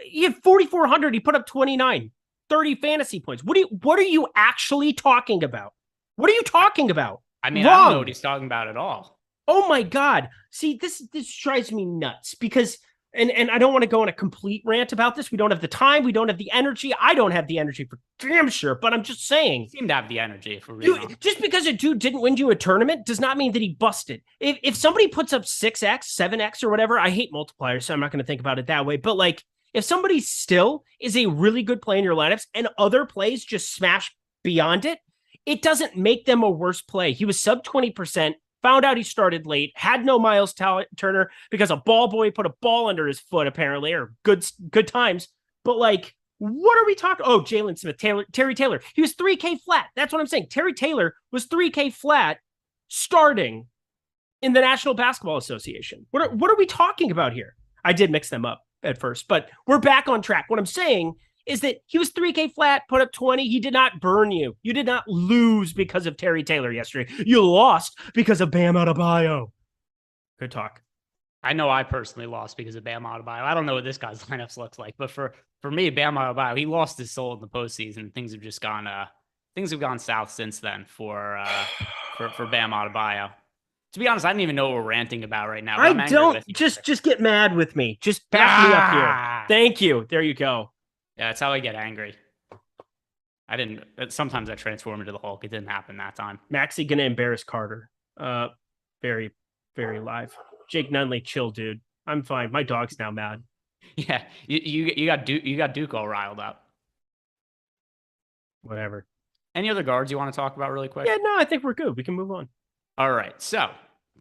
he had 4,400. He put up 29, 30 fantasy points. What are you actually talking about? What are you talking about? I mean, I don't know what he's talking about at all. Oh my God. See, this drives me nuts because, and I don't want to go on a complete rant about this. We don't have the time. We don't have the energy. I don't have the energy for damn sure, but I'm just saying. You seem to have the energy if we're really honest. Just because a dude didn't win you a tournament does not mean that he busted. If somebody puts up 6x, 7x or whatever, I hate multipliers, so I'm not going to think about it that way. But like, if somebody still is a really good play in your lineups and other plays just smash beyond it, it doesn't make them a worse play. He was sub 20%. Found out he started late, had no Miles Turner because a ball boy put a ball under his foot, apparently, or good times. But, like, what are we talking? Oh, Jalen Smith, Terry Taylor. He was 3K flat. That's what I'm saying. Terry Taylor was 3K flat starting in the National Basketball Association. What are we talking about here? I did mix them up at first, but we're back on track. What I'm saying is that he was 3K flat, put up 20. He did not burn you. You did not lose because of Terry Taylor yesterday. You lost because of Bam Adebayo. Good talk. I know I personally lost because of Bam Adebayo. I don't know what this guy's lineups looks like, but for me, Bam Adebayo, he lost his soul in the postseason. Things have just gone south since then for Bam Adebayo. To be honest, I don't even know what we're ranting about right now. I don't. Just get mad with me. Just back me up here. Thank you. There you go. Yeah, that's how I get angry. I didn't. Sometimes I transform into the Hulk. It didn't happen that time. Maxey gonna embarrass Carter. Very, very live. Jake Nunley, chill, dude. I'm fine. My dog's now mad. Yeah, you got Duke all riled up. Whatever. Any other guards you want to talk about really quick? Yeah, no, I think we're good. We can move on. All right. So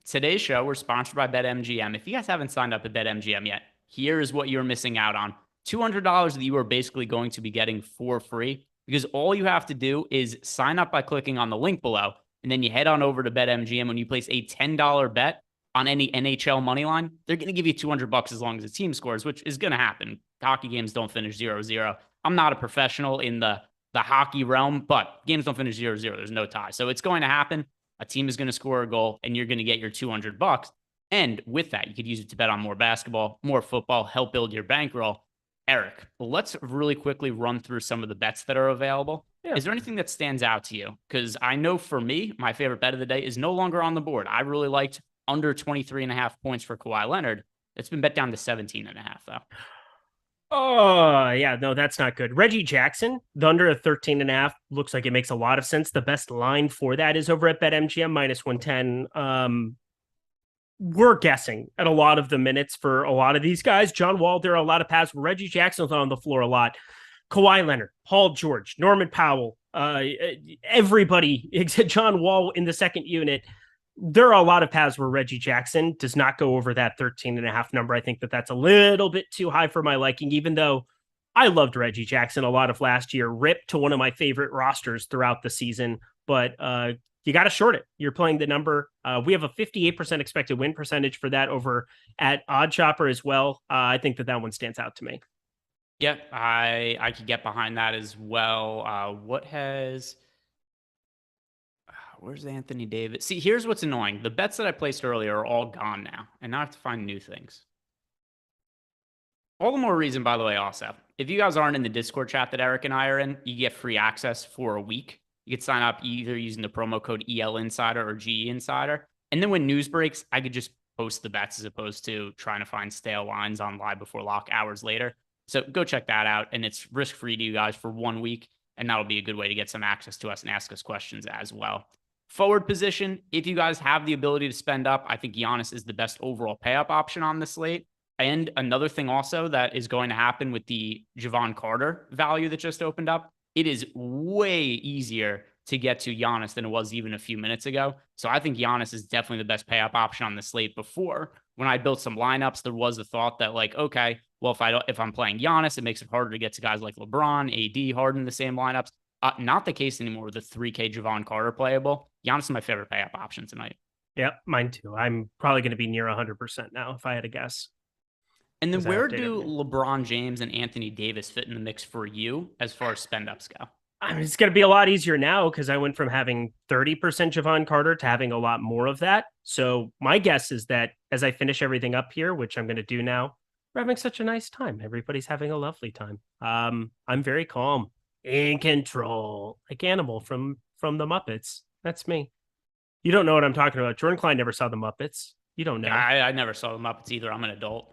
today's show, we're sponsored by BetMGM. If you guys haven't signed up at BetMGM yet, here is what you're missing out on. $200 that you are basically going to be getting for free, because all you have to do is sign up by clicking on the link below, and then you head on over to BetMGM. When you place a $10 bet on any NHL money line, they're going to give you $200 as long as the team scores, which is going to happen. Hockey games don't finish 0-0. I'm not a professional in the hockey realm, but games don't finish 0-0. There's no tie. So it's going to happen. A team is going to score a goal, and you're going to get your $200. And with that, you could use it to bet on more basketball, more football, help build your bankroll. Eric, let's really quickly run through some of the bets that are available. Yeah. Is there anything that stands out to you? Because I know for me, my favorite bet of the day is no longer on the board. I really liked under 23.5 points for Kawhi Leonard. It's been bet down to 17.5, though. Oh, yeah, no, that's not good. Reggie Jackson, the under a 13.5, looks like it makes a lot of sense. The best line for that is over at BetMGM, -110. We're guessing at a lot of the minutes for a lot of these guys. John Wall, there are a lot of passes. Reggie Jackson's on the floor a lot. Kawhi Leonard, Paul George, Norman Powell, everybody except John Wall in the second unit. There are a lot of paths where Reggie Jackson does not go over that 13.5 number. I think that that's a little bit too high for my liking, even though I loved Reggie Jackson a lot of last year, ripped to one of my favorite rosters throughout the season. But you got to short it. You're playing the number. We have a 58% expected win percentage for that over at OddsShopper as well. I think that one stands out to me. Yeah, I could get behind that as well. Where's Anthony Davis? See, here's what's annoying. The bets that I placed earlier are all gone now, and now I have to find new things. All the more reason, by the way, also, if you guys aren't in the Discord chat that Eric and I are in, you get free access for a week. You could sign up either using the promo code ELInsider or GE Insider. And then when news breaks, I could just post the bets as opposed to trying to find stale lines on Live Before Lock hours later. So go check that out. And it's risk-free to you guys for 1 week. And that'll be a good way to get some access to us and ask us questions as well. Forward position, if you guys have the ability to spend up, I think Giannis is the best overall pay-up option on the slate. And another thing also that is going to happen with the Javon Carter value that just opened up, it is way easier to get to Giannis than it was even a few minutes ago. So I think Giannis is definitely the best pay-up option on the slate. Before, when I built some lineups, there was the thought that like, okay, well, if I'm playing Giannis, it makes it harder to get to guys like LeBron, AD, Harden, the same lineups. Not the case anymore with the 3K Javon Carter playable. Giannis is my favorite pay-up option tonight. Yeah, mine too. I'm probably going to be near 100% now if I had to guess. And then where do LeBron James and Anthony Davis fit in the mix for you as far as spend-ups go? I mean, it's going to be a lot easier now because I went from having 30% Javon Carter to having a lot more of that. So my guess is that as I finish everything up here, which I'm going to do now, we're having such a nice time. Everybody's having a lovely time. I'm very calm, in control, like Animal from the Muppets. That's me. You don't know what I'm talking about. Jordan Klein never saw the Muppets. You don't know. I never saw the Muppets either. I'm an adult.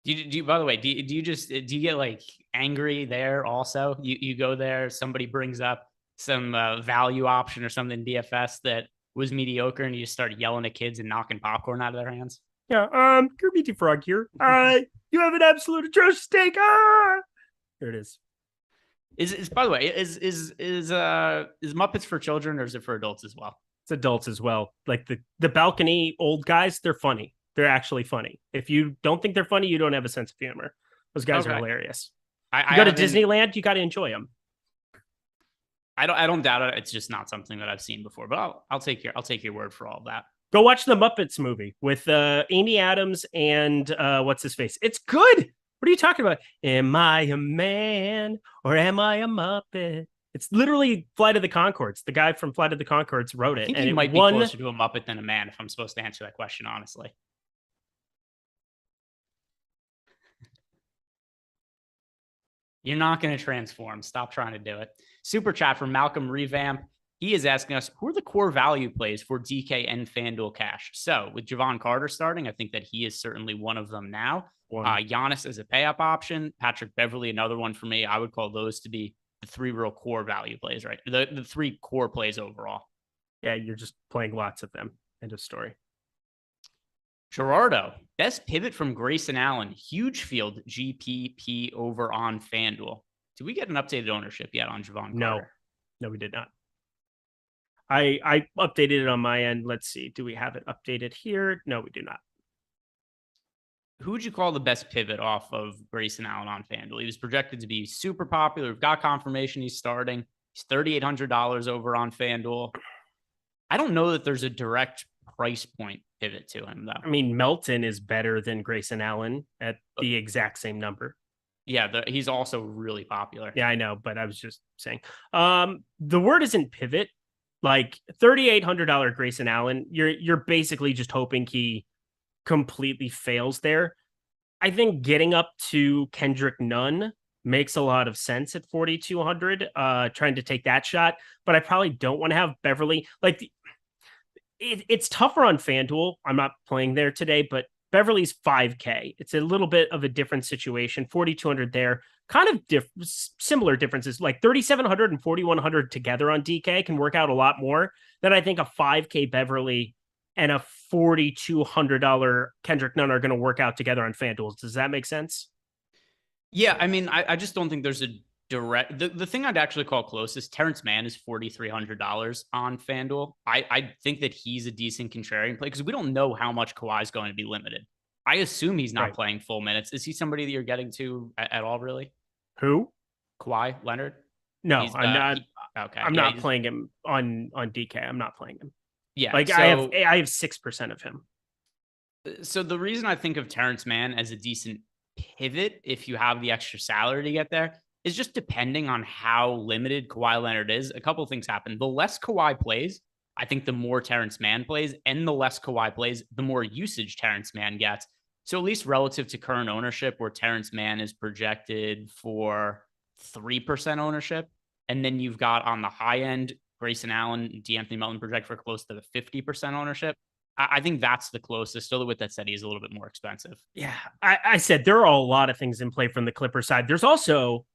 Do you, by the way, do you get like angry there also? You go there, somebody brings up some value option or something in DFS that was mediocre, and you just start yelling at kids and knocking popcorn out of their hands? Yeah, Kirby Frog here. You have an absolute atrocious take. There it is. Is by the way, is Muppets for children or is it for adults as well? It's adults as well. Like the balcony old guys, they're funny. They're actually funny. If you don't think they're funny, you don't have a sense of humor. Those guys are hilarious. You go to Disneyland, you got to enjoy them. I don't doubt it. It's just not something that I've seen before. But I'll take your word for all of that. Go watch the Muppets movie with Amy Adams and what's his face. It's good. What are you talking about? Am I a man or am I a Muppet? It's literally Flight of the Conchords. The guy from Flight of the Conchords wrote it. I think he might be closer to a Muppet than a man, if I'm supposed to answer that question honestly. You're not going to transform. Stop trying to do it. Super chat from Malcolm Revamp. He is asking us, who are the core value plays for DK and FanDuel cash? So with Javon Carter starting, I think that he is certainly one of them now. One. Giannis as a pay-up option. Patrick Beverly, another one for me. I would call those to be the 3 real core value plays, right? The 3 core plays overall. Yeah, you're just playing lots of them. End of story. Gerardo, best pivot from Grayson Allen, huge field GPP over on FanDuel. Did we get an updated ownership yet on Javon Carter? No, we did not. I updated it on my end. Let's see. Do we have it updated here? No, we do not. Who would you call the best pivot off of Grayson Allen on FanDuel? He was projected to be super popular. We've got confirmation he's starting. He's $3,800 over on FanDuel. I don't know that there's a direct price point pivot to him, though. I mean, Melton is better than Grayson Allen at the exact same number. Yeah, he's also really popular. Yeah, I know, but I was just saying. The word isn't pivot. Like $3,800 Grayson Allen, you're basically just hoping he completely fails there. I think getting up to Kendrick Nunn makes a lot of sense at 4,200, trying to take that shot, but I probably don't want to have Beverly. Like it's tougher on FanDuel. I'm not playing there today, but Beverly's 5K. It's a little bit of a different situation. 4,200 there, kind of similar differences. Like 3,700 and 4,100 together on DK can work out a lot more than I think a 5K Beverly and a $4,200 Kendrick Nunn are going to work out together on FanDuel. Does that make sense? Yeah, I mean, I just don't think there's a direct. The thing I'd actually call closest, Terrence Mann is $4,300 on FanDuel. I think that he's a decent contrarian play because we don't know how much Kawhi is going to be limited. I assume he's not playing full minutes. Is he somebody that you're getting to at all, really? Who? Kawhi Leonard? No, I'm not. Okay, I'm not playing him on DK. I'm not playing him. Yeah, like so, I have 6% of him. So the reason I think of Terrence Mann as a decent pivot, if you have the extra salary to get there, is just depending on how limited Kawhi Leonard is. A couple of things happen. The less Kawhi plays, I think the more Terrence Mann plays, and the less Kawhi plays, the more usage Terrence Mann gets. So at least relative to current ownership, where Terrence Mann is projected for 3% ownership, and then you've got on the high end, Grayson Allen, D'Anthony Melton project for close to the 50% ownership. I think that's the closest. Still, with that said, he's a little bit more expensive. Yeah, I said there are a lot of things in play from the Clippers side. There's also,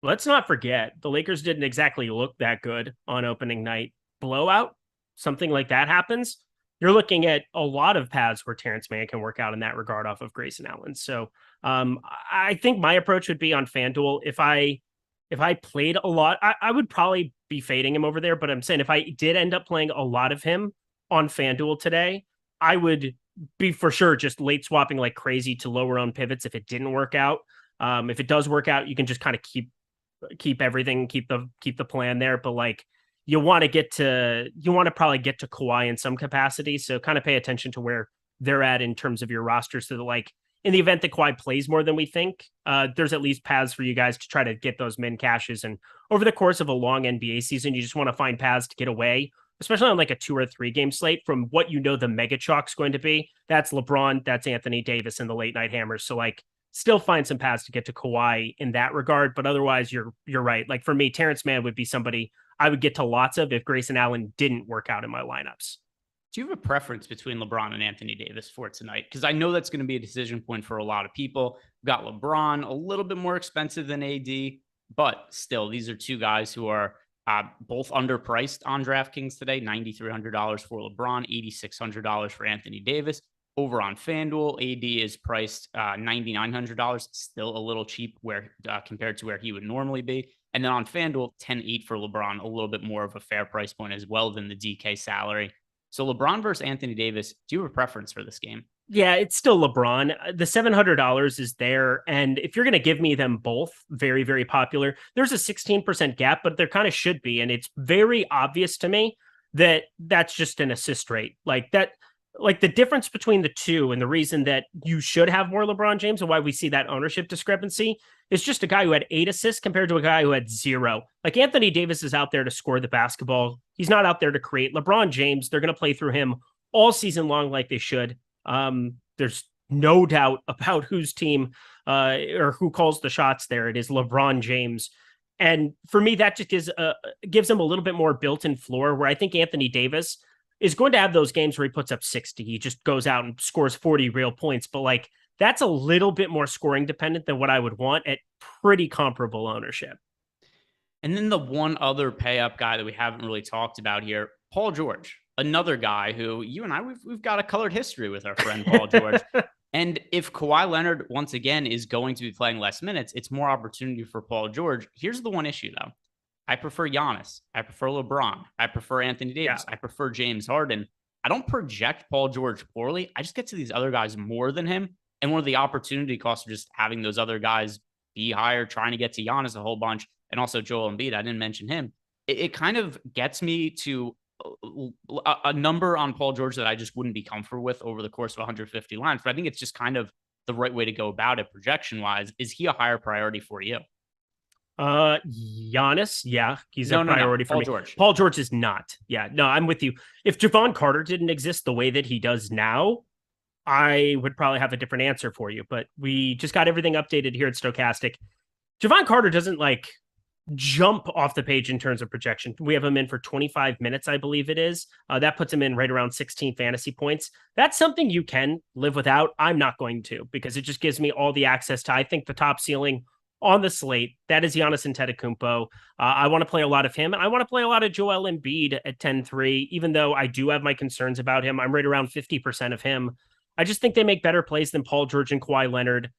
let's not forget, the Lakers didn't exactly look that good on opening night. Blowout, something like that happens. You're looking at a lot of paths where Terrence Mann can work out in that regard off of Grayson Allen. So I think my approach would be on FanDuel. If I played a lot, I would probably be fading him over there. But I'm saying if I did end up playing a lot of him on FanDuel today, I would be for sure just late swapping like crazy to lower own pivots if it didn't work out. If it does work out, you can just kind of keep everything, keep the plan there. But like you want to probably get to Kawhi in some capacity. So kind of pay attention to where they're at in terms of your roster. So that like in the event that Kawhi plays more than we think, there's at least paths for you guys to try to get those min cashes. And over the course of a long NBA season, you just want to find paths to get away, especially on like a 2 or 3 game slate from what you know the mega chalk's going to be. That's LeBron, that's Anthony Davis, and the late night hammers. So like still find some paths to get to Kawhi in that regard. But otherwise, you're right. Like for me, Terrence Mann would be somebody I would get to lots of if Grayson Allen didn't work out in my lineups. Do you have a preference between LeBron and Anthony Davis for tonight? Because I know that's going to be a decision point for a lot of people. We've got LeBron, a little bit more expensive than AD, but still, these are two guys who are both underpriced on DraftKings today. $9,300 for LeBron, $8,600 for Anthony Davis. Over on FanDuel, AD is priced $9,900, still a little cheap compared to where he would normally be. And then on FanDuel, $10,800 for LeBron, a little bit more of a fair price point as well than the DK salary. So LeBron versus Anthony Davis, do you have a preference for this game? Yeah, it's still LeBron. The $700 is there. And if you're going to give me them both, very, very popular, there's a 16% gap, but there kind of should be. And it's very obvious to me that that's just an assist rate. Like the difference between the two and the reason that you should have more LeBron James and why we see that ownership discrepancy is just a guy who had 8 assists compared to a guy who had 0. Like Anthony Davis is out there to score the basketball. He's not out there to create. LeBron James, they're going to play through him all season long like they should. There's no doubt about whose team or who calls the shots there. It is LeBron James. And for me, that just gives him a little bit more built-in floor where I think Anthony Davis is going to have those games where he puts up 60. He just goes out and scores 40 real points. But like That's a little bit more scoring dependent than what I would want at pretty comparable ownership. And then the one other pay up guy that we haven't really talked about here, Paul George, another guy who you and I, we've got a colored history with our friend Paul George. And if Kawhi Leonard, once again, is going to be playing less minutes, it's more opportunity for Paul George. Here's the one issue, though. I prefer Giannis. I prefer LeBron. I prefer Anthony Davis. I prefer James Harden. I don't project Paul George poorly. I just get to these other guys more than him. And one of the opportunity costs of just having those other guys be higher, trying to get to Giannis a whole bunch, and also Joel Embiid. I didn't mention him. It kind of gets me to a number on Paul George that I just wouldn't be comfortable with over the course of 150 lines. But I think it's just kind of the right way to go about it projection wise. Is he a higher priority for you? Giannis, yeah, he's a priority for Paul me. George. Paul George is not. Yeah, no, I'm with you. If Javon Carter didn't exist the way that he does now, I would probably have a different answer for you. But we just got everything updated here at Stokastic. Javon Carter doesn't like jump off the page in terms of projection. We have him in for 25 minutes, I believe it is. That puts him in right around 16 fantasy points. That's something you can live without. I'm not going to, because it just gives me all the access to, I think, the top ceiling on the slate. That is Giannis Antetokounmpo. I want to play a lot of him, and I want to play a lot of Joel Embiid at 10-3, even though I do have my concerns about him. I'm right around 50% of him. I just think they make better plays than Paul George and Kawhi Leonard.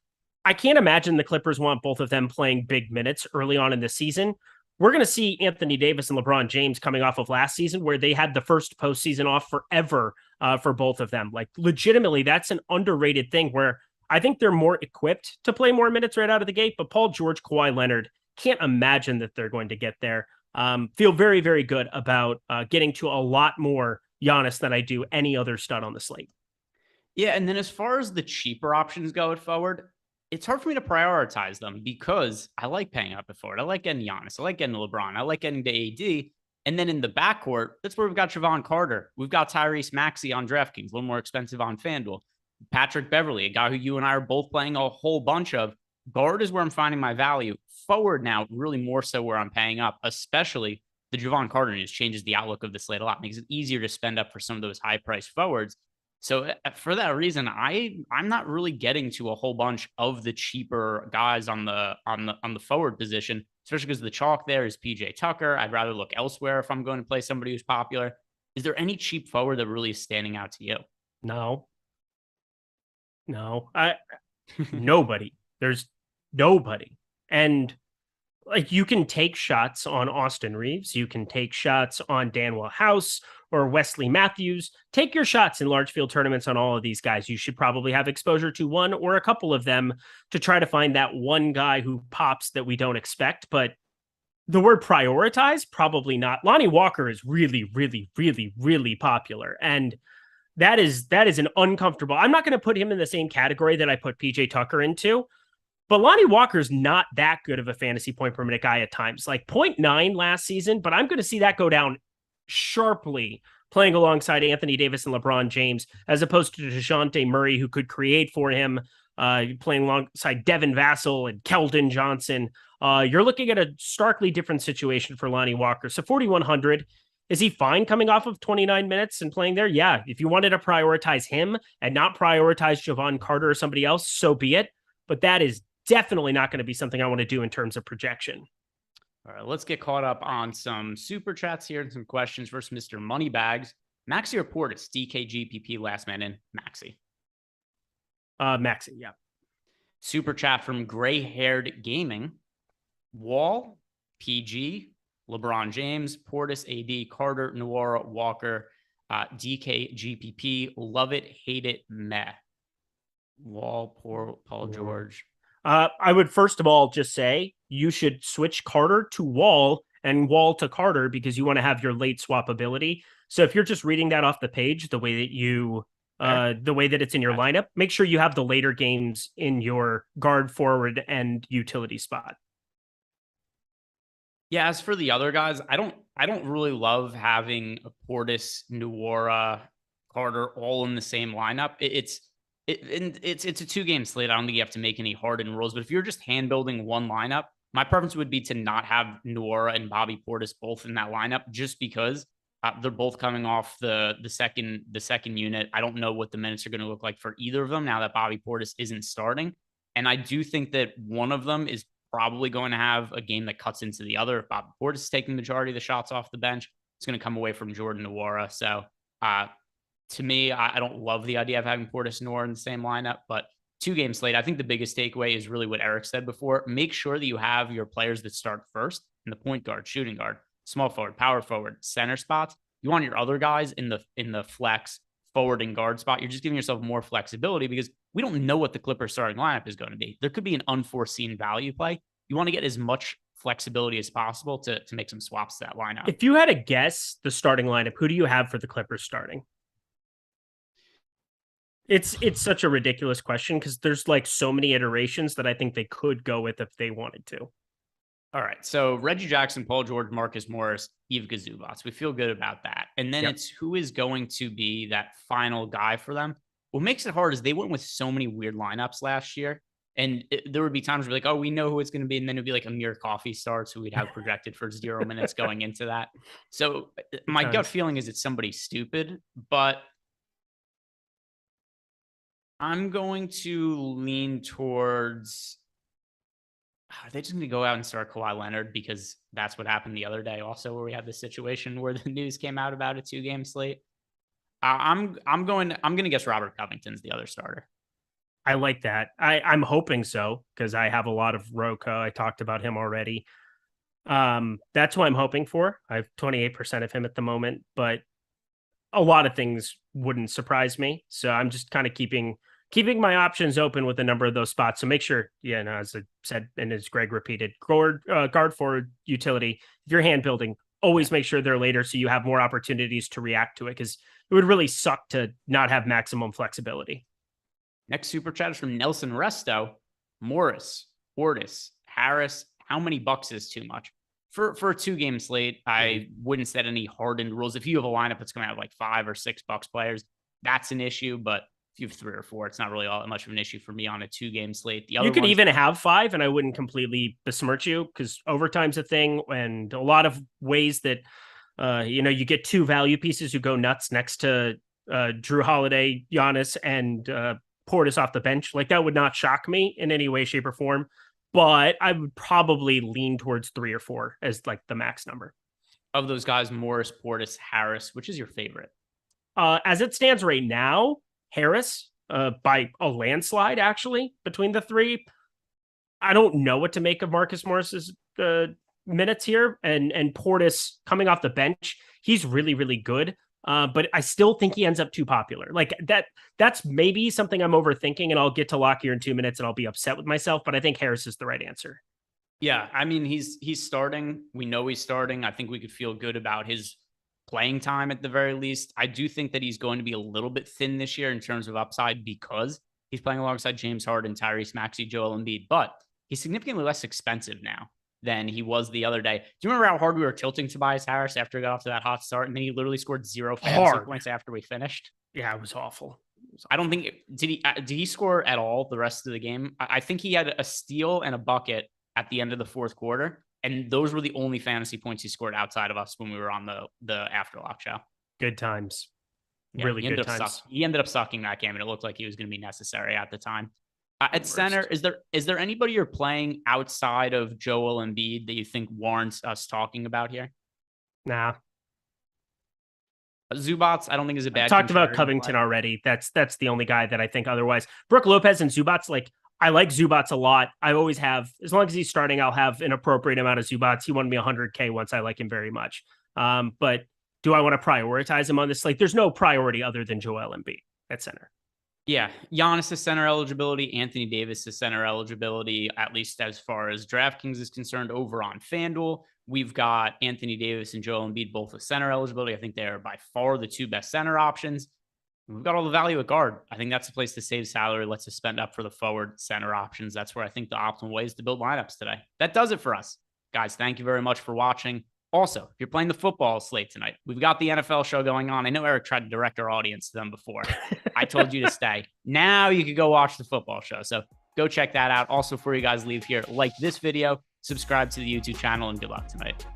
I can't imagine the Clippers want both of them playing big minutes early on in the season. We're going to see Anthony Davis and LeBron James coming off of last season, where they had the first postseason off forever for both of them. Like, legitimately, that's an underrated thing where I think they're more equipped to play more minutes right out of the gate. But Paul George, Kawhi Leonard, can't imagine that they're going to get there. Feel very, very good about getting to a lot more Giannis than I do any other stud on the slate. Yeah, and then as far as the cheaper options going forward, it's hard for me to prioritize them because I like paying up for it. I like getting Giannis. I like getting LeBron. I like getting to AD. And then in the backcourt, that's where we've got Javon Carter. We've got Tyrese Maxey on DraftKings, a little more expensive on FanDuel. Patrick Beverley, a guy who you and I are both playing a whole bunch of. Guard is where I'm finding my value. Forward now, really more so where I'm paying up, especially the Javon Carter news changes the outlook of the slate a lot. Makes it easier to spend up for some of those high-priced forwards. So for that reason, I'm not really getting to a whole bunch of the cheaper guys on the forward position, especially because the chalk there is PJ Tucker. I'd rather look elsewhere if I'm going to play somebody who's popular. Is there any cheap forward that really is standing out to you? No, nobody. There's nobody. And like, you can take shots on Austin Reeves. You can take shots on Danwell House or Wesley Matthews. Take your shots in large field tournaments on all of these guys. You should probably have exposure to one or a couple of them to try to find that one guy who pops that we don't expect. But the word prioritize, probably not. Lonnie Walker is really, really, really, really popular. And that is an uncomfortable. I'm not going to put him in the same category that I put PJ Tucker into. But Lonnie Walker's not that good of a fantasy point per minute guy at times. Like 0.9 last season, but I'm going to see that go down sharply playing alongside Anthony Davis and LeBron James, as opposed to DeJounte Murray, who could create for him, playing alongside Devin Vassell and Keldon Johnson. You're looking at a starkly different situation for Lonnie Walker. So 4,100, is he fine coming off of 29 minutes and playing there? Yeah. If you wanted to prioritize him and not prioritize Javon Carter or somebody else, so be it. But that is definitely not going to be something I want to do in terms of projection. All right, let's get caught up on some super chats here and some questions. First, Mr. Moneybags. Maxey or Portis? DKGPP, last man in. Maxey. Maxey, yeah. Super chat from Gray Haired Gaming. Wall, PG, LeBron James, Portis, AD, Carter, Nwora, Walker, DKGPP. Love it, hate it, meh. Wall, Paul George. I would first of all just say you should switch Carter to Wall and Wall to Carter, because you want to have your late swap ability. So if you're just reading that off the page, the way that you, the way that it's in your lineup, make sure you have the later games in your guard, forward, and utility spot. Yeah, as for the other guys, I don't really love having Portis, Nwora, Carter all in the same lineup. It's a 2-game slate. I don't think you have to make any Harden rules, but if you're just hand building one lineup, my preference would be to not have Nwora and Bobby Portis both in that lineup, just because They're both coming off the second unit. I don't know what the minutes are going to look like for either of them now that Bobby Portis isn't starting. And I do think that one of them is probably going to have a game that cuts into the other. If Bobby Portis is taking the majority of the shots off the bench, it's going to come away from Jordan Nwora. So to me, I don't love the idea of having Portis and Nwora in the same lineup, but 2-game slate, I think the biggest takeaway is really what Eric said before. Make sure that you have your players that start first in the point guard, shooting guard, small forward, power forward, center spots. You want your other guys in the flex, forward, and guard spot. You're just giving yourself more flexibility because we don't know what the Clippers starting lineup is going to be. There could be an unforeseen value play. You want to get as much flexibility as possible to make some swaps to that lineup. If you had to guess the starting lineup, who do you have for the Clippers starting? It's such a ridiculous question because there's like so many iterations that I think they could go with if they wanted to. All right. So Reggie Jackson, Paul George, Marcus Morris, Ivica Zubac. We feel good about that. And then it's who is going to be that final guy for them. What makes it hard is they went with so many weird lineups last year. And there would be times where like, oh, we know who it's going to be. And then it'd be like Amir Coffey starts, who we'd have projected for 0 minutes going into that. So my gut feeling is it's somebody stupid, but I'm going to lean towards, are they just going to go out and start Kawhi Leonard because that's what happened the other day also where we had this situation where the news came out about a 2-game slate? I'm going to guess Robert Covington's the other starter. I like that. I'm hoping so because I have a lot of Roca. I talked about him already. That's what I'm hoping for. I have 28% of him at the moment, but a lot of things wouldn't surprise me. So I'm just kind of keeping my options open with a number of those spots. So make sure, as I said, and as Greg repeated, guard forward utility. If you're hand building, always make sure they're later so you have more opportunities to react to it because it would really suck to not have maximum flexibility. Next super chat is from Nelson Resto. Morris, Portis, Harris. How many bucks is too much? For a 2-game slate, I wouldn't set any hardened rules. If you have a lineup that's going to have like $5 or $6 players, that's an issue. But if you have 3 or 4, it's not really all that much of an issue for me on a 2-game slate. The other you could even have 5, and I wouldn't completely besmirch you because overtime's a thing, and a lot of ways that you get 2 value pieces who go nuts next to Drew Holiday, Giannis, and Portis off the bench. Like that would not shock me in any way, shape, or form. But I would probably lean towards 3 or 4 as like the max number. Of those guys, Morris, Portis, Harris, which is your favorite? As it stands right now, Harris, by a landslide, actually, between the 3. I don't know what to make of Marcus Morris's minutes here. And Portis coming off the bench, he's really, really good. But I still think he ends up too popular. Like that's maybe something I'm overthinking, and I'll get to lock here in 2 minutes and I'll be upset with myself, but I think Harris is the right answer. Yeah. I mean, he's starting. We know he's starting. I think we could feel good about his playing time at the very least. I do think that he's going to be a little bit thin this year in terms of upside because he's playing alongside James Harden, Tyrese Maxey, Joel Embiid, but he's significantly less expensive now than he was the other day. Do you remember how hard we were tilting Tobias Harris after he got off to that hot start? And then he literally scored 0 fantasy points after we finished. Yeah, it was awful. I don't think did he score at all the rest of the game? I think he had a steal and a bucket at the end of the 4th quarter. And those were the only fantasy points he scored outside of us when we were on the Afterlock show. Good times. Yeah, really good times. He ended up sucking that game, and it looked like he was going to be necessary at the time. At center, is there anybody you're playing outside of Joel Embiid that you think warrants us talking about here? Nah. Zubac, I don't think is a bad. Talked about Covington already. That's the only guy that I think otherwise. Brooke Lopez and Zubac, like I like Zubac a lot. I always have, as long as he's starting, I'll have an appropriate amount of Zubac. He won me 100K once. I like him very much. But do I want to prioritize him on this? Like, there's no priority other than Joel Embiid at center. Yeah, Giannis is center eligibility. Anthony Davis is center eligibility, at least as far as DraftKings is concerned. Over on FanDuel, we've got Anthony Davis and Joel Embiid both with center eligibility. I think they are by far the 2 best center options. We've got all the value at guard. I think that's a place to save salary. Let's just spend up for the forward center options. That's where I think the optimal way is to build lineups today. That does it for us. Guys, thank you very much for watching. Also, if you're playing the football slate tonight, we've got the NFL show going on. I know Eric tried to direct our audience to them before. I told you to stay. Now you can go watch the football show. So go check that out. Also, before you guys leave here, like this video, subscribe to the YouTube channel, and good luck tonight.